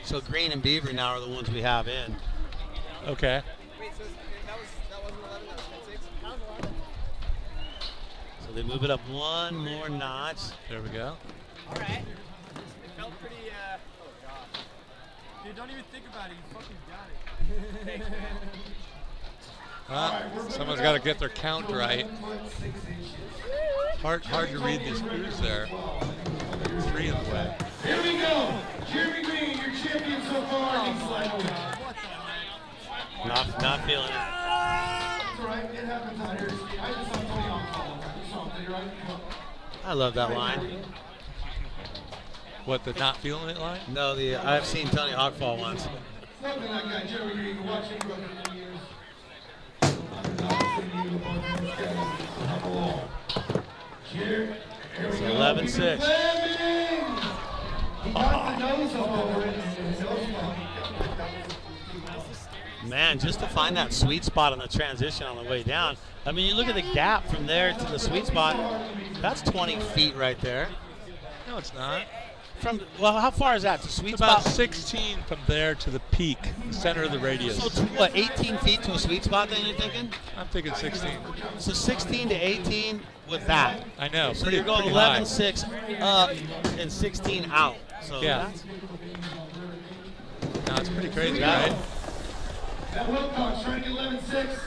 A: So Green and Beaver now are the ones we have in.
L: Okay.
G: Wait, so that wasn't 11, that was 10-6?
A: So they move it up 1 more notch.
L: There we go.
G: All right. It felt pretty, oh God. Dude, don't even think about it. You fucking got it.
L: Someone's got to get their count right. Hard to read these screws there. 3 in the way.
C: Here we go. Jeremy Green, your champion so far.
A: Not feeling it.
C: That's right. It happens out here. I just saw Tony on call.
A: I love that line.
L: What, the not feeling it line?
A: No, I've seen Tony Hawk fall once.
C: Welcome that guy, Jeremy Green. Watching for many years.
A: 11-6.
C: He got the nose up over it.
A: Man, just to find that sweet spot on the transition on the way down. I mean, you look at the gap from there to the sweet spot. That's 20 feet right there.
L: No, it's not.
A: Well, how far is that to sweet
L: it's about
A: spot?
L: 16 from there to the peak, the center of the radius.
A: So what, 18 feet to a sweet spot then you're thinking?
L: I'm thinking 16.
A: So 16 to 18 with that.
L: I know.
A: So you're going 11-6 up and 16 out. So
L: yeah. No, it's pretty crazy, right?
C: That Wilcox trying to get 11-6.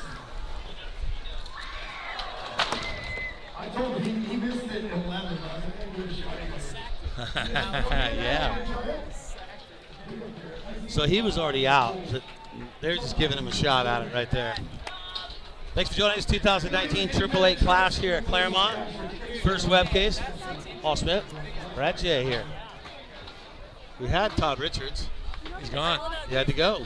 C: I told him he missed it at 11.
L: Yeah.
A: So he was already out. They're just giving him a shot at it right there. Thanks for joining us. 2019 888 Clash here at Clairemont. First web case. Paul Schmidt, Brad J here. We had Todd Richards.
L: He's gone.
A: He had to go.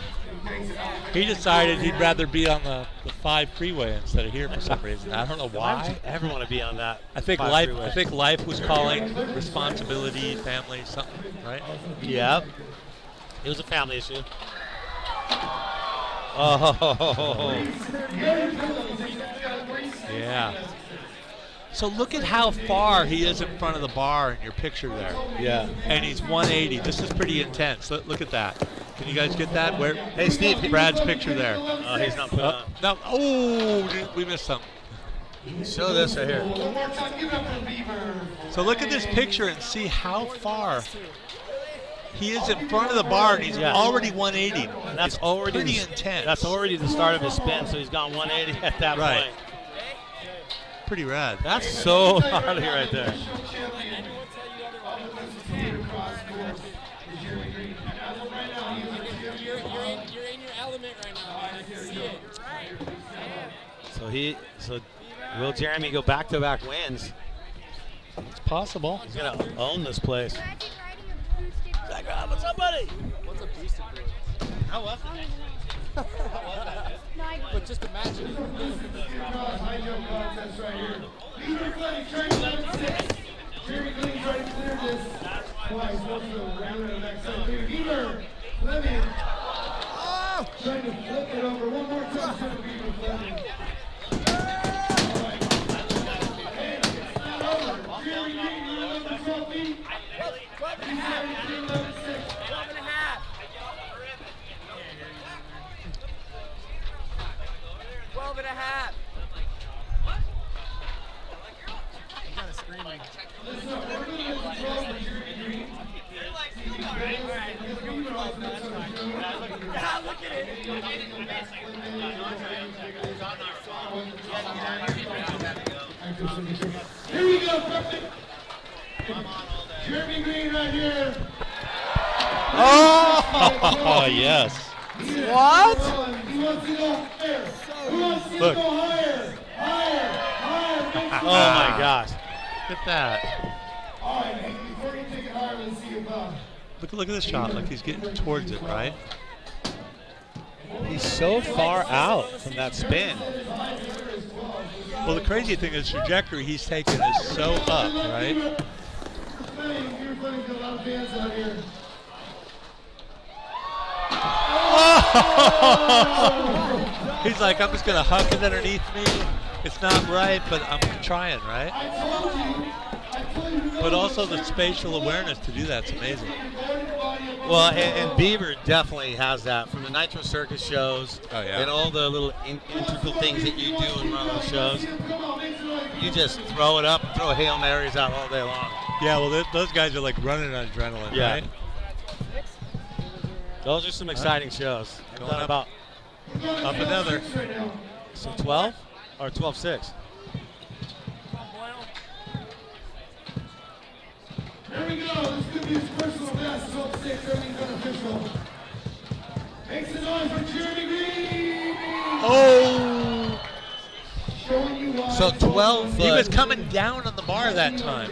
L: He decided he'd rather be on the 5 freeway instead of here for some reason. I don't know why.
A: Why would you ever want to be on that?
L: I think life was calling, responsibility, family, something, right?
A: Yeah. It was a family issue. Oh.
L: Yeah. So look at how far he is in front of the bar in your picture there.
A: Yeah.
L: And he's 180. This is pretty intense. Look at that. Can you guys get that? Where?
A: Hey, Steve.
L: Brad's picture there.
A: Oh, he's not putting on.
L: No. Oh, we missed something.
A: Show this right here.
L: So look at this picture and see how far he is in front of the bar, and he's already 180.
A: And that's already
L: pretty intense.
A: That's already the start of his spin, so he's gone 180 at that point.
L: Pretty rad.
A: That's so gnarly right there.
G: You're in your element right now. I can see it.
A: So Will Jeremy go back-to-back wins?
L: It's possible.
A: He's going to own this place. Zach, what's up, buddy?
G: What's a boosted board?
A: How was it? How was that?
G: But just imagine it.
I: High jump contest right here. Beaver Fleming trying to 11-6. Jeremy Green trying to clear this. Twice, once the rounder of that side. Beaver Fleming trying to flip it over one more time to Beaver Fleming. Jeremy Green, you want the trophy?
K: 12 and a half.
G: Kind of screaming.
K: Look at it.
I: Here we go, perfect. Jeremy Green right here.
L: Oh, yes.
A: What?
I: He wants to go higher. Who wants to
L: Look.
I: go higher? Higher, higher.
A: Oh, my gosh.
L: Look at that.
I: All right, Hank, before you take it higher, let's see if
L: Look at this shot. Like he's getting towards it, right?
A: He's so far out from that spin.
L: Well, the crazy thing is trajectory he's taken is so up, right?
I: Beaver Fleming's got a lot of fans out here.
L: He's like, I'm just going to huck it underneath me. It's not right, but I'm trying, right? But also the spatial awareness to do that's amazing.
A: Well, and Beaver definitely has that from the Nitro Circus shows and all the little integral things that you do in one of those shows. You just throw it up and throw Hail Marys out all day long.
L: Yeah, well, those guys are like running on adrenaline, right?
A: Those are some exciting shows. I've
L: Going
A: done
L: up.
A: about
L: Up another.
A: so 12 or 12-6.
I: Here we go. This could be his personal best. 12-6, everything's unofficial. Make some noise for Jeremy Green.
L: Oh!
I: Showing you why.
A: So 12 foot.
L: He was coming down on the bar that time.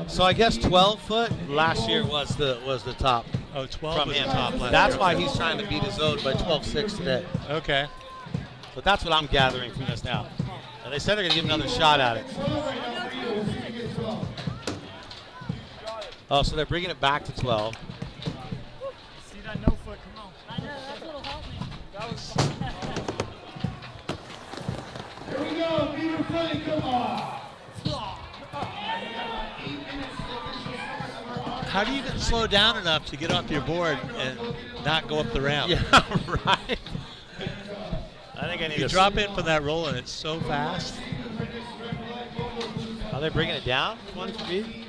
A: So I guess 12 foot last year was the top.
L: Oh, 12
A: from
L: was
A: him.
L: the top last
A: That's
L: year.
A: why he's trying to beat his own by 12-6 today.
L: Okay.
A: But that's what I'm gathering from this now. And they said they're going to give another shot at it. Oh, so they're bringing it back to 12.
G: See that no foot? Come on. I know, that's what'll help me. That was
I: Here we go. Beaver Fleming, come on.
L: How do you get slow down enough to get off your board and not go up the ramp?
A: Yeah, right. I think I need
L: You
A: to
L: drop in from that roll and it's so fast.
A: Are they bringing it down? One speed?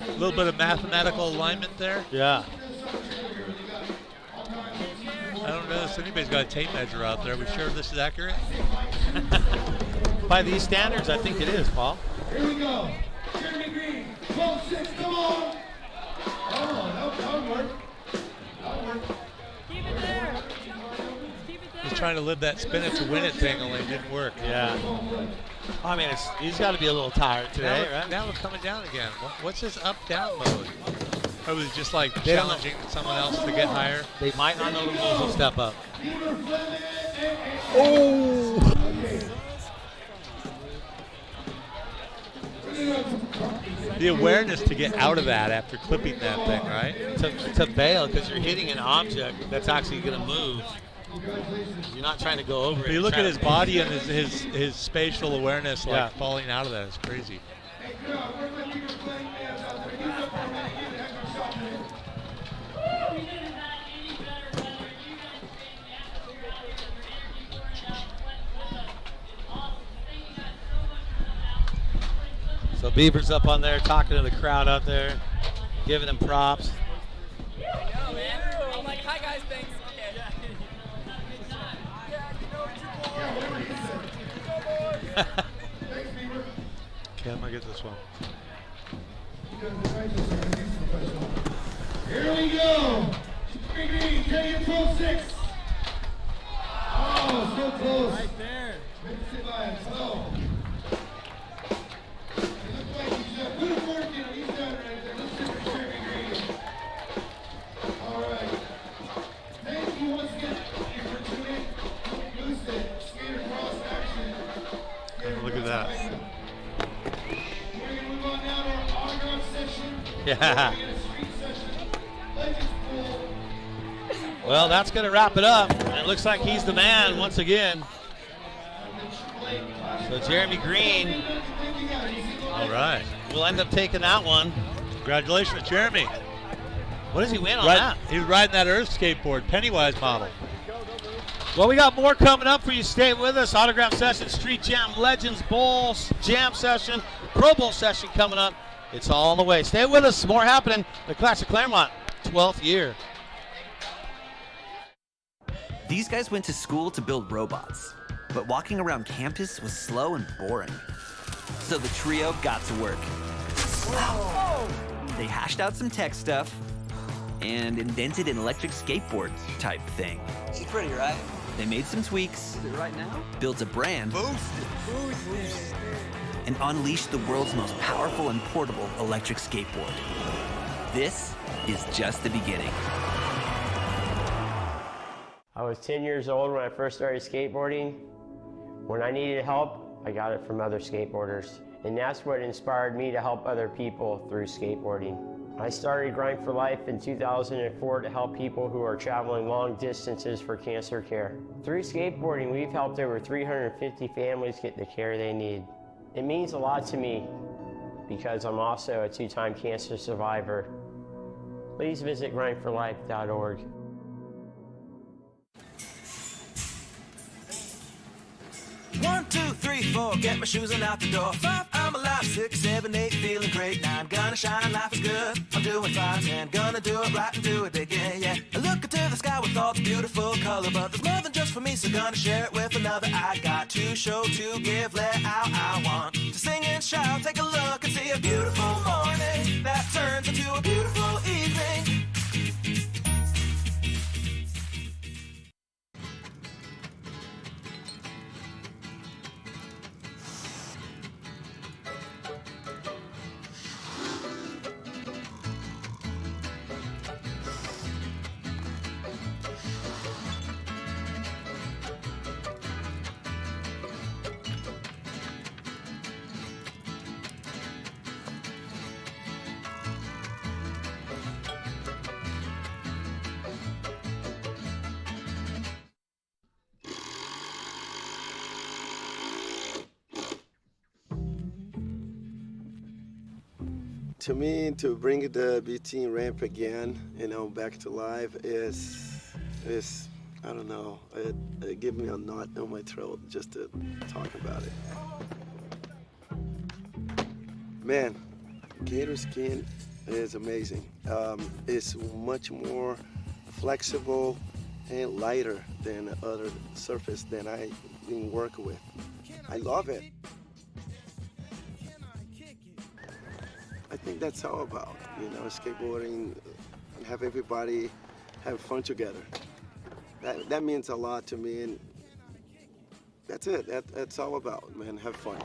L: A little bit of mathematical alignment there.
A: Yeah.
L: I don't know if anybody's got a tape measure out there. Are we sure this is accurate?
A: By these standards, I think it is, Paul.
I: Here we go. Jeremy Green, 12-6, come on. Oh, that would work. That would work.
K: Keep it there. Keep it there.
L: He's trying to live that spin it to win it thing, only it didn't work.
A: Yeah. I mean, he's got to be a little tired today, right?
L: Now we're coming down again. What's this up-down mode? Or was it just like
A: They don't
L: challenging someone else to get higher?
A: They might not know the rules will step up.
L: Oh! The awareness to get out of that after clipping that thing, right?
A: To bail, because you're hitting an object that's actually going to move. You're not trying to go over it.
L: You look at his body and his spatial awareness, like falling out of that. It's crazy.
A: So Beaver's up on there talking to the crowd out there, giving them props.
K: I'm like, hi guys, thanks.
L: Okay, I'm gonna get this one.
I: Here we go. Green, take it 12-6. still close.
G: Right there.
I: Missed it by 12. It looks like he's put his work in. He's done right there. Let's see for Jeremy Green. All right. Thank you once again for tuning in. Boosted SKATERCROSS action.
A: Look at that.
I: We're going to move on now to our autograph session.
A: Yeah.
I: We're going to street session. Legends Pool.
A: Well, that's going to wrap it up. And it looks like he's the man once again. So Jeremy Green.
L: All right.
A: We'll end up taking that one.
L: Congratulations, Jeremy.
A: What does he win on that?
L: He was riding that Earth skateboard, Pennywise model.
A: Well, we got more coming up for you. Stay with us. Autograph session, Street Jam, Legends Bowl, Jam session, Pro Bowl session coming up. It's all on the way. Stay with us. More happening. The Clash of Clairemont, 12th year.
J: These guys went to school to build robots, but walking around campus was slow and boring. So the trio got to work. They hashed out some tech stuff and invented an electric skateboard type thing.
K: She's pretty, right?
J: They made some tweaks,
K: Right now?
J: built a brand, and unleashed the world's most powerful and portable electric skateboard. This is just the beginning.
M: I was 10 years old when I first started skateboarding. When I needed help, I got it from other skateboarders. And that's what inspired me to help other people through skateboarding. I started Grind for Life in 2004 to help people who are traveling long distances for cancer care. Through skateboarding, we've helped over 350 families get the care they need. It means a lot to me because I'm also a 2-time cancer survivor. Please visit grindforlife.org.
N: 1, 2, 3, 4, get my shoes and out the door. 5, I'm alive. 6, 7, 8, feeling great. 9, gonna shine, life is good. I'm doing 5, 10, gonna do it right and do it again, yeah. I look into the sky with all its beautiful color, but there's more than just for me, so gonna share it with another. I got to show, to give, let out. I want to sing and shout. Take a look and see a beautiful morning that turns into a beautiful evening.
O: To me, to bring the BT ramp again, back to life is I don't know, it gives me a knot in my throat just to talk about it. Man, Gator skin is amazing. It's much more flexible and lighter than other surface that I've been working with. I love it. I think that's all about, skateboarding, and have everybody have fun together. That means a lot to me, and that's it. That's all about, man. Have fun.